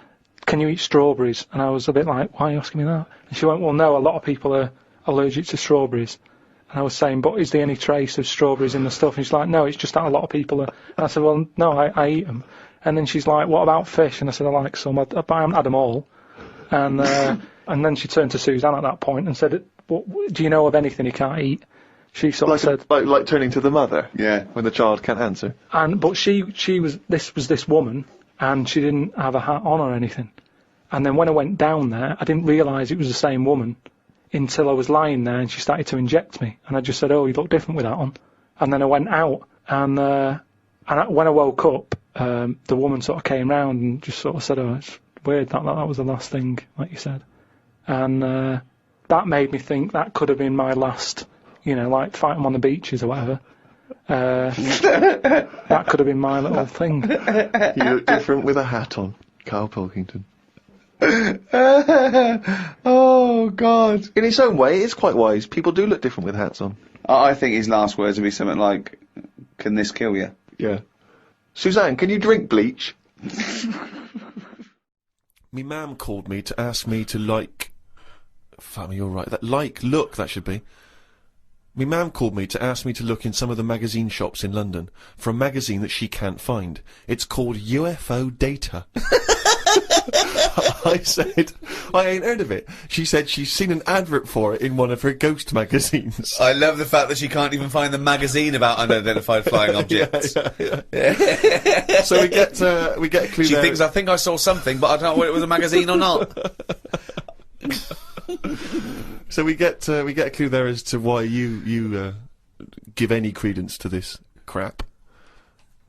can you eat strawberries? And I was a bit like, why are you asking me that? And she went, well, no, a lot of people are allergic to strawberries. And I was saying, but is there any trace of strawberries in the stuff? And she's like, no, it's just that a lot of people are. And I said, well, no, I eat them. And then she's like, what about fish? And I said, I like some, but I haven't had them all. And and then she turned to Suzanne at that point and said, well, do you know of anything you can't eat? She sort of said, like turning to the mother. Yeah, when the child can't answer. But she was this woman, and she didn't have a hat on or anything. And then when I went down there, I didn't realise it was the same woman until I was lying there and she started to inject me. And I just said, oh, you look different with that on. And then I went out, and when I woke up, the woman sort of came round and just sort of said, oh, it's weird that was the last thing, like you said. And that made me think that could have been my last, like fighting on the beaches or whatever. That could have been my little thing. You look different with a hat on, Karl Pilkington. Oh, God. In its own way, it's quite wise. People do look different with hats on. I think his last words would be something like, can this kill you? Yeah. Suzanne, can you drink bleach? Me mam called me to ask me to fuck me, you're right. That should be. Me mam called me to ask me to look in some of the magazine shops in London for a magazine that she can't find. It's called UFO Data. I said, I ain't heard of it. She said she's seen an advert for it in one of her ghost magazines. I love the fact that she can't even find the magazine about unidentified flying objects. Yeah. So we get a clue. She thinks, I think I saw something, but I don't know whether it was a magazine or not. So we get a clue there as to why you give any credence to this crap.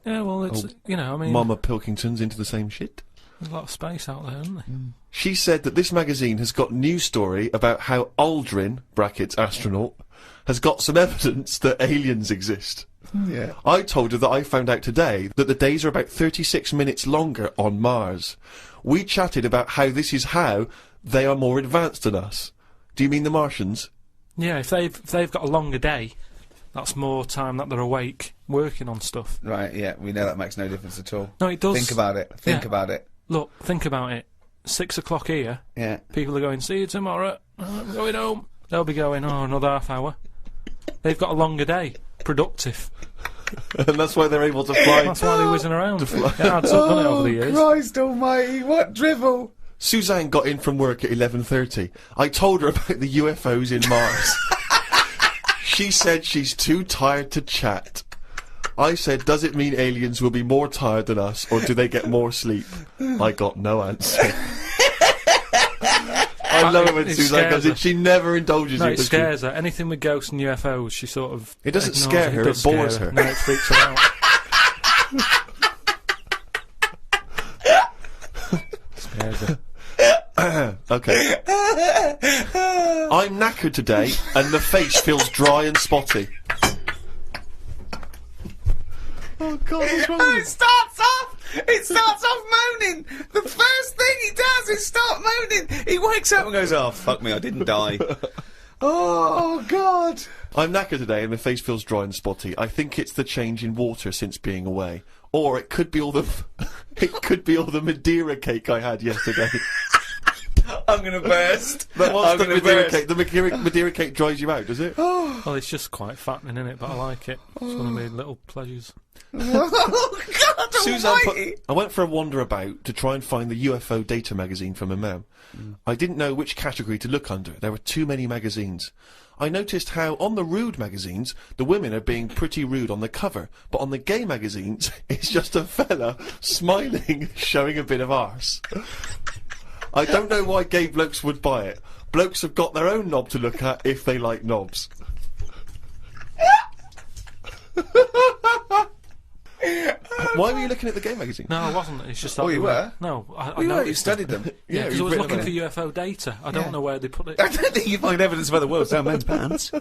Yeah, well, it's I mean, Mama Pilkington's into the same shit. There's a lot of space out there, isn't there? She said that this magazine has got news story about how Aldrin (astronaut) has got some evidence that aliens exist. Yeah. I told her that I found out today that the days are about 36 minutes longer on Mars. We chatted about how this is how they are more advanced than us. Do you mean the Martians? Yeah, if they've got a longer day, that's more time that they're awake working on stuff. Right, yeah, we know that makes no difference at all. No, it does. Think about it. Think about it. Look, think about it. 6 o'clock here. Yeah. People are going, see you tomorrow. I'm going home. They'll be going, oh, another half hour. They've got a longer day. Productive. And that's why they're able to fly. That's why they're whizzing around. It adds up, doesn't it, over the years? Christ almighty, what drivel! Suzanne got in from work at 11:30. I told her about the UFOs in Mars. She said she's too tired to chat. I said, does it mean aliens will be more tired than us, or do they get more sleep? I got no answer. I love it when Suzanne comes in. She never indulges in it scares her. Anything with ghosts and UFOs, she sort of... It doesn't scare her, it bores her. No, it freaks her out. Scares her. Okay. I'm knackered today, and the face feels dry and spotty. Oh God, what's wrong with you? It starts off moaning. The first thing he does is start moaning. He wakes up and goes, oh, fuck me, I didn't die. Oh, God. I'm knackered today and my face feels dry and spotty. I think it's the change in water since being away. Or it could be all the... it could be all the Madeira cake I had yesterday. I'm gonna burst. But what's the Madeira cake? The Madeira cake dries you out, does it? Well, it's just quite fattening, isn't it? But I like it. It's one of my little pleasures. Oh, God Suzanne I went for a wander about to try and find the UFO Data magazine from my mum. I didn't know which category to look under. There were too many magazines. I noticed how on the rude magazines, the women are being pretty rude on the cover, but on the gay magazines, it's just a fella smiling, showing a bit of arse. I don't know why gay blokes would buy it. Blokes have got their own knob to look at if they like knobs. Why were you looking at the gay magazine? No, I wasn't. It's just that. Oh, you were? No, I know you noticed studied them. Yeah, because I was looking for UFO data. I don't know where they put it. I don't think you find evidence of other worlds down men's pants.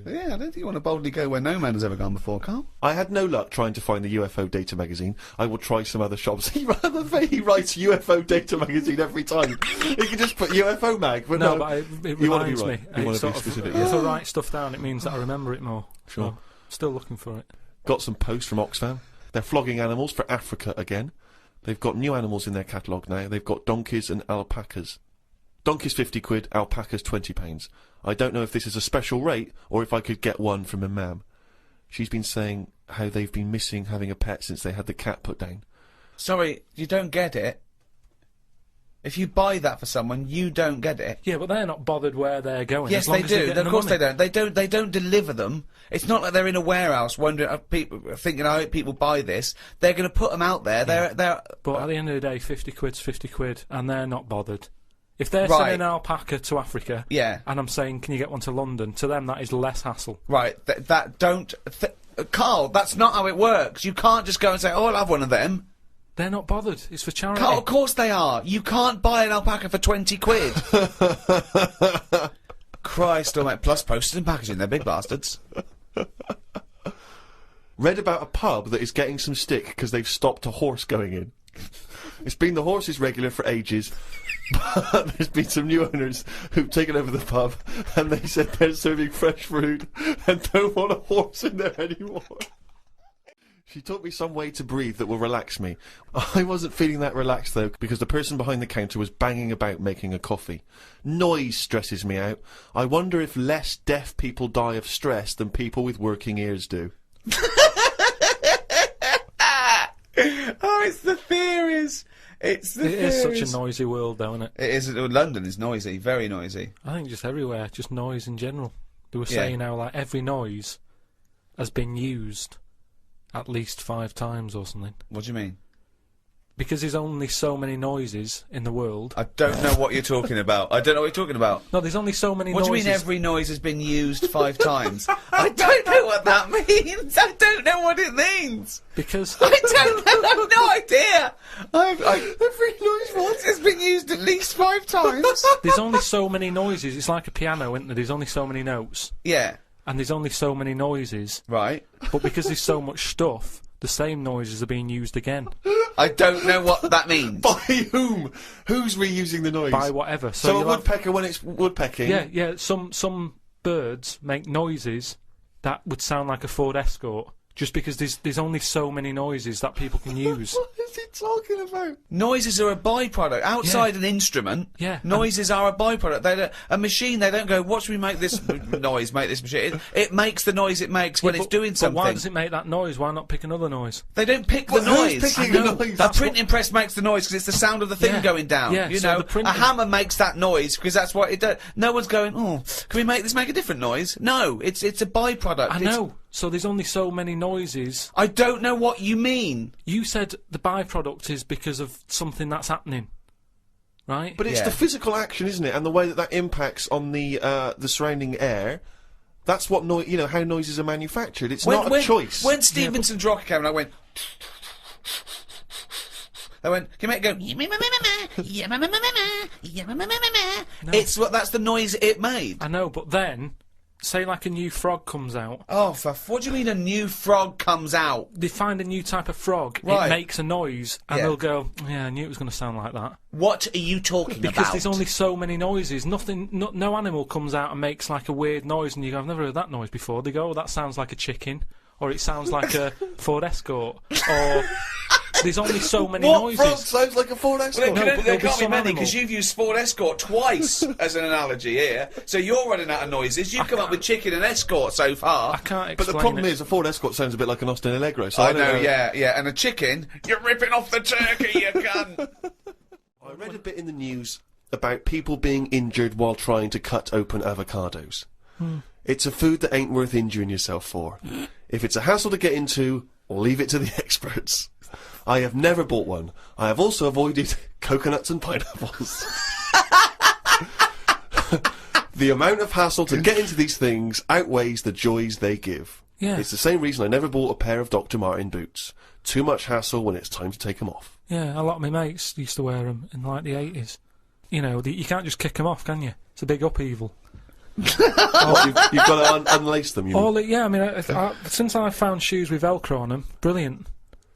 Yeah, I don't think you want to boldly go where no man has ever gone before, Carl. I had no luck trying to find the UFO Data magazine. I will try some other shops. He writes UFO Data magazine every time. He can just put UFO mag, but no. But it reminds me. You want to be specific. If I write stuff down, it means that I remember it more. Sure. So, still looking for it. Got some posts from Oxfam. They're flogging animals for Africa again. They've got new animals in their catalogue now. They've got donkeys and alpacas. Donkeys 50 quid, alpacas £20. I don't know if this is a special rate or if I could get one from a mam. She's been saying how they've been missing having a pet since they had the cat put down. Sorry, you don't get it. If you buy that for someone, you don't get it. Yeah, but they're not bothered where they're going. Yes, as long they as they're do. getting Of the course money. they don't. They don't deliver them. It's not like they're in a warehouse wondering, people thinking, I hope people buy this. They're going to put them out there. They're. But at the end of the day, 50 quid's 50 quid, and they're not bothered. If they're Right. sending an alpaca to Africa, Yeah. and I'm saying, can you get one to London? To them, that is less hassle. Right. Carl, that's not how it works. You can't just go and say, oh, I'll have one of them. They're not bothered. It's for charity. Carl, of course they are. You can't buy an alpaca for 20 quid. Christ almighty. Plus postage and packaging. They're big bastards. Read about a pub that is getting some stick because they've stopped a horse going in. It's been the horse's regular for ages, but there's been some new owners who've taken over the pub, and they said they're serving fresh food and don't want a horse in there anymore. She taught me some way to breathe that will relax me. I wasn't feeling that relaxed, though, because the person behind the counter was banging about making a coffee. Noise stresses me out. I wonder if less deaf people die of stress than people with working ears do. Oh, it's the theories. It's the It is theories. such a noisy world, though, isn't it? It is. London is noisy. Very noisy. I think just everywhere, just noise in general. They were Yeah. saying how, like, every noise has been used at least 5 times or something. What do you mean? Because there's only so many noises in the world. I don't know what you're talking about. I don't know what you're talking about. No, there's only so many What noises. do you mean every noise has been used 5 times? I don't know what that means. I don't know what it means. Because I don't know. I've no idea. Every noise has been used at least 5 times. there's only so many noises. It's like a piano, isn't there? There's only so many notes. Yeah. And there's only so many noises. Right. But because there's so much stuff, the same noises are being used again. I don't know what that means. By whom? Who's reusing the noise? By whatever. So a you'll have- woodpecker when it's woodpecking? Yeah. Some birds make noises that would sound like a Ford Escort, just because there's only so many noises that people can use. What is he talking about? Noises are a byproduct. Outside an instrument, Yeah. noises are a byproduct. A machine, they don't go, what should we make this noise, make this machine? It makes the noise it makes when it's doing something. But why does it make that noise? Why not pick another noise? They don't pick the Who's noise. picking the noise? A printing press makes the noise because it's the sound of the thing Yeah. going down. Yeah, you so know, the printing- a hammer makes that noise because that's what it does. No one's going, oh, can we make this make a different noise? No, it's a byproduct. I It's- know. So there's only so many noises. I don't know what you mean. You said the byproduct is because of something that's happening, right? But it's Yeah. the physical action, isn't it? And the way that impacts on the surrounding air. That's what how noises are manufactured. It's not a choice. When Stevenson's rocket came and I went... They went, can you make it go... That's the noise it made. I know, but then, say like a new frog comes out. Oh, what do you mean a new frog comes out? They find a new type of frog. Right. It makes a noise, and Yeah. they'll go, "Yeah, I knew it was going to sound like that." What are you talking Because about? there's only so many noises. No animal comes out and makes like a weird noise, and you go, "I've never heard that noise before." They go, "Oh, that sounds like a chicken," or "It sounds like a Ford Escort," or there's only so many What noises. frog sounds like a Ford Escort? No, There but there'll be can't be some many animal. because you've used Ford Escort twice as an analogy here. So you're running out of noises. You've come up with chicken and Escort so far. I can't But explain the problem it. is, a Ford Escort sounds a bit like an Austin Allegro. So I don't know, yeah. And a chicken, you're ripping off the turkey, you cunt. I read a bit in the news about people being injured while trying to cut open avocados. It's a food that ain't worth injuring yourself for. If it's a hassle to get into, leave it to the experts. I have never bought one. I have also avoided coconuts and pineapples. The amount of hassle to get into these things outweighs the joys they give. Yeah. It's the same reason I never bought a pair of Dr. Martin boots. Too much hassle when it's time to take them off. Yeah, a lot of my mates used to wear them in like the 80s. You know, you can't just kick them off, can you? It's a big upheaval. You've got to unlace them, you mean? Yeah, I mean, since I found shoes with Velcro on them, brilliant.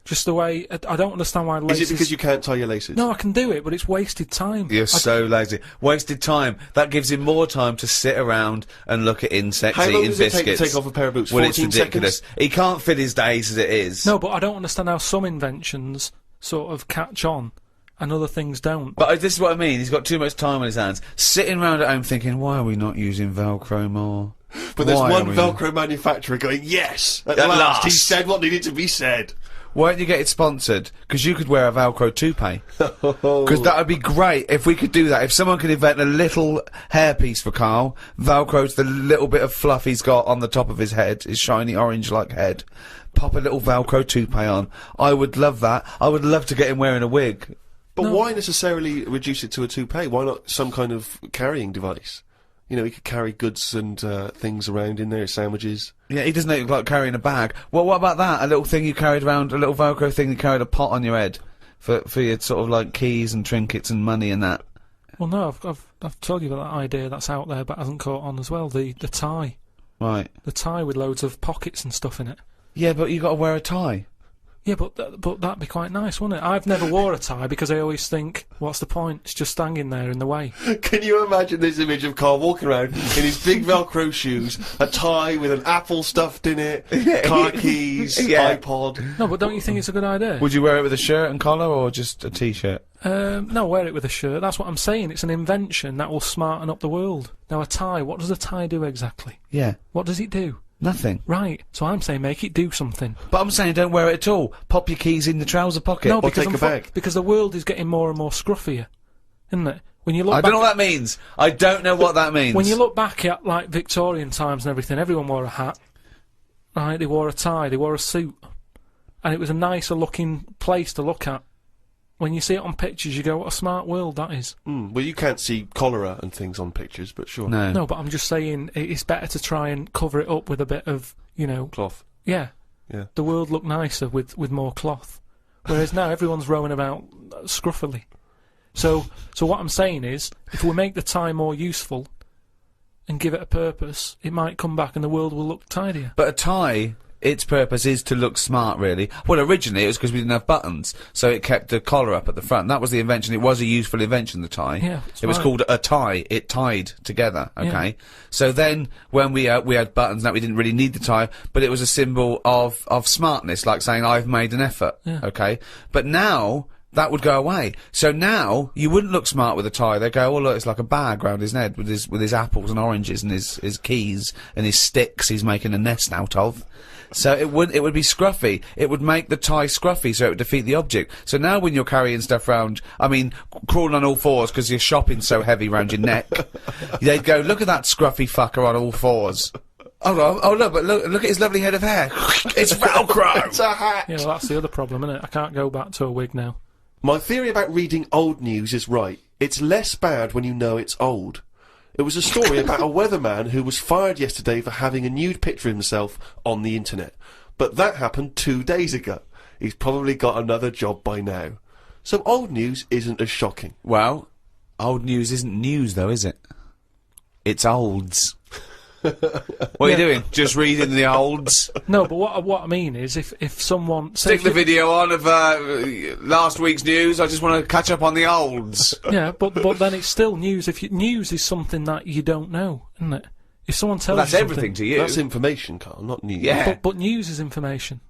Just the way, I don't understand why laces... Is it because you can't tie your laces? No, I can do it, but it's wasted time. You're so lazy. Wasted time. That gives him more time to sit around and look at insects How long eating does it take biscuits. to take off a pair of boots? Well, it's 14 ridiculous. seconds? He can't fit his days as it is. No, but I don't understand how some inventions sort of catch on and other things don't. But this is what I mean. He's got too much time on his hands, sitting round at home thinking, "Why are we not using Velcro more?" But there's Why one are we- Velcro manufacturer going, yes, at At last, he last. said what needed to be said. Why don't you get it sponsored? Because you could wear a Velcro toupee. Because that would be great if we could do that. If someone could invent a little hairpiece for Karl, Velcro's the little bit of fluff he's got on the top of his head, his shiny orange-like head. Pop a little Velcro toupee on. I would love that. I would love to get him wearing a wig. But why necessarily reduce it to a toupee? Why not some kind of carrying device? You know, he could carry goods and things around in there, sandwiches. Yeah, he doesn't look like carrying a bag. Well, what about that? A little thing you carried around, a little Velcro thing you carried a pot on your head for your sort of like keys and trinkets and money and that. Well, no, I've told you about that idea that's out there but hasn't caught on as well. The tie. Right. The tie with loads of pockets and stuff in it. Yeah, but you got to wear a tie. Yeah, but that'd be quite nice, wouldn't it? I've never wore a tie because I always think, what's the point? It's just hanging there in the way. Can you imagine this image of Karl walking around in his big Velcro shoes, a tie with an apple stuffed in it, car keys, Yeah. iPod? No, but don't you think it's a good idea? Would you wear it with a shirt and collar or just a t-shirt? No, wear it with a shirt. That's what I'm saying. It's an invention that will smarten up the world. Now, a tie, what does a tie do exactly? Yeah. What does it do? Nothing. Right, so I'm saying make it do something. But I'm saying don't wear it at all. Pop your keys in the trouser pocket. No, or because take a bag. because the world is getting more and more scruffier, isn't it? When you look I back don't know what that means. I don't know what that means. when you look back at like Victorian times and everything, everyone wore a hat. Right, they wore a tie, they wore a suit, and it was a nicer looking place to look at. When you see it on pictures, you go, "What a smart world that is." Well, you can't see cholera and things on pictures, but sure. No. No, but I'm just saying it's better to try and cover it up with a bit of, Cloth. yeah. Yeah. The world looked nicer with more cloth. Whereas now everyone's rowing about scruffily. So what I'm saying is, if we make the tie more useful and give it a purpose, it might come back and the world will look tidier. But a tie, its purpose is to look smart, really. Well, originally it was because we didn't have buttons, so it kept the collar up at the front. That was the invention. It was a useful invention, the tie. Yeah, it was right. called a tie. It tied together, okay? Yeah. So then, when we had buttons, that we didn't really need the tie, but it was a symbol of smartness, like saying, I've made an effort, Yeah. okay? But now, that would go away. So now, you wouldn't look smart with a tie. They'd go, oh look, it's like a bag round his head with his apples and oranges and his keys and his sticks he's making a nest out of. So it would be scruffy. It would make the tie scruffy, so it would defeat the object. So now when you're carrying stuff round, I mean, crawling on all fours because your shopping's so heavy round your neck, they'd go, look at that scruffy fucker on all fours. Oh look, but look at his lovely head of hair. It's Velcro! It's a hat! Yeah, well, that's the other problem, isn't it? I can't go back to a wig now. My theory about reading old news is right. It's less bad when you know it's old. It was a story about a weatherman who was fired yesterday for having a nude picture of himself on the internet. But that happened 2 days ago. He's probably got another job by now. So old news isn't as shocking. Well, old news isn't news though, is it? It's olds. What are you doing? Just reading the olds? No, but what I mean is, if someone Stick the video on of last week's news. I just want to catch up on the olds. yeah, but then it's still news. News is something that you don't know, isn't it? If someone tells That's you something, everything to you. That's information, Karl, not news. Yeah. but news is information.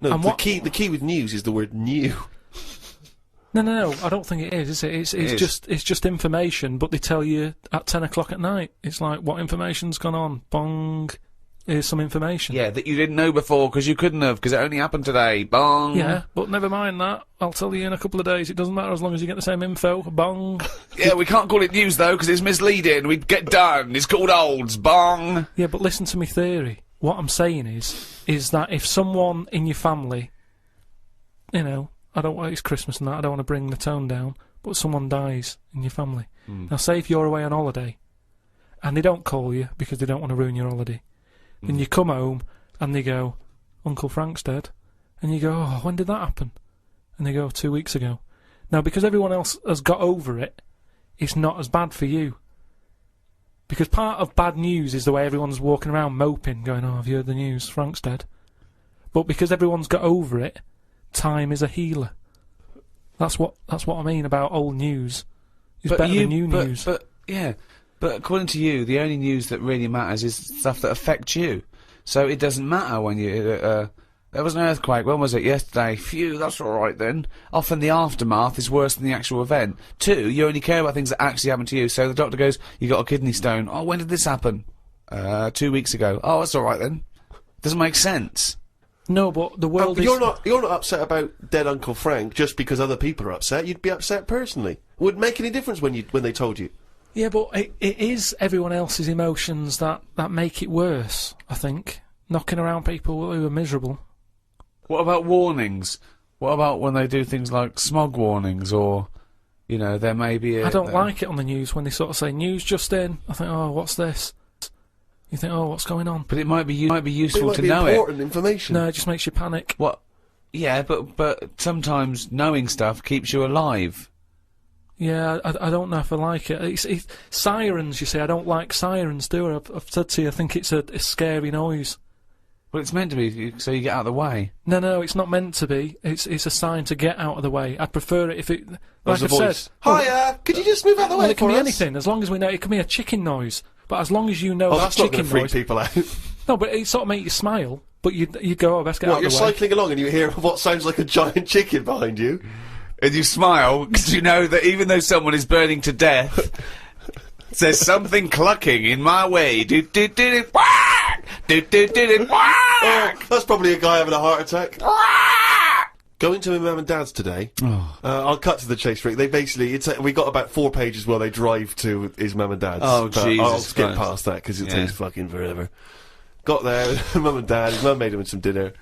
No, And the key with news is the word new. No, I don't think it is it? It's just information, but they tell you at 10 o'clock at night. It's like, what information's gone on? Bong. Here's some information. Yeah, that you didn't know before because you couldn't have because it only happened today. Bong. Yeah, but never mind that. I'll tell you in a couple of days. It doesn't matter as long as you get the same info. Bong. Yeah, we can't call it news though because it's misleading. We'd get done. It's called olds. Bong. Yeah, but listen to me theory. What I'm saying is that if someone in your family, I don't want, it's Christmas and that, I don't want to bring the tone down, but someone dies in your family. Now, say if you're away on holiday, and they don't call you because they don't want to ruin your holiday, then you come home, and they go, Uncle Frank's dead, and you go, oh, when did that happen? And they go, 2 weeks ago. Now, because everyone else has got over it, it's not as bad for you. Because part of bad news is the way everyone's walking around moping, going, oh, have you heard the news? Frank's dead. But because everyone's got over it, time is a healer. That's what I mean about old news. It's better than new news. But according to you, the only news that really matters is stuff that affects you. So it doesn't matter when you There was an earthquake. When was it? Yesterday. Phew, that's alright then. Often the aftermath is worse than the actual event. 2, you only care about things that actually happen to you. So the doctor goes, you got a kidney stone. Oh, when did this happen? 2 weeks ago. Oh, that's alright then. Doesn't make sense. No, but the world But is... you're not upset about dead Uncle Frank just because other people are upset. You'd be upset personally. Would it make any difference when they told you? Yeah, but it is everyone else's emotions that make it worse, I think. Knocking around people who are miserable. What about warnings? What about when they do things like smog warnings, or, you know, there may be a... I don't like it on the news when they sort of say, news just in. I think, oh, what's this? You think, oh, what's going on? But it might be useful to know important information. No, it just makes you panic. What? Yeah, but sometimes knowing stuff keeps you alive. Yeah, I don't know if I like it. It's sirens, you see. I don't like sirens, do I? I've said to you, I think it's a scary noise. Well, it's meant to be so you get out of the way. No, it's not meant to be. It's a sign to get out of the way. I'd prefer it if it... Like I've voice. said... Hiya! Could you just move out of the way Well, it can for be us? anything, as long as we know... It can be a chicken noise. But as long as you know Oh, that that's not chicken going to noise... freak people out. No, but it sort of make you smile. But you'd go, oh, best get out of You're the way. cycling along and you hear what sounds like a giant chicken behind you. And you smile, because you know that even though someone is burning to death, there's something clucking in my way. Do-do-do-do, whack! Do-do-do-do, whack! Oh, that's probably a guy having a heart attack. Going to my mum and dad's today. I'll cut to the chase, Rick. They basically, we got about 4 pages while they drive to his mum and dad's. Oh, but Jesus I'll skip Christ. past that because it takes fucking forever. Got there, mum and dad, his mum made him some dinner.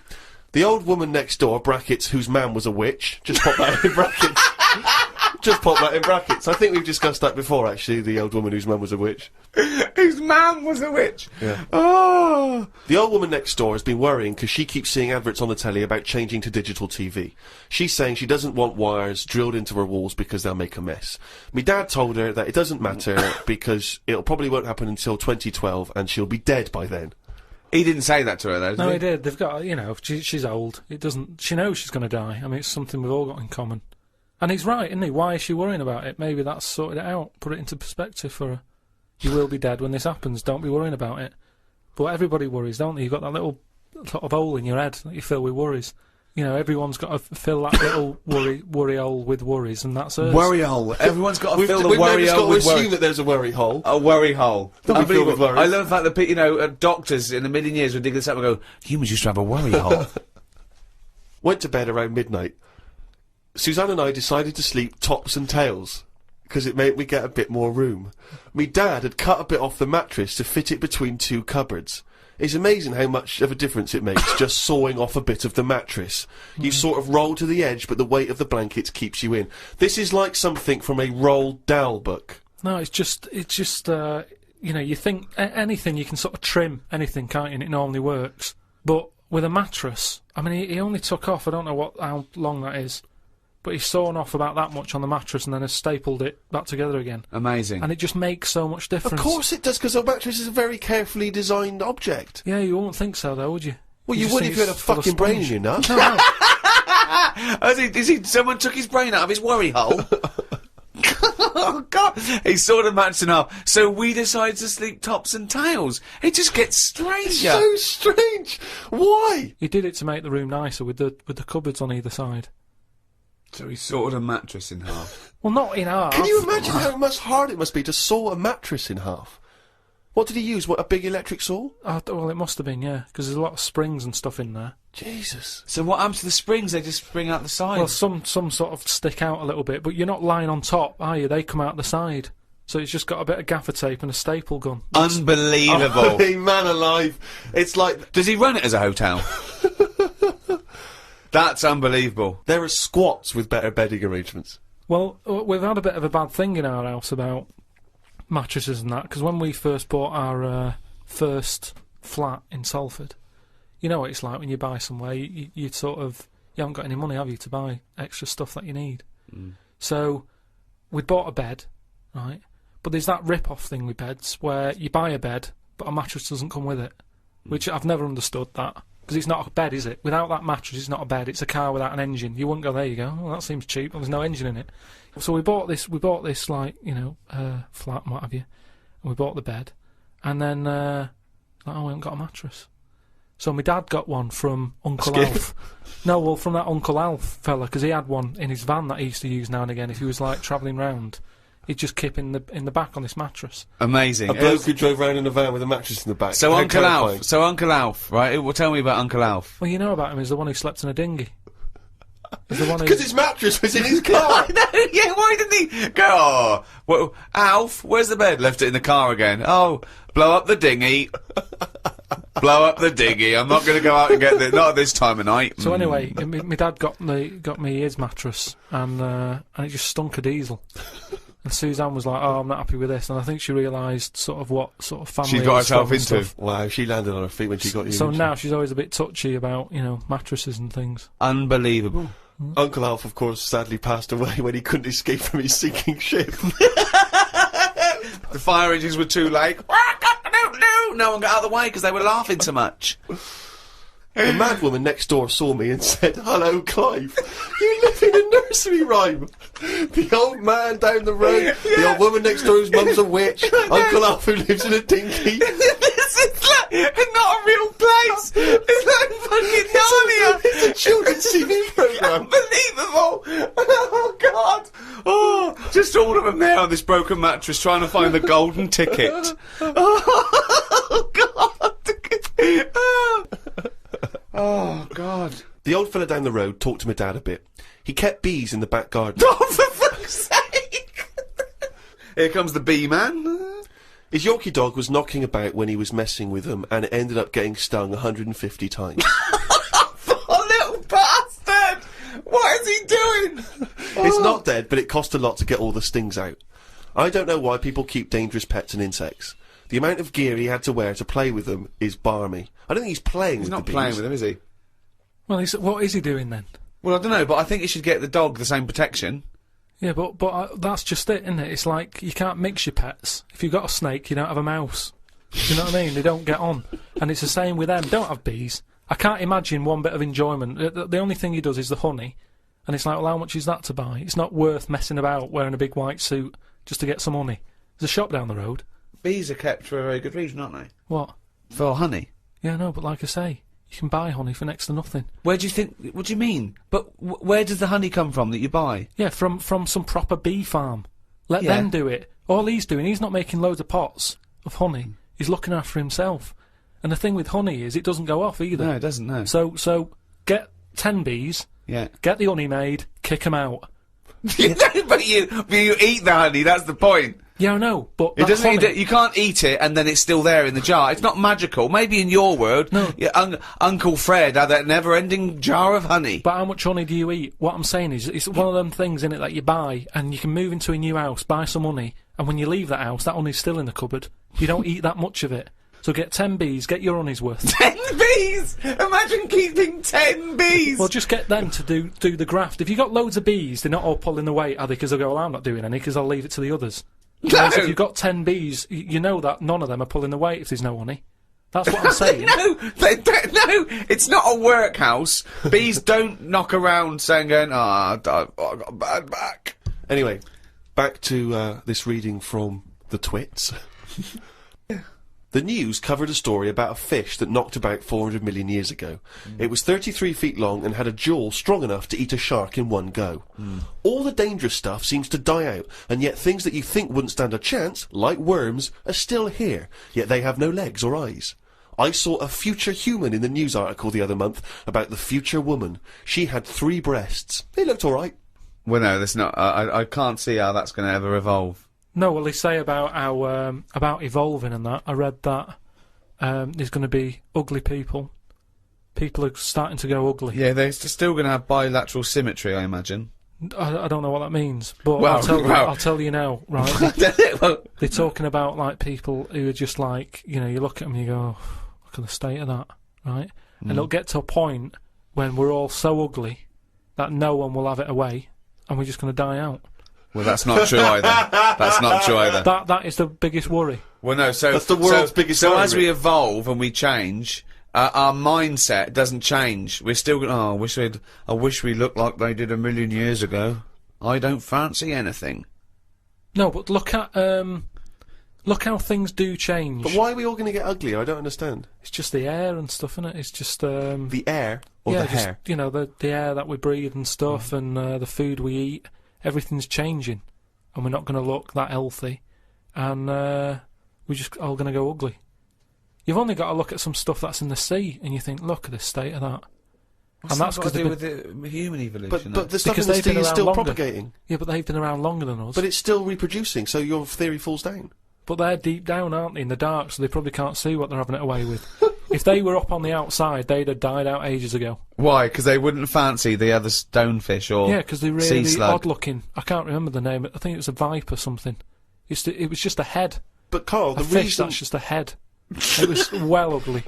The old woman next door, brackets, whose man was a witch. Just pop that in brackets. Just pop that in brackets. I think we've discussed that before, actually, the old woman whose mum was a witch. Whose man was a witch? Yeah. Oh! The old woman next door has been worrying because she keeps seeing adverts on the telly about changing to digital TV. She's saying she doesn't want wires drilled into her walls because they'll make a mess. My dad told her that it doesn't matter because it'll probably won't happen until 2012 and she'll be dead by then. He didn't say that to her, though, did No, he? he did. They've got, you know, she's old. It doesn't... She knows she's going to die. I mean, it's something we've all got in common. And he's right, isn't he? Why is she worrying about it? Maybe that's sorted it out. Put it into perspective for her. You will be dead when this happens. Don't be worrying about it. But everybody worries, don't they? You've got that little sort of hole in your head that you fill with worries. You know, everyone's got to fill that little worry hole with worries, and that's us. Worry hole. Everyone's got to fill the We've worry never hole got with to assume worry. that there's a worry hole. A worry hole. Don't be filled with worries. I love the fact that, you know, doctors in a million years would dig this up and go, humans used to have a worry hole. Went to bed around midnight. Suzanne and I decided to sleep tops and tails, because it made me get a bit more room. Me dad had cut a bit off the mattress to fit it between 2 cupboards. It's amazing how much of a difference it makes just sawing off a bit of the mattress. You sort of roll to the edge, but the weight of the blankets keeps you in. This is like something from a Roald Dahl book. No, it's just, you know, you think anything, you can sort of trim anything, can't you, and it normally works. But with a mattress, I mean, he only took off, I don't know how long that is, but he's sawn off about that much on the mattress and then has stapled it back together again. Amazing. And it just makes so much difference. Of course it does, because a mattress is a very carefully designed object. Yeah, you wouldn't think so, though, would you? Well, you just would think if you had a it's full of fucking brain in sponge. your nut. No, Someone took his brain out of his worry hole? Oh, God. He sawed a mattress in half. So we decided to sleep tops and tails. It just gets stranger. So strange. Why? he did it to make the room nicer with the cupboards on either side. So he sawed a mattress in half. Well, not in half. Can you imagine how much hard it must be to saw a mattress in half? What did he use? What, a big electric saw? Well, it must have been, yeah, because there's a lot of springs and stuff in there. Jesus. So what happens to the springs? They just spring out the side. Well, some sort of stick out a little bit, but you're not lying on top, are you? They come out the side. So it's just got a bit of gaffer tape and a staple gun. Unbelievable. Hey, man alive. It's like... Does he run it as a hotel? That's unbelievable. There are squats with better bedding arrangements. Well, we've had a bit of a bad thing in our house about mattresses and that, because when we first bought our first flat in Salford, you know what it's like when you buy somewhere, you sort of, you haven't got any money, have you, to buy extra stuff that you need. So, we'd bought a bed, right, but there's that rip-off thing with beds, where you buy a bed, but a mattress doesn't come with it, which I've never understood that. Because it's not a bed, is it? Without that mattress, it's not a bed. It's a car without an engine. You wouldn't go, there you go. Well, that seems cheap. Well, there's no engine in it. So we bought this, like, you know, flat and what have you. And we bought the bed. And then, oh, we haven't got a mattress. So my dad got one from Uncle Skip? Alf. No, well, from that Uncle Alf fella, because he had one in his van that he used to use now and again if he was, like, travelling round. He'd just keep in the back on this mattress. Amazing. A bloke who drove around in a van with a mattress in the back. So How Uncle terrifying. Uncle Alf, right? Well, tell me about Uncle Alf. Well, you know about him, he's the one who slept in a dinghy. He's the one who... Because his mattress was in his car. I know, yeah, why didn't he go, oh, well, Alf, where's the bed? Left it in the car again. Oh, blow up the dinghy. Blow up the dinghy. I'm not going to go out and get it. Not at this time of night. So anyway, my dad got me his mattress, and it just stunk of diesel. And Suzanne was like, "Oh, I'm not happy with this," and I think she realised sort of what sort of family she's got herself and into. stuff. Wow, she landed on her feet when she got you. So now she's always a bit touchy about, you know, mattresses and things. Unbelievable. Uncle Alf, of course, sadly passed away when he couldn't escape from his sinking ship. The fire engines were too late. No one got out of the way because they were laughing so much. The mad woman next door saw me and said, "Hello, Clive. You live in a nursery rhyme. The old man down the road, the old woman next door whose mum's a witch, Uncle Alf who lives in a dinghy." This is like not a real place. It's like fucking Narnia. It's a children's TV programme. Unbelievable. Oh, God. Oh, just all of them there on this broken mattress trying to find the golden ticket. Oh, God. Oh, God. The old fella down the road talked to my dad a bit. He kept bees in the back garden. Oh, for fuck's sake. Here comes the bee man. His Yorkie dog was knocking about when he was messing with them, and it ended up getting stung 150 times. Oh, little bastard. What is he doing? It's not dead, but it cost a lot to get all the stings out. I don't know why people keep dangerous pets and insects. The amount of gear he had to wear to play with them is barmy. I don't think he's playing with the bees. He's not playing with them, is he? Well, what is he doing then? Well, I don't know, but I think you should get the dog the same protection. Yeah, but that's just it, isn't it? It's like you can't mix your pets. If you've got a snake, you don't have a mouse. Do you know what I mean? They don't get on. And it's the same with them. Don't have bees. I can't imagine one bit of enjoyment. The only thing he does is the honey. And it's like, well, how much is that to buy? It's not worth messing about wearing a big white suit just to get some honey. There's a shop down the road. Bees are kept for a very good reason, aren't they? What? For honey. Yeah, no, but like I say, you can buy honey for next to nothing. Where do you think... What do you mean? But where does the honey come from that you buy? Yeah, from some proper bee farm. Let them do it. All he's doing, he's not making loads of pots of honey. He's looking after himself. And the thing with honey is it doesn't go off either. No, it doesn't, no. So get 10 bees, get the honey made, kick them out. But you eat the honey, that's the point. Yeah, I know, but It doesn't. You can't eat it and then it's still there in the jar. It's not magical. Maybe in your world, no. Uncle Fred had that never-ending jar of honey. But how much honey do you eat? What I'm saying is, it's one of them things, innit, that you buy, and you can move into a new house, buy some honey, and when you leave that house, that honey's still in the cupboard. You don't eat that much of it. So get 10 bees, get your honey's worth. 10 bees! Imagine keeping 10 bees! Well, just get them to do the graft. If you've got loads of bees, they're not all pulling the weight, are they? Because they'll go, well, I'm not doing any, because I'll leave it to the others. Whereas if you've got 10 bees, you know that none of them are pulling the weight if there's no honey. That's what I'm saying. No, it's not a workhouse. Bees don't knock around saying, I got a bad back. Anyway, back to this reading from the Twits. The news covered a story about a fish that knocked about 400 million years ago. It was 33 feet long and had a jaw strong enough to eat a shark in one go. All the dangerous stuff seems to die out, and yet things that you think wouldn't stand a chance, like worms, are still here, yet they have no legs or eyes. I saw a future human in the news article the other month about the future woman. She had 3 breasts. They looked alright. Well, no, that's not... I can't see how that's going to ever evolve. No, well, they say about how about evolving and that. I read that there's going to be ugly people. People are starting to go ugly. Yeah, they're still going to have bilateral symmetry, I imagine. I don't know what that means, but Well, I'll tell you now, right? They're talking about like people who are just like, you know, you look at them and you go, oh, look at the state of that, right? And it'll get to a point when we're all so ugly that no one will have it away, and we're just going to die out. Well, that's not true either. That's not true either. That is the biggest worry. Well, no, so... That's the world's biggest worry. So as we evolve and we change, our mindset doesn't change. We're still going, I wish we looked like they did a million years ago. I don't fancy anything. No, but look at Look how things do change. But why are we all going to get uglier? I don't understand. It's just the air and stuff, isn't it? It's just the air or yeah, the just, hair. You know, the air that we breathe and stuff, and the food we eat. Everything's changing, and we're not going to look that healthy, and we're just all going to go ugly. You've only got to look at some stuff that's in the sea, and you think, look at the state of that. What's and that's got to because do with the human evolution. But the stuff Because in the they've been sea is around still longer. propagating. Yeah, but they've been around longer than us. But it's still reproducing, so your theory falls down. But they're deep down, aren't they, in the dark, so they probably can't see what they're having it away with. If they were up on the outside, they'd have died out ages ago. Why? Because they wouldn't fancy the other stonefish or Yeah, because they're sea really slug. odd-looking. I can't remember the name. I think it was a viper or something. It was just a head. But Carl, A the fish reason... that's just a head. It was well ugly.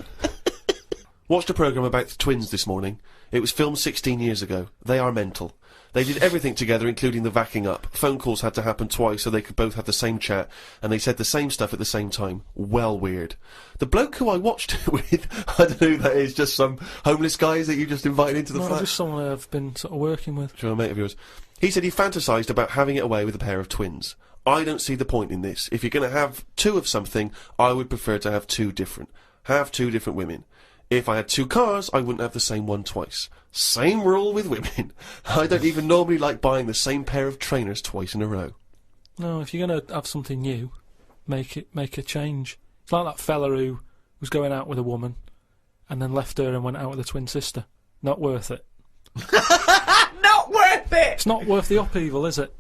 Watched a programme about the twins this morning. It was filmed 16 years ago. They are mental. They did everything together, including the vacking up. Phone calls had to happen twice so they could both have the same chat, and they said the same stuff at the same time. Well weird. The bloke who I watched it with, I don't know who that is, just some homeless guys that you just invited into the No, flat? just someone I've been sort of working with. Sure, a mate of yours. He said he fantasised about having it away with a pair of twins. I don't see the point in this. If you're going to have two of something, I would prefer to have two different. Have two different women. If I had two cars, I wouldn't have the same one twice. Same rule with women. I don't even normally like buying the same pair of trainers twice in a row. No, if you're going to have something new, make a change. It's like that fella who was going out with a woman and then left her and went out with a twin sister. Not worth it. Not worth it! It's not worth the upheaval, is it?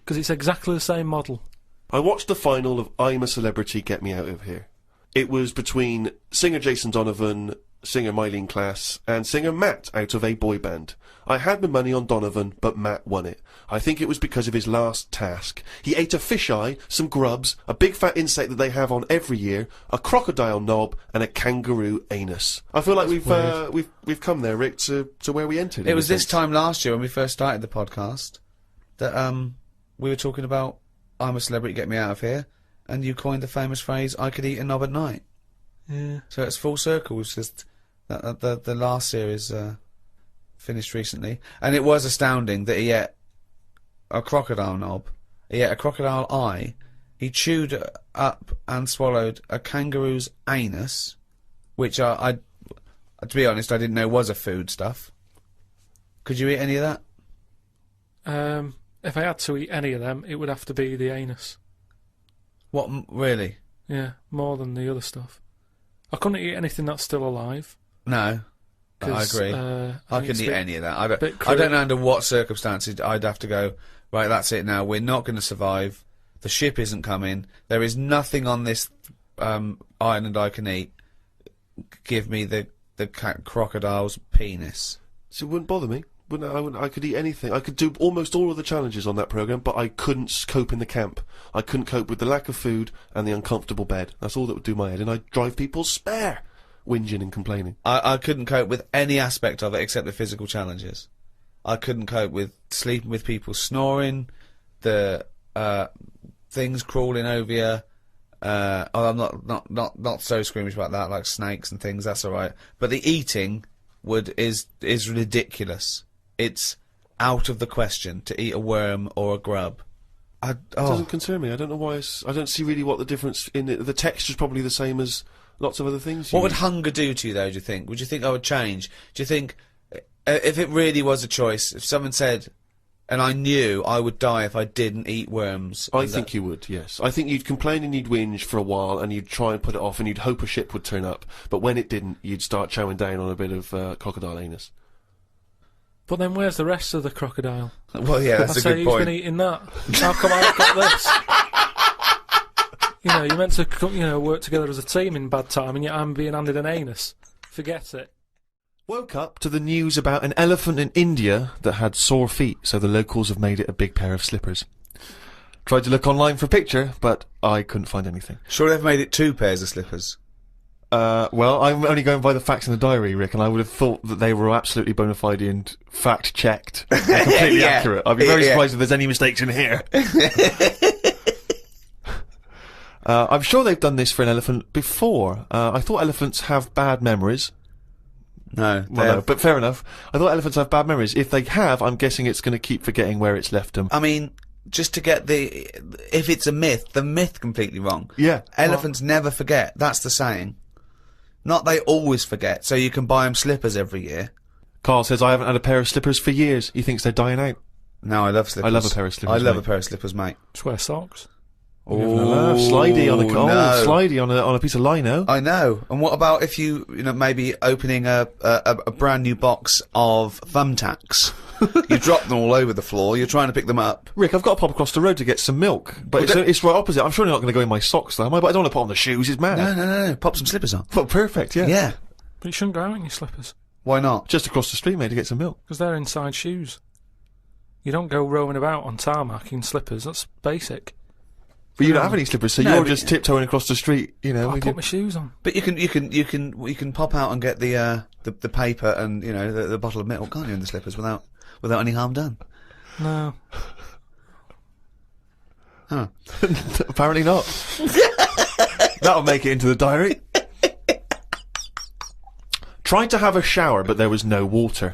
Because it's exactly the same model. I watched the final of I'm a Celebrity, Get Me Out of Here. It was between singer Jason Donovan, singer Mylene Klass, and singer Matt out of a boy band. I had my money on Donovan, but Matt won it. I think it was because of his last task. He ate a fisheye, some grubs, a big fat insect that they have on every year, a crocodile knob, and a kangaroo anus. I feel like we've come there, Rick, to where we entered. It was this time last year when we first started the podcast that we were talking about I'm a Celebrity, Get Me Out of Here, and you coined the famous phrase, I could eat a knob at night. Yeah. So it's full circle. It's just that the last series finished recently, and it was astounding that he ate a crocodile knob, he ate a crocodile eye, he chewed up and swallowed a kangaroo's anus, which I to be honest, I didn't know was a food stuff. Could you eat any of that? If I had to eat any of them, it would have to be the anus. What, really? Yeah, more than the other stuff. I couldn't eat anything that's still alive. No. I 'cause, agree. I I think couldn't it's a eat bit- any of that. I bit don't know under what circumstances I'd have to go, right, that's it now, we're not going to survive, the ship isn't coming, there is nothing on this island I can eat, give me the crocodile's penis. So it wouldn't bother me. I could eat anything. I could do almost all of the challenges on that programme, but I couldn't cope in the camp. I couldn't cope with the lack of food and the uncomfortable bed. That's all that would do my head, and I'd drive people spare, whinging and complaining. I couldn't cope with any aspect of it except the physical challenges. I couldn't cope with sleeping with people snoring, the things crawling over you. I'm not so squeamish about that, like snakes and things. That's all right. But the eating is ridiculous. It's out of the question to eat a worm or a grub. It doesn't concern me. I don't know why. I don't see really what the difference in it. The texture's probably the same as lots of other things. What would hunger do to you, though, do you think? Would you think I would change? Do you think, if it really was a choice, if someone said, and I knew I would die if I didn't eat worms... I think you would, yes. I think you'd complain and you'd whinge for a while, and you'd try and put it off, and you'd hope a ship would turn up. But when it didn't, you'd start chowing down on a bit of crocodile anus. But then where's the rest of the crocodile? Well, yeah, that's a good Who's point. been eating that? How come I've got this? You know, you're meant to work together as a team in bad time, and yet I'm being handed an anus. Forget it. Woke up to the news about an elephant in India that had sore feet, so the locals have made it a big pair of slippers. Tried to look online for a picture, but I couldn't find anything. Sure they've made it 2 pairs of slippers. Well, I'm only going by the facts in the diary, Rick, and I would have thought that they were absolutely bona fide and fact-checked and completely Yeah. accurate. I'd be very surprised if there's any mistakes in here. I'm sure they've done this for an elephant before. I thought elephants have bad memories. No, Well, no, but fair enough. I thought elephants have bad memories. If they have, I'm guessing it's going to keep forgetting where it's left them. I mean, just to get if it's a myth, the myth completely wrong. Yeah. Elephants never forget. That's the saying. Not they always forget, so you can buy them slippers every year. Carl says, I haven't had a pair of slippers for years. He thinks they're dying out. No, I love slippers. I love a pair of slippers, I love mate. a pair of slippers, mate. Just wear socks. Slidey on a no. slidey on a piece of lino. I know. And what about if you know, maybe opening a brand new box of thumbtacks? You drop them all over the floor. You're trying to pick them up. Rick, I've got to pop across the road to get some milk, but it's right opposite. I'm surely not going to go in my socks, though, am I? But I don't want to put on the shoes. It's mad. No. Pop some slippers on. Well, perfect. Yeah. Yeah. But you shouldn't go out in your slippers. Why not? Just across the street, mate, to get some milk. Because they're inside shoes. You don't go roaming about on tarmac in slippers. That's basic. But you don't have any slippers, so No, you're but- just tiptoeing across the street, you know. I put my shoes on. But you can pop out and get the paper and you know the bottle of milk, can't you, in the slippers without any harm done? No. Huh. Apparently not. That'll make it into the diary. Tried to have a shower, but there was no water.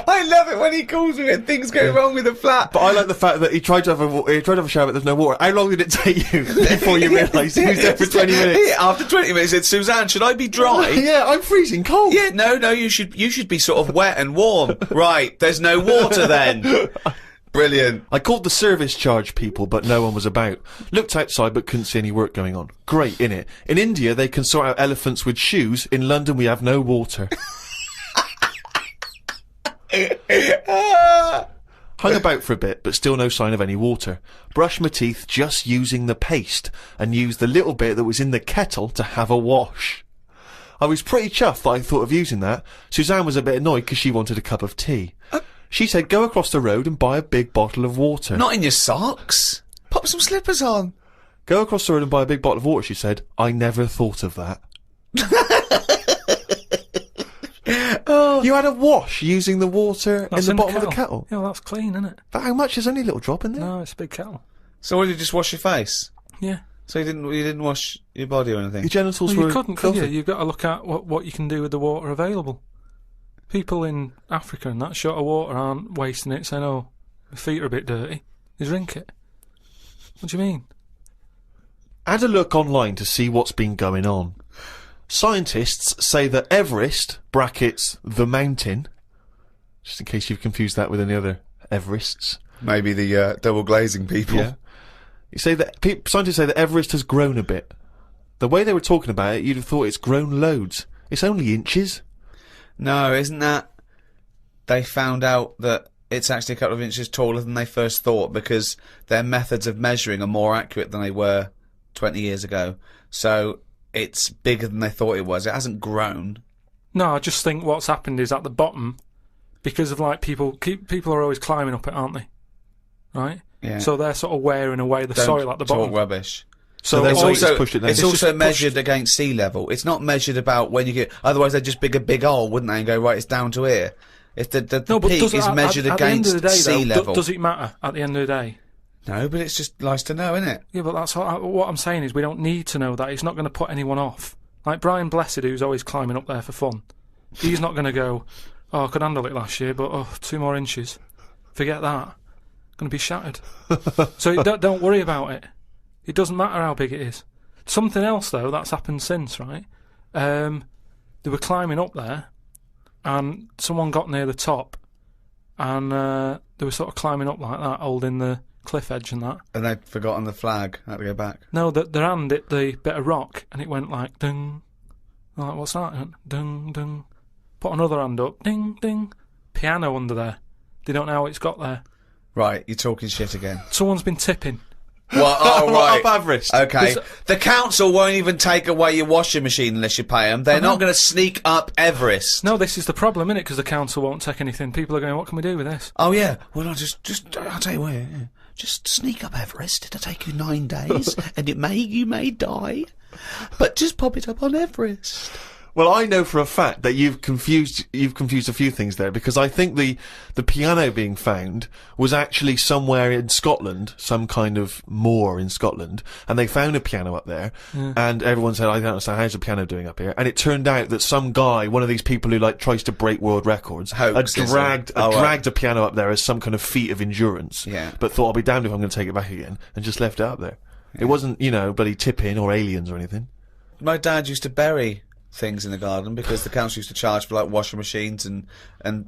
I love it when he calls me and things go wrong with the flat. But I like the fact that he tried to have a shower, but there's no water. How long did it take you before you realised he was there for 20 minutes? Yeah, after 20 minutes, he said, Suzanne, should I be dry? Yeah, I'm freezing cold. Yeah, no, you should be sort of wet and warm. Right, there's no water then. Brilliant. I called the service charge people, but no one was about. Looked outside, but couldn't see any work going on. Great, innit? In India, they can sort out elephants with shoes. In London, we have no water. Hung about for a bit, but still no sign of any water. Brushed my teeth just using the paste, and used the little bit that was in the kettle to have a wash. I was pretty chuffed that I thought of using that. Suzanne was a bit annoyed because she wanted a cup of tea. She said go across the road and buy a big bottle of water. Not in your socks. Pop some slippers on. Go across the road and buy a big bottle of water, she said. I never thought of that. You had a wash using the water in the bottom of the kettle? Yeah, well, that's clean, isn't it? But how much? There's only a little drop in there. No, it's a big kettle. So what, did you just wash your face? Yeah. So you didn't wash your body or anything? Your genitals Well, were you couldn't, could filthy. you? You've got to look at what you can do with the water available. People in Africa and that short of water aren't wasting it, saying, oh, my feet are a bit dirty. They drink it. What do you mean? Had a look online to see what's been going on. Scientists say that Everest, brackets, the mountain, just in case you've confused that with any other Everests. Maybe the double glazing people. Yeah. You say that scientists say that Everest has grown a bit. The way they were talking about it, you'd have thought it's grown loads. It's only inches. No, isn't that... They found out that it's actually a couple of inches taller than they first thought because their methods of measuring are more accurate than they were 20 years ago. So it's bigger than they thought it was. It hasn't grown. No, I just think what's happened is at the bottom, because of like people are always climbing up it, aren't they? Right? Yeah. So they're sort of wearing away the soil at the bottom. Talk rubbish. So it's they've also, pushed it down. It's also measured against sea level. It's not measured about when you get... Otherwise they'd just dig a big hole, wouldn't they, and go, right, it's down to here. If the peak is measured against sea level. Does it matter at the end of the day? No, but it's just nice to know, isn't it? Yeah, but that's what I'm saying is we don't need to know that. It's not going to put anyone off. Like Brian Blessed, who's always climbing up there for fun. He's not going to go, oh, I could handle it last year, but 2 more inches. Forget that. Going to be shattered. So don't worry about it. It doesn't matter how big it is. Something else, though, that's happened since, right? They were climbing up there, and someone got near the top, and they were sort of climbing up like that, holding the cliff edge and that. And they'd forgotten the flag. Had to go back. No, their hand hit the bit of rock, and it went like, ding. I'm like, what's that? It went, ding, ding. Put another hand up, ding, ding. Piano under there. They don't know how it's got there. Right, you're talking shit again. Someone's been tipping. Well, oh, right. Up Everest. Okay. The council won't even take away your washing machine unless you pay them. They're not going to sneak up Everest. No, this is the problem, innit? Because the council won't take anything. People are going, what can we do with this? Oh, yeah. Well, I'll tell you what, yeah. Just sneak up Everest. It'll take you 9 days, and you may die. But just pop it up on Everest. Well, I know for a fact that you've confused a few things there, because I think the piano being found was actually somewhere in Scotland, some kind of moor in Scotland, and they found a piano up there, and everyone said, I don't understand, how's the piano doing up here? And it turned out that some guy, one of these people who like tries to break world records, had dragged a piano up there as some kind of feat of endurance, but thought, I'll be damned if I'm going to take it back again, and just left it up there. It wasn't, bloody tip-in or aliens or anything. My dad used to bury things in the garden because the council used to charge for like washing machines and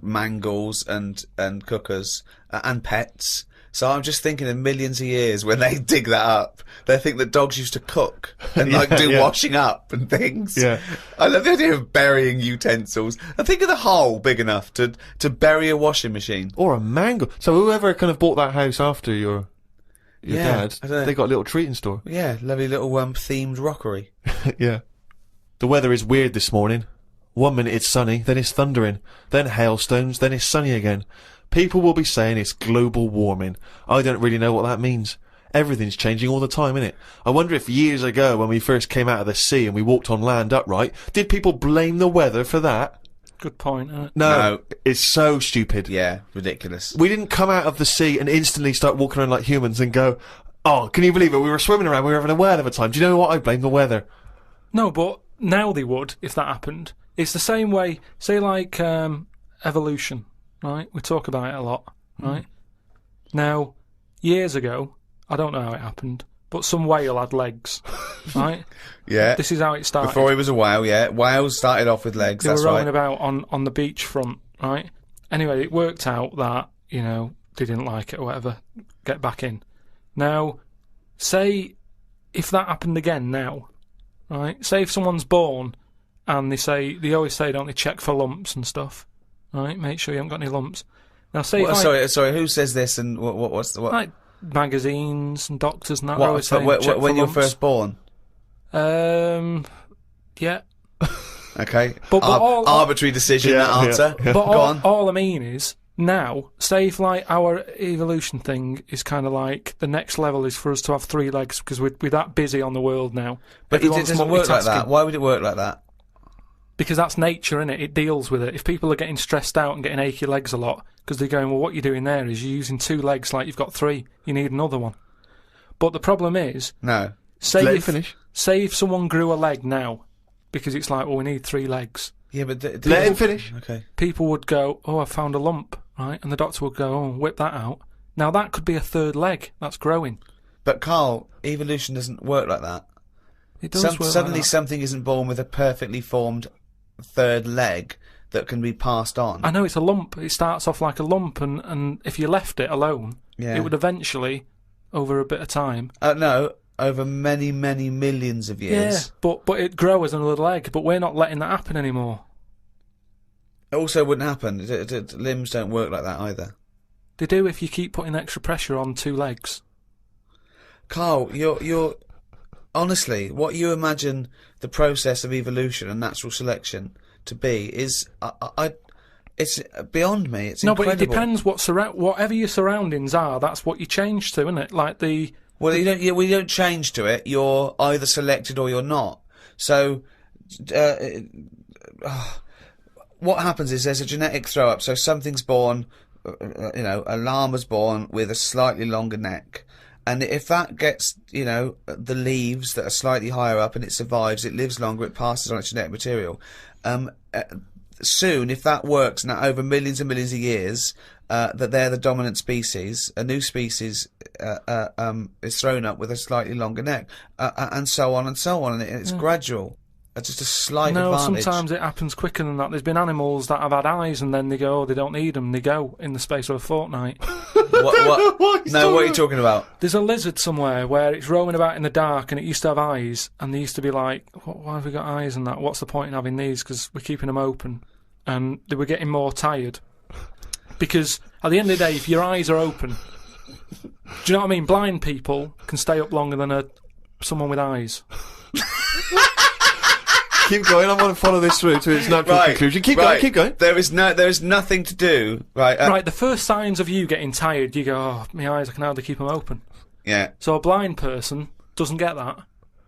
mangles and cookers and pets. So I'm just thinking in millions of years when they dig that up, they think that dogs used to cook and do washing up and things. Yeah. I love the idea of burying utensils. And think of the hole big enough to bury a washing machine. Or a mangle. So whoever kind of bought that house after your dad, they got a little treating store. Yeah, lovely little themed rockery. Yeah. The weather is weird this morning. 1 minute it's sunny, then it's thundering, then hailstones, then it's sunny again. People will be saying it's global warming. I don't really know what that means. Everything's changing all the time, innit? I wonder if years ago, when we first came out of the sea and we walked on land upright, did people blame the weather for that? Good point, isn't it? No, it's so stupid. Yeah, ridiculous. We didn't come out of the sea and instantly start walking around like humans and go, oh, can you believe it? We were swimming around, we were having a whale of a time. Do you know what? I blame the weather. No, but now they would, if that happened. It's the same way, say like evolution, right? We talk about it a lot, right? Now, years ago, I don't know how it happened, but some whale had legs, right? Yeah. This is how it started. Before he was a whale, yeah. Whales started off with legs, They were rowing about on the beach front, right? Anyway, it worked out that, they didn't like it or whatever, get back in. Now, say, if that happened again now, right? Say if someone's born and they always say, don't they, check for lumps and stuff, right? Make sure you haven't got any lumps. Now, say sorry, who says this and what's the... Like magazines and doctors and that. Always saying, when you're lumps. first born? Yeah. Okay. But arbitrary decision, that answer. Yeah. But all I mean is, now, say if like our evolution thing is kind of like the next level is for us to have 3 legs because we're that busy on the world now. But it doesn't work like that. Why would it work like that? Because that's nature, innit? It deals with it. If people are getting stressed out and getting achy legs a lot, because they're going, well, what you're doing there is you're using 2 legs like you've got 3. You need another one. But the problem is... No. Say if someone grew a leg now, because it's like, well, we need 3 legs. Yeah, but... Let him finish. Okay. People would go, oh, I found a lump, right? And the doctor would go, oh, whip that out. Now, that could be a 3rd leg. That's growing. But, Karl, evolution doesn't work like that. It does work Suddenly like that. something isn't born with a perfectly formed 3rd leg that can be passed on. I know, it's a lump. It starts off like a lump, and if you left it alone, it would eventually, over a bit of time... No, over many, many millions of years. Yeah, but it'd grow as another leg, but we're not letting that happen anymore. It also wouldn't happen. Limbs don't work like that either. They do if you keep putting extra pressure on 2 legs. Karl, you're honestly, what you imagine the process of evolution and natural selection to be is, it's beyond me. It's incredible. But it depends whatever your surroundings are. That's what you change to, isn't it? Like the. Well, you don't change to it. You're either selected or you're not. So, what happens is there's a genetic throw up. So something's born, a llama's born with a slightly longer neck. And if that gets, the leaves that are slightly higher up and it survives, it lives longer, it passes on its genetic material. Soon, if that works, now over millions and millions of years, that they're the dominant species, a new species is thrown up with a slightly longer neck, and so on and so on, and it's gradual. Just a slight advantage. Sometimes it happens quicker than that. There's been animals that have had eyes and then they go, they don't need them, they go in the space of a fortnight. What? No, what are you talking about? There's a lizard somewhere where it's roaming about in the dark and it used to have eyes, and they used to be like, why have we got eyes and that? What's the point in having these? Because we're keeping them open. And they were getting more tired. Because at the end of the day, if your eyes are open, do you know what I mean? Blind people can stay up longer than someone with eyes. Keep going. I want to follow this through to its natural conclusion. Keep going. There is nothing to do. Right. The first signs of you getting tired, you go, oh, my eyes, I can hardly keep them open. Yeah. So a blind person doesn't get that.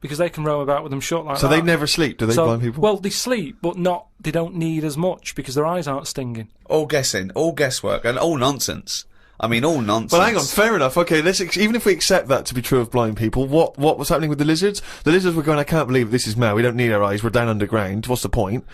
because they can roam about with them shut like that. So they never sleep, do they, blind people? Well, they sleep, but they don't need as much because their eyes aren't stinging. All guessing, all guesswork, and all nonsense. I mean, all nonsense. Well, hang on, fair enough. Okay, even if we accept that to be true of blind people, what was happening with the lizards? The lizards were going, I can't believe this is mad. We don't need our eyes. We're down underground. What's the point?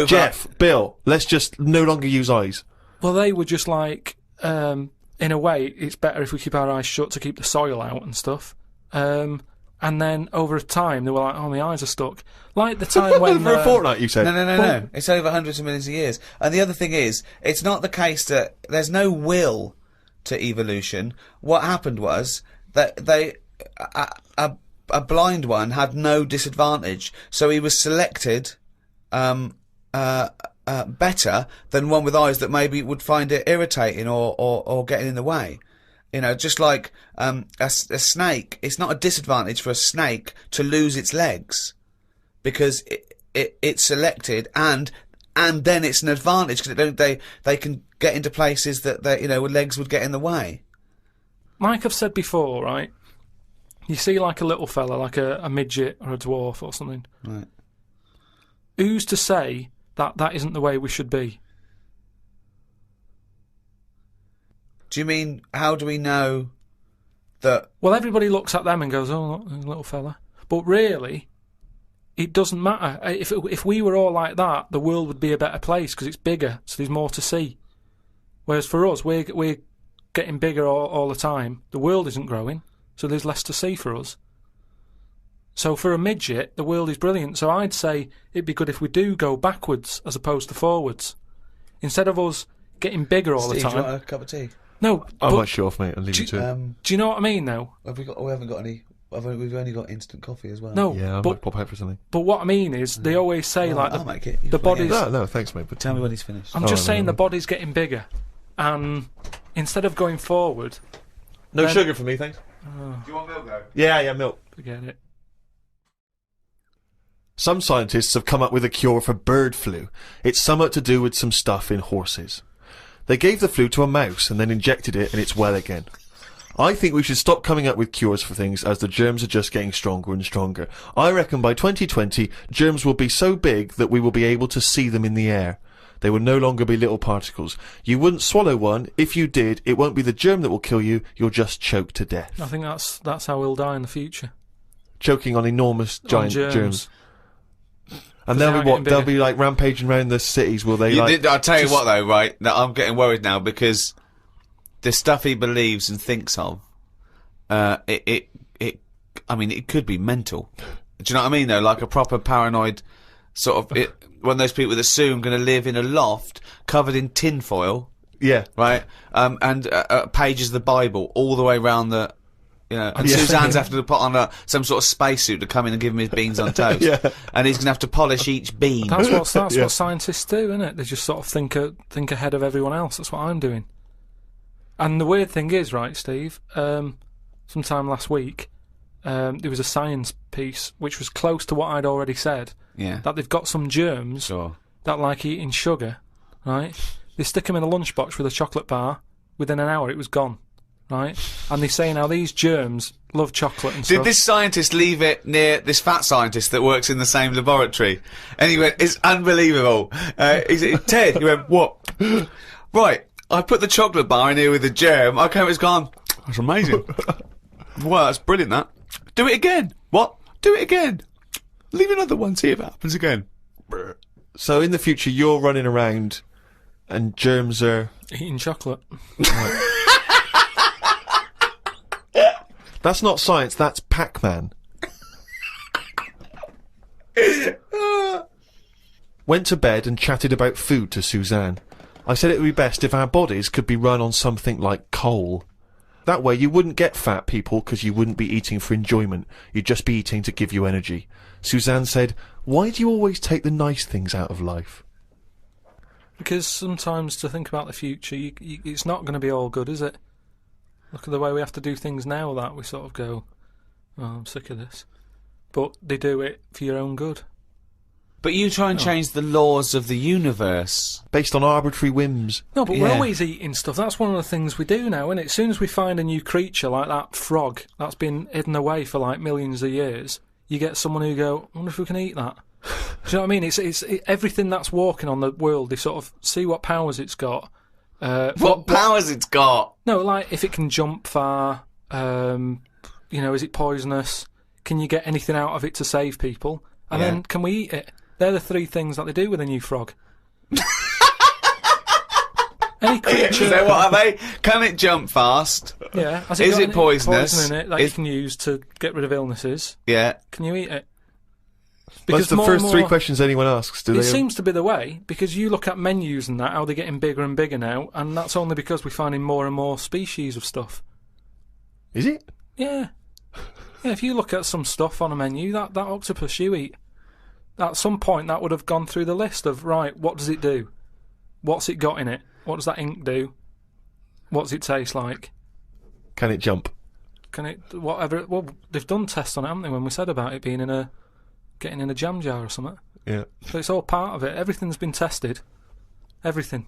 Jeff, Bill, let's just no longer use eyes. Well, they were just like, in a way, it's better if we keep our eyes shut to keep the soil out and stuff. And then over time, they were like, oh, my eyes are stuck. Like the time when... For a fortnight, you said? No. It's over hundreds of millions of years. And the other thing is, it's not the case that there's no will to evolution. What happened was that a blind one had no disadvantage, so he was selected better than one with eyes that maybe would find it irritating or getting in the way. You know, just like a snake, it's not a disadvantage for a snake to lose its legs because it's selected, and then it's an advantage because they can get into places that where legs would get in the way. Like I've said before, right? You see like a little fella, like a midget or a dwarf or something. Right. Who's to say that isn't the way we should be? Do you mean, how do we know that... Well, everybody looks at them and goes, oh, look, there's a little fella. But really, it doesn't matter. If we were all like that, the world would be a better place because it's bigger, so there's more to see. Whereas for us, we're getting bigger all the time. The world isn't growing, so there's less to see for us. So for a midget, the world is brilliant. So I'd say it'd be good if we do go backwards as opposed to forwards. Instead of us getting bigger all the time... do you want a cup of tea? No, I'm not sure off, mate. I'll leave you to it. Do you know what I mean, though? We haven't got any... We've only got instant coffee as well. No, yeah, I might pop out for something. But what I mean is, they always say, I'll make it. the body's... No, thanks, mate. But tell me when he's finished. I'm just saying the body's getting bigger. And instead of going forward... No sugar for me, thanks. Do you want milk, though? Yeah, milk. Forget it. Some scientists have come up with a cure for bird flu. It's somewhat to do with some stuff in horses. They gave the flu to a mouse and then injected it and it's well again. I think we should stop coming up with cures for things as the germs are just getting stronger and stronger. I reckon by 2020, germs will be so big that we will be able to see them in the air. They will no longer be little particles. You wouldn't swallow one. If you did, it won't be the germ that will kill you. You'll just choke to death. I think that's how we'll die in the future. Choking on enormous giant germs. And they'll be like rampaging around the cities, will they? I'll tell you what though, right? I'm getting worried now because the stuff he believes and thinks of, I mean, it could be mental. Do you know what I mean though? Like a proper paranoid sort of, one of those people that assume going to live in a loft covered in tinfoil. Yeah. Right? And pages of the Bible all the way around the... and Suzanne's after to put on some sort of spacesuit to come in and give him his beans on toast. Yeah. And he's going to have to polish each bean. That's what scientists do, isn't it? They just sort of think ahead of everyone else. That's what I'm doing. And the weird thing is, right, Steve, sometime last week, there was a science piece which was close to what I'd already said. Yeah. That they've got some germs that like eating sugar, right? They stick them in a lunchbox with a chocolate bar. Within an hour, it was gone. Right? And they say now these germs love chocolate and stuff. Did this scientist leave it near this fat scientist that works in the same laboratory? And he went, it's unbelievable. He said, Ted, he went, what? Right, I put the chocolate bar in here with the germ. I came, it's gone. That's amazing. Wow, that's brilliant, that. Do it again. What? Do it again. Leave another one, see if it happens again. So in the future, you're running around and germs are... eating chocolate. That's not science, that's Pac-Man. Went to bed and chatted about food to Suzanne. I said it would be best if our bodies could be run on something like coal. That way you wouldn't get fat people because you wouldn't be eating for enjoyment. You'd just be eating to give you energy. Suzanne said, why do you always take the nice things out of life? Because sometimes to think about the future, it's not going to be all good, is it? Look at the way we have to do things now that we sort of go, oh, I'm sick of this. But they do it for your own good. But you try and change the laws of the universe. Based on arbitrary whims. No, but we're always eating stuff. That's one of the things we do now, isn't it? As soon as we find a new creature like that frog that's been hidden away for like millions of years, you get someone who go, I wonder if we can eat that. Do you know what I mean? It's everything that's walking on the world, they sort of see what powers it's got. What powers it's got? No, like, if it can jump far, is it poisonous? Can you get anything out of it to save people? And then, can we eat it? They're the 3 things that they do with a new frog. Any creature... So what are they? Can it jump fast? Yeah. Has Is got it any poisonous? Poison in it that you can use to get rid of illnesses? Yeah. Can you eat it? That's the more first and 3 more- questions anyone asks. Do It they? seems to be the way, because you look at menus and that, how they're getting bigger and bigger now, and that's only because we're finding more and more species of stuff. Is it? Yeah. Yeah, if you look at some stuff on a menu, that octopus you eat, at some point that would have gone through the list of, right, what does it do? What's it got in it? What does that ink do? What does it taste like? Can it jump? Can it, whatever, well, they've done tests on it, haven't they, when we said about it being getting in a jam jar or something. Yeah. So it's all part of it. Everything's been tested. Everything.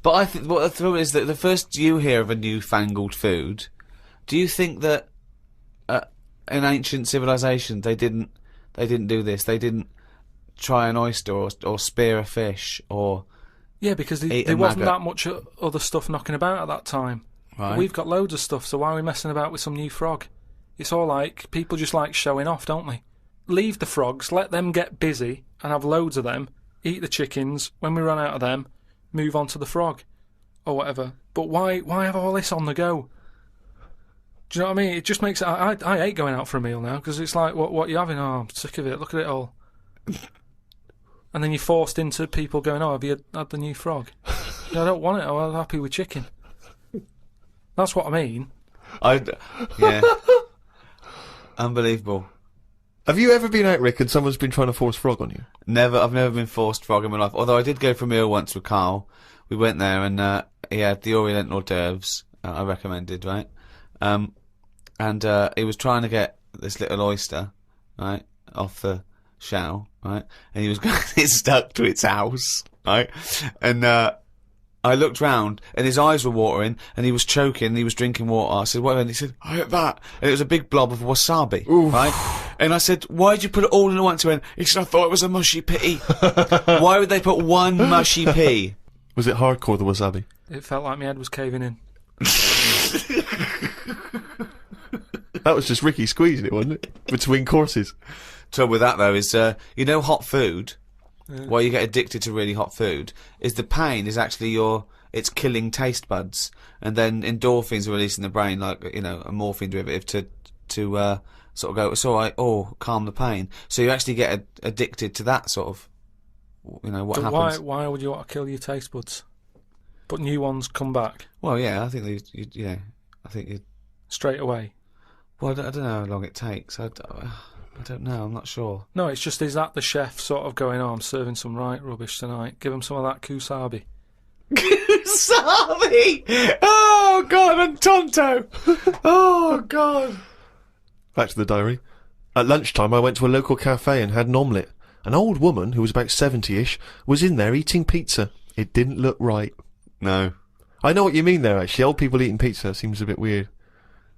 But I think what the trouble is that the first you hear of a newfangled food, do you think that in ancient civilization they didn't do this? They didn't try an oyster or spear a fish or Yeah, because there wasn't that much other stuff knocking about at that time. Right. We've got loads of stuff, so why are we messing about with some new frog? It's all like, people just like showing off, don't they? Leave the frogs, let them get busy and have loads of them, eat the chickens, when we run out of them, move on to the frog, or whatever. But why have all this on the go? Do you know what I mean? It just makes it... I hate going out for a meal now, because it's like, what are you having? Oh, I'm sick of it, look at it all. And then you're forced into people going, oh, have you had the new frog? No, I don't want it, I'm happy with chicken. That's what I mean. Yeah. Unbelievable. Have you ever been out, Rick, and someone's been trying to force frog on you? Never. I've never been forced frog in my life. Although I did go for a meal once with Karl. We went there and he had the Oriental hors d'oeuvres. I recommended, right? And he was trying to get this little oyster, right, off the shell, right? And he was going it stuck to its house, right? And I looked round and his eyes were watering and he was choking and he was drinking water. I said, what? And he said, I ate that. And it was a big blob of wasabi, right? And I said, why did you put it all in at once? He went, he said, I thought it was a mushy pea. Why would they put one mushy pea? Was it hardcore, the wasabi? It felt like my head was caving in. That was just Ricky squeezing it, wasn't it? Between courses. Trouble with that though is, hot food, why you get addicted to really hot food, is the pain is actually it's killing taste buds, and then endorphins are released in the brain, like, a morphine derivative to sort of go, it's alright, or calm the pain. So you actually get addicted to that sort of, what But happens. why would you want to kill your taste buds? But new ones come back Well, yeah, I think I think you. straight away. Well, I don't know how long it takes. I don't know. I'm not sure. No, it's just, is that the chef sort of going, oh, I'm serving some right rubbish tonight, give him some of that kusabi. Kusabi! Oh, God, and Tonto! Oh, God. Back to the diary. At lunchtime, I went to a local cafe and had an omelette. An old woman, who was about 70-ish, was in there eating pizza. It didn't look right. No. I know what you mean there, actually. Old people eating pizza seems a bit weird.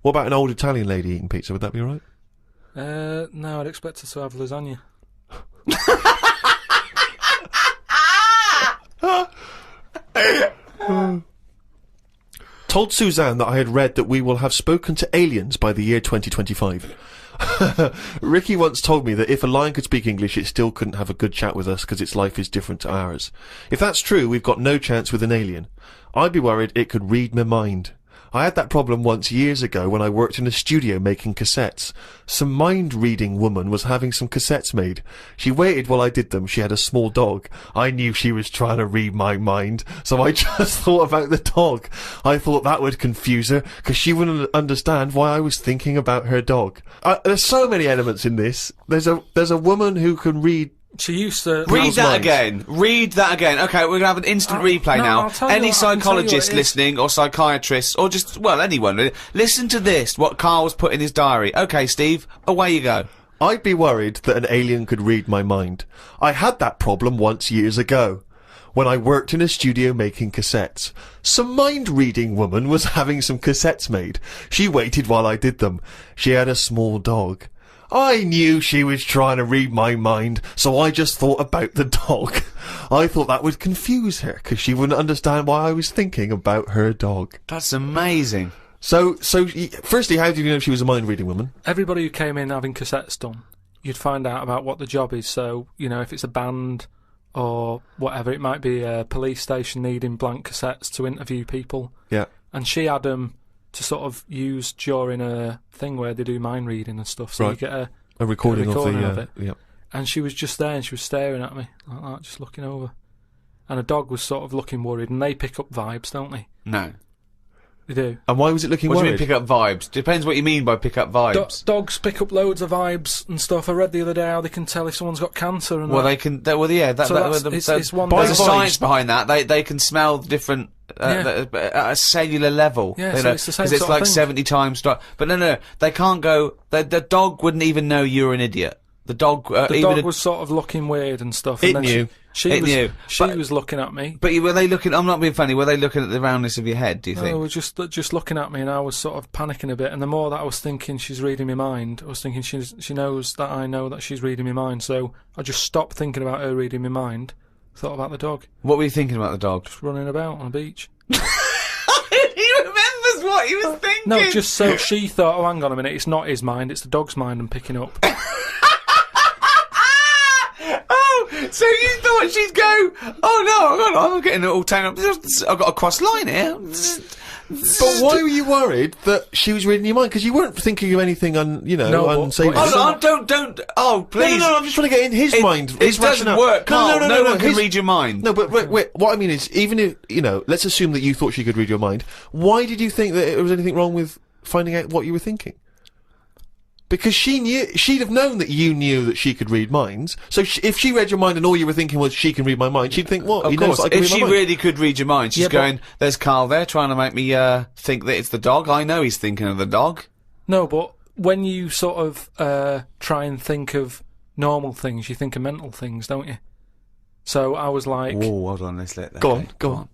What about an old Italian lady eating pizza? Would that be alright? No, I'd expect her to have lasagna. Told Suzanne that I had read that we will have spoken to aliens by the year 2025. Ricky once told me that if a lion could speak English, it still couldn't have a good chat with us because its life is different to ours. If that's true, we've got no chance with an alien. I'd be worried it could read my mind. I had that problem once years ago when I worked in a studio making cassettes. Some mind-reading woman was having some cassettes made. She waited while I did them. She had a small dog. I knew she was trying to read my mind, so I just thought about the dog. I thought that would confuse her, because she wouldn't understand why I was thinking about her dog. There's so many elements in this. There's a woman who can read. She used to... Read that again. Read that again. Okay, we're going to have an instant replay now. Any psychologist listening, or psychiatrists, or just, well, anyone really, listen to this, what Karl's put in his diary. Okay, Steve, away you go. I'd be worried that an alien could read my mind. I had that problem once years ago, when I worked in a studio making cassettes. Some mind-reading woman was having some cassettes made. She waited while I did them. She had a small dog. I knew she was trying to read my mind, so I just thought about the dog. I thought that would confuse her, because she wouldn't understand why I was thinking about her dog. That's amazing. So, firstly, how did you know she was a mind-reading woman? Everybody who came in having cassettes done, you'd find out about what the job is. So, you know, if it's a band or whatever, it might be a police station needing blank cassettes to interview people. Yeah. And she had them to sort of use during a thing where they do mind reading and stuff. So Right. you get a recording of it. Yeah. And she was just there and she was staring at me like that, just looking over. And a dog was sort of looking worried, and they pick up vibes, don't they? No. They do. And why was it looking What do you worried? mean pick up vibes? Depends what you mean by pick up vibes. Dogs pick up loads of vibes and stuff. I read the other day how they can tell if someone's got cancer and Well, that. they can. Yeah, So it's one there's thing. a science behind that. They can smell different Yeah. at a cellular level. Yeah, you so know, it's the same 'cause it's sort of like thing. 70 times. But no, they can't go. The dog wouldn't even know you're an idiot. The dog. The even dog was sort of looking weird and stuff. It and then knew. She knew. was looking at me. But were they looking? I'm not being funny. Were they looking at the roundness of your head? Do you No, think? they were just looking at me, and I was sort of panicking a bit. And the more that I was thinking she's reading my mind, I was thinking she knows that I know that she's reading my mind. So I just stopped thinking about her reading my mind. Thought about the dog What were you thinking about the dog? just running about on a beach. He remembers what he was thinking. No, just so she thought, oh, hang on a minute, it's not his mind, it's the dog's mind I'm picking up. Oh, so you thought she'd go, oh no, I'm getting it all tangled up. I've got a cross line here. But why were you worried that she was reading your mind? Because you weren't thinking of anything unsavory. but- Don't. Oh, please. No, I'm just trying to get in his mind. It His doesn't rationale. work, Carl. No one can his- read your mind. No, but wait, what I mean is, even if, let's assume that you thought she could read your mind, why did you think that there was anything wrong with finding out what you were thinking? Because she'd have known that you knew that she could read minds, so if she read your mind and all you were thinking was she can read my mind, she'd think, what? Of He knows course, that I can if read my she mind. really could read your mind, she's Yeah, but- going, there's Carl there trying to make me think that it's the dog. I know he's thinking of the dog. No, but when you sort of try and think of normal things, you think of mental things, don't you? So I was like, Oh, hold on, let's let that Go on.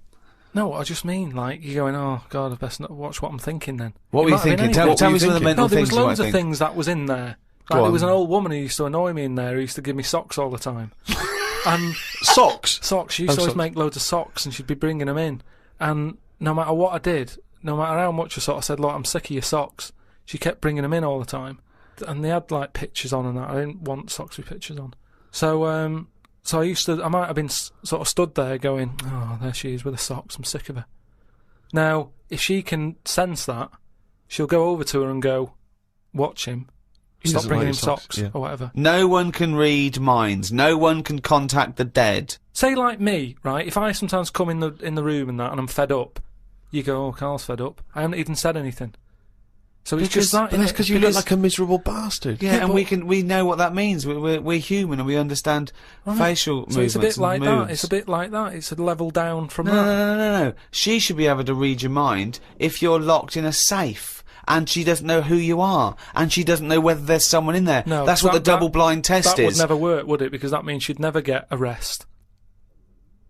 no, I just mean, like, you're going, oh, God, I best not watch what I'm thinking then. What It were you might have been thinking? anything. Tell me some of the thinking? mental No, there things was you might loads of think. things that was in there. Go Like, there on. was an old woman who used to annoy me in there, who used to give me socks all the time. And Socks? socks, she used to always socks. make loads of socks, and she'd be bringing them in. And no matter what I did, no matter how much I sort of said, look, I'm sick of your socks, she kept bringing them in all the time. And they had, like, pictures on and that. I didn't want socks with pictures on. So I might have been sort of stood there going, oh, there she is with the socks, I'm sick of her. Now, if she can sense that, she'll go over to her and go, watch him, He stop doesn't bringing like him your socks, socks, yeah. or whatever. No one can read minds. No one can contact the dead. Say like me, right? If I sometimes come in the room and that, and I'm fed up, you go, oh, Carl's fed up. I haven't even said anything. So it's just that. But that's innit? because you look like a miserable bastard. Yeah, and but- we know what that means. We're human and we understand facial So movements. it's a bit and like moods. that. It's a bit like that. It's a level down from No, that. no. She should be able to read your mind if you're locked in a safe. And she doesn't know who you are, and she doesn't know whether there's someone in there. No, that's what the that- double-blind test That is. would never work, would it? Because that means she'd never get arrest.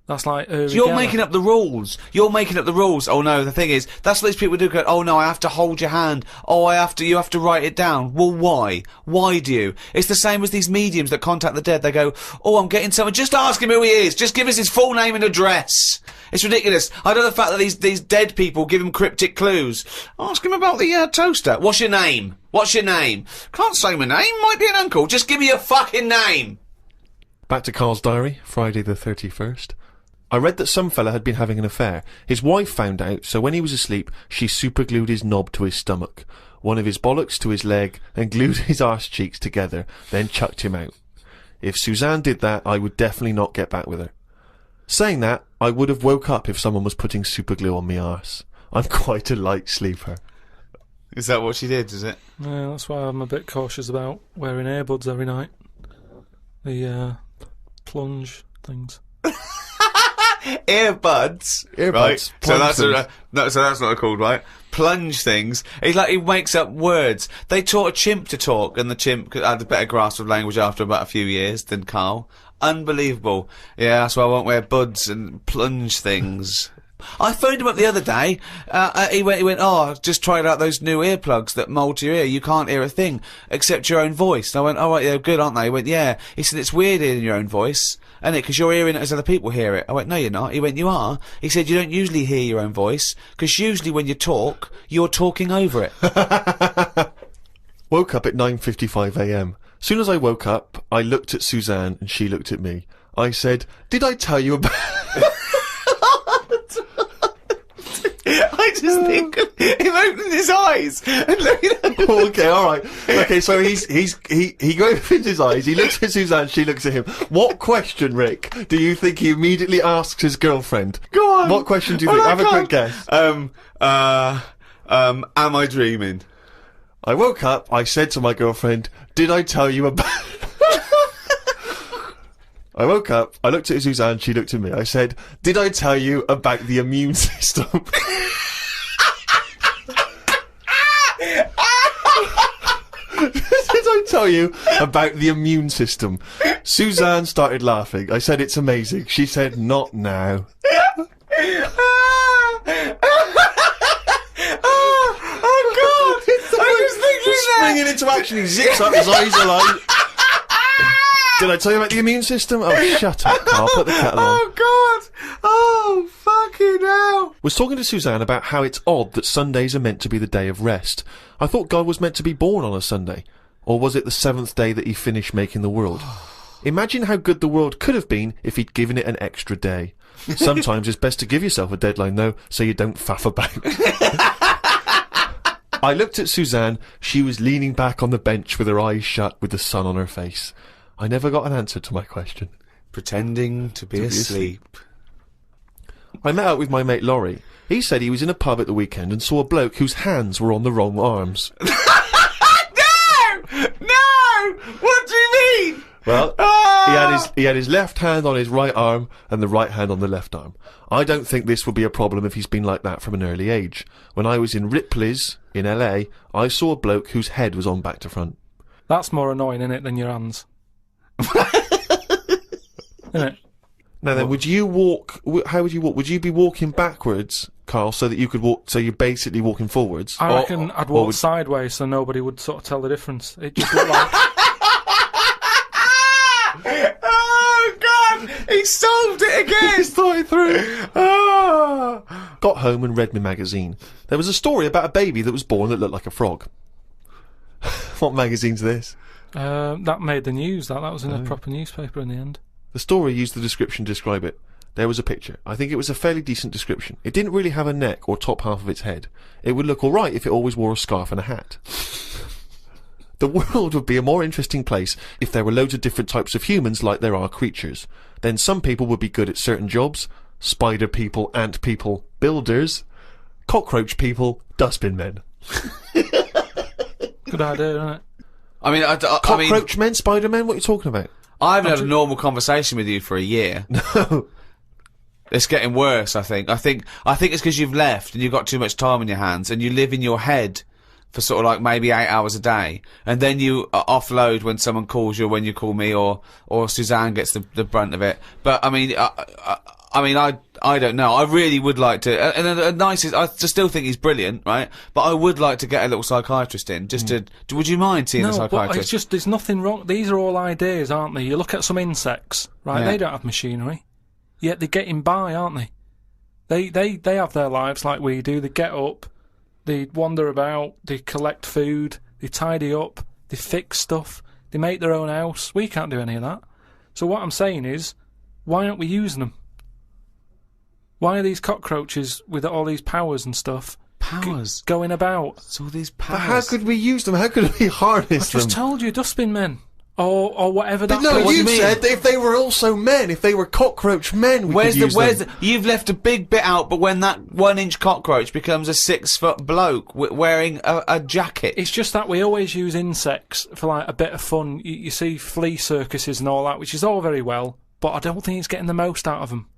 That's like So you're making up the rules. You're making up the rules. Oh no, the thing is, that's what these people do. Go, oh no, I have to hold your hand. Oh, you have to write it down. Well, why? Why do you? It's the same as these mediums that contact the dead. They go, oh, I'm getting someone. Just ask him who he is. Just give us his full name and address. It's ridiculous. I know the fact that these dead people give him cryptic clues. Ask him about the toaster. What's your name? What's your name? Can't say my name. Might be an uncle. Just give me your fucking name. Back to Carl's diary, Friday the 31st. I read that some fella had been having an affair. His wife found out, so when he was asleep, she superglued his knob to his stomach, one of his bollocks to his leg, and glued his arse cheeks together, then chucked him out. If Suzanne did that, I would definitely not get back with her. Saying that, I would have woke up if someone was putting superglue on me arse. I'm quite a light sleeper. Is that what she did? Is it? Yeah, that's why I'm a bit cautious about wearing earbuds every night. The plunge things. Earbuds, Earbuds, right? So plunge that's things. so that's not called, right? Plunge things. He's like, he makes up words. They taught a chimp to talk, and the chimp had a better grasp of language after about a few years than Carl. Unbelievable. Yeah, that's why I won't wear buds and plunge things. I phoned him up the other day. He went, oh, just tried out those new earplugs that mould to your ear. You can't hear a thing except your own voice. And I went, oh, right, they're good, aren't they? He went, yeah. He said, it's weird hearing your own voice, isn't it? Because you're hearing it as other people hear it. I went, no, you're not. He went, you are. He said, you don't usually hear your own voice, because usually when you talk, you're talking over it. Woke up at 9:55 a.m. Soon as I woke up, I looked at Suzanne and she looked at me. I said, did I tell you about... I just think of him opening his eyes and looking at him. Okay, alright. Okay, so he opens his eyes, he looks at Suzanne, she looks at him. What question, Rick, do you think he immediately asks his girlfriend? Go on. What question do you think? Have a quick guess. Am I dreaming? I woke up, I said to my girlfriend, did I tell you about... I woke up, I looked at Suzanne, she looked at me. I said, did I tell you about the immune system? Did I tell you about the immune system? Suzanne started laughing. I said, it's amazing. She said, not now. Springing into action, he zips up, his eyes are like... Did I tell you about the immune system? Oh, shut up, Carl. Put the kettle on. Oh, God! Oh, fucking hell! Was talking to Suzanne about how it's odd that Sundays are meant to be the day of rest. I thought God was meant to be born on a Sunday. Or was it the 7th day that he finished making the world? Imagine how good the world could have been if he'd given it an extra day. Sometimes it's best to give yourself a deadline, though, so you don't faff about. I looked at Suzanne. She was leaning back on the bench with her eyes shut with the sun on her face. I never got an answer to my question. Pretending to be asleep. I met up with my mate Laurie. He said he was in a pub at the weekend and saw a bloke whose hands were on the wrong arms. No! No! What do you mean? Well, he had his left hand on his right arm and the right hand on the left arm. I don't think this would be a problem if he's been like that from an early age. When I was in Ripley's in LA, I saw a bloke whose head was on back to front. That's more annoying, innit, than your hands. Innit? Now then, would you walk? How would you walk? Would you be walking backwards, Carl, so that you could walk? So you're basically walking forwards. I reckon I'd walk sideways, so nobody would sort of tell the difference. It just looked like. Oh God! He solved it again. He's thought it through. Got home and read my magazine. There was a story about a baby that was born that looked like a frog. What magazine's this? That made the news. That was in a proper newspaper in the end. The story used the description to describe it. There was a picture. I think it was a fairly decent description. It didn't really have a neck or top half of its head. It would look alright if it always wore a scarf and a hat. The world would be a more interesting place if there were loads of different types of humans like there are creatures. Then some people would be good at certain jobs. Spider people, ant people, builders. Cockroach people, dustbin men. Good idea, isn't it? I mean, Cockroach men, Spider men, what are you talking about? I haven't had a normal conversation with you for a year. No. It's getting worse, I think. I think it's because you've left and you've got too much time on your hands and you live in your head for sort of like maybe 8 hours a day, and then you offload when someone calls you, or when you call me, or Suzanne gets the brunt of it. But I mean, I don't know. I really would like to, and the nicest. I still think he's brilliant, right? But I would like to get a little psychiatrist in, just to. Would you mind seeing a psychiatrist? No, but it's just there's nothing wrong. These are all ideas, aren't they? You look at some insects, right? Yeah. They don't have machinery, yet they're getting by, aren't they? They have their lives like we do. They get up. They wander about, they collect food, they tidy up, they fix stuff, they make their own house. We can't do any of that. So what I'm saying is, why aren't we using them? Why are these cockroaches with all these powers and stuff going about? It's all these powers. But how could we use them? How could we harness them? I just told you, dustbin men. Or whatever that. No, you said that if they were also men, if they were cockroach men, we could use them. You've left a big bit out, but when that 1-inch cockroach becomes a 6-foot bloke wearing a jacket. It's just that we always use insects for like a bit of fun. You see flea circuses and all that, which is all very well, but I don't think it's getting the most out of them.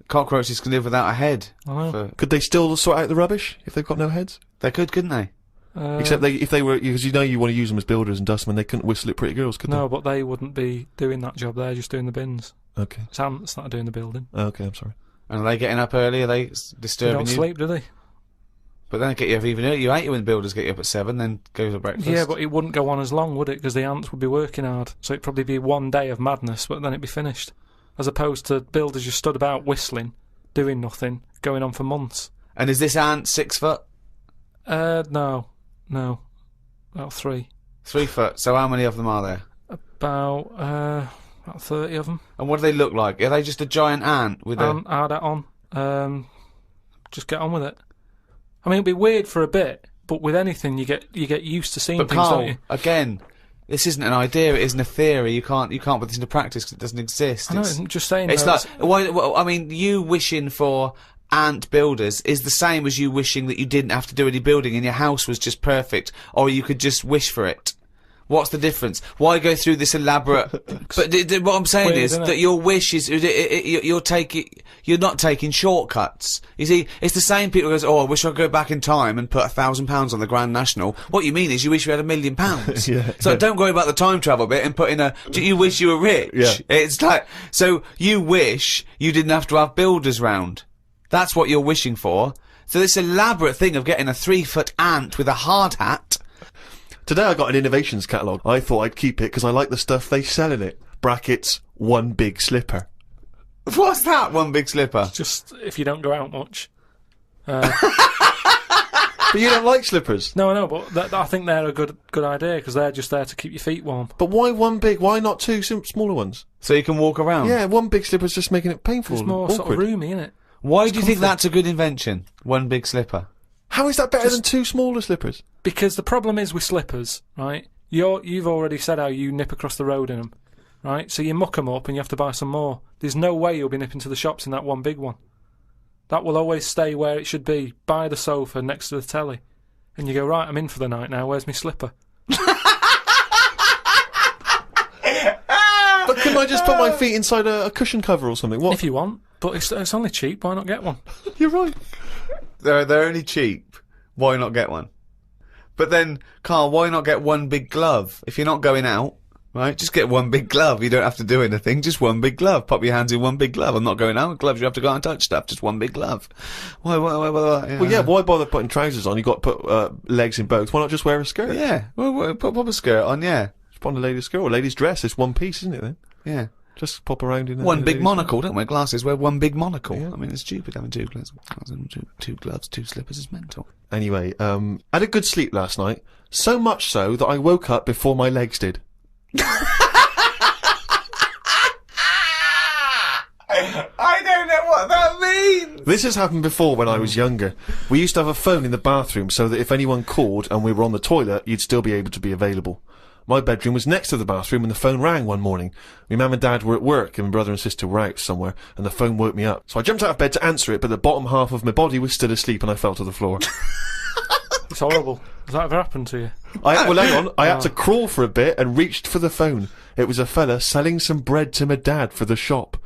Cockroaches can live without a head. I know. Could they still sort out the rubbish if they've got no heads? They could, couldn't they? Except if they were, because you know you want to use them as builders and dustmen, they couldn't whistle at pretty girls, could they? No, but they wouldn't be doing that job. They're just doing the bins. Okay. It's ants that are doing the building. Okay, I'm sorry. And are they getting up early? Are they They disturbing don't you? sleep, do they? But then they get you up even earlier. You hate it when the builders get you up at 7, then go to breakfast. Yeah, but it wouldn't go on as long, would it? Because the ants would be working hard. So it'd probably be one day of madness, but then it'd be finished. As opposed to builders just stood about whistling, doing nothing, going on for months. And is this ant 6 foot? No. About 3. 3 foot. So how many of them are there? About 30 of them. And what do they look like? Are they just a giant ant with a... Add that on. Just get on with it. I mean, it'd be weird for a bit, but with anything, you get used to seeing But things, Karl, don't you? again, this isn't an idea. It isn't a theory. You can't put this into practice because it doesn't exist. I know, I'm just saying. It's though, like, well, I mean, you wishing for ant builders is the same as you wishing that you didn't have to do any building and your house was just perfect, or you could just wish for it. What's the difference? Why go through this elaborate? But what I'm saying Weird, is isn't that it? your wish is you're not taking shortcuts. You see, it's the same people who goes, "Oh, I wish I could go back in time and put £1,000 on the Grand National." What you mean is you wish you had £1 million. Yeah. So don't worry about the time travel bit and put in you wish you were rich. Yeah. It's like, so you wish you didn't have to have builders round. That's what you're wishing for. So this elaborate thing of getting a 3-foot ant with a hard hat. Today I got an innovations catalogue. I thought I'd keep it because I like the stuff they sell in it. Brackets, one big slipper. What's that? One big slipper. just if you don't go out much. But you don't like slippers. No, but I think they're a good idea because they're just there to keep your feet warm. But why one big? Why not two smaller ones? So you can walk around. Yeah, one big slipper's just making it painful. It's and more sort awkward. of roomy, isn't it? Why do you think comfort. that's a good invention? One big slipper. How is that better than two smaller slippers? Because the problem is with slippers, right? You've already said how you nip across the road in them, right? So you muck them up and you have to buy some more. There's no way you'll be nipping to the shops in that one big one. That will always stay where it should be, by the sofa next to the telly. And you go, right, I'm in for the night now, where's my slipper? But couldn't I just put my feet inside a cushion cover or something? What? If you want, but it's only cheap, why not get one? You're right. They're only cheap. Why not get one? But then, Karl, why not get one big glove? If you're not going out, right, just get one big glove. You don't have to do anything, just one big glove. Pop your hands in one big glove. I'm not going out with gloves, you have to go out and touch stuff. Just one big glove. Why? Well, yeah, why bother putting trousers on? You've got to put legs in both. Why not just wear a skirt? Yeah, well, pop a skirt on, yeah. Just put on a lady's skirt or a lady's dress. It's one piece, isn't it then? Yeah. Just pop around in One a big lady's monocle, don't wear glasses, wear one big monocle. Yeah. I mean, it's stupid having two gloves. Two gloves, two slippers is mental. Anyway, I had a good sleep last night. So much so that I woke up before my legs did. I don't know what that means! This has happened before when I was younger. We used to have a phone in the bathroom so that if anyone called and we were on the toilet, you'd still be able to be available. My bedroom was next to the bathroom and the phone rang one morning. My mum and dad were at work and my brother and sister were out somewhere and the phone woke me up. So I jumped out of bed to answer it, but the bottom half of my body was still asleep and I fell to the floor. It's horrible. Has that ever happened to you? Well, hang on. I had to crawl for a bit and reached for the phone. It was a fella selling some bread to my dad for the shop.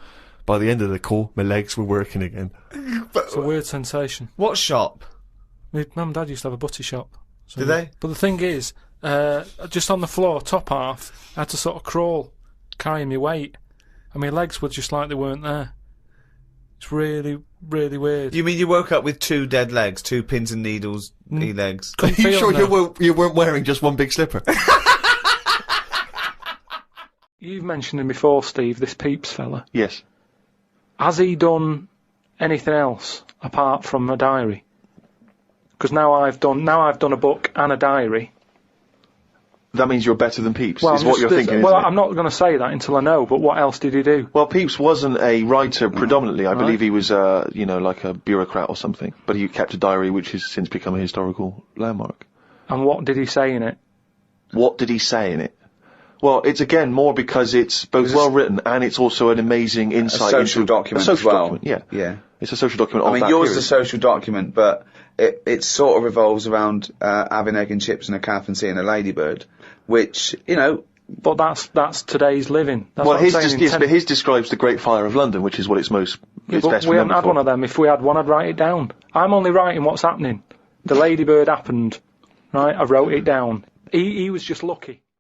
By the end of the call, my legs were working again. It's a weird sensation. What shop? My mum and dad used to have a butty shop. So Did they? But the thing is, just on the floor, top half, I had to sort of crawl, carrying my weight. And my legs were just like they weren't there. It's really, really weird. You mean you woke up with two dead legs, two pins and needles, legs? Are you feel sure them you weren't wearing just one big slipper? You've mentioned him before, Steve, this Peeps fella. Yes. Has he done anything else apart from a diary? Because now I've done a book and a diary. That means you're better than Peeps, Well, is what you're thinking, isn't it? I'm not going to say that until I know, but what else did he do? Well, Peeps wasn't a writer predominantly. I Right. believe he was, like a bureaucrat or something. But he kept a diary which has since become a historical landmark. And what did he say in it? What did he say in it? Well, it's again more because it's both well written and it's also an amazing insight social into document a social as well. document. Yeah, Yeah. it's a social document. I of mean, that yours is period. a social document, but it sort of revolves around having egg and chips and a calf and seeing a ladybird, which, you know... But that's today's living. That's Well, what I'm saying but his describes the Great Fire of London, which is what it's most. Yeah, it's but best we haven't remembered had for. one of them. If we had one, I'd write it down. I'm only writing what's happening. The ladybird happened, right? I wrote it down. He was just lucky.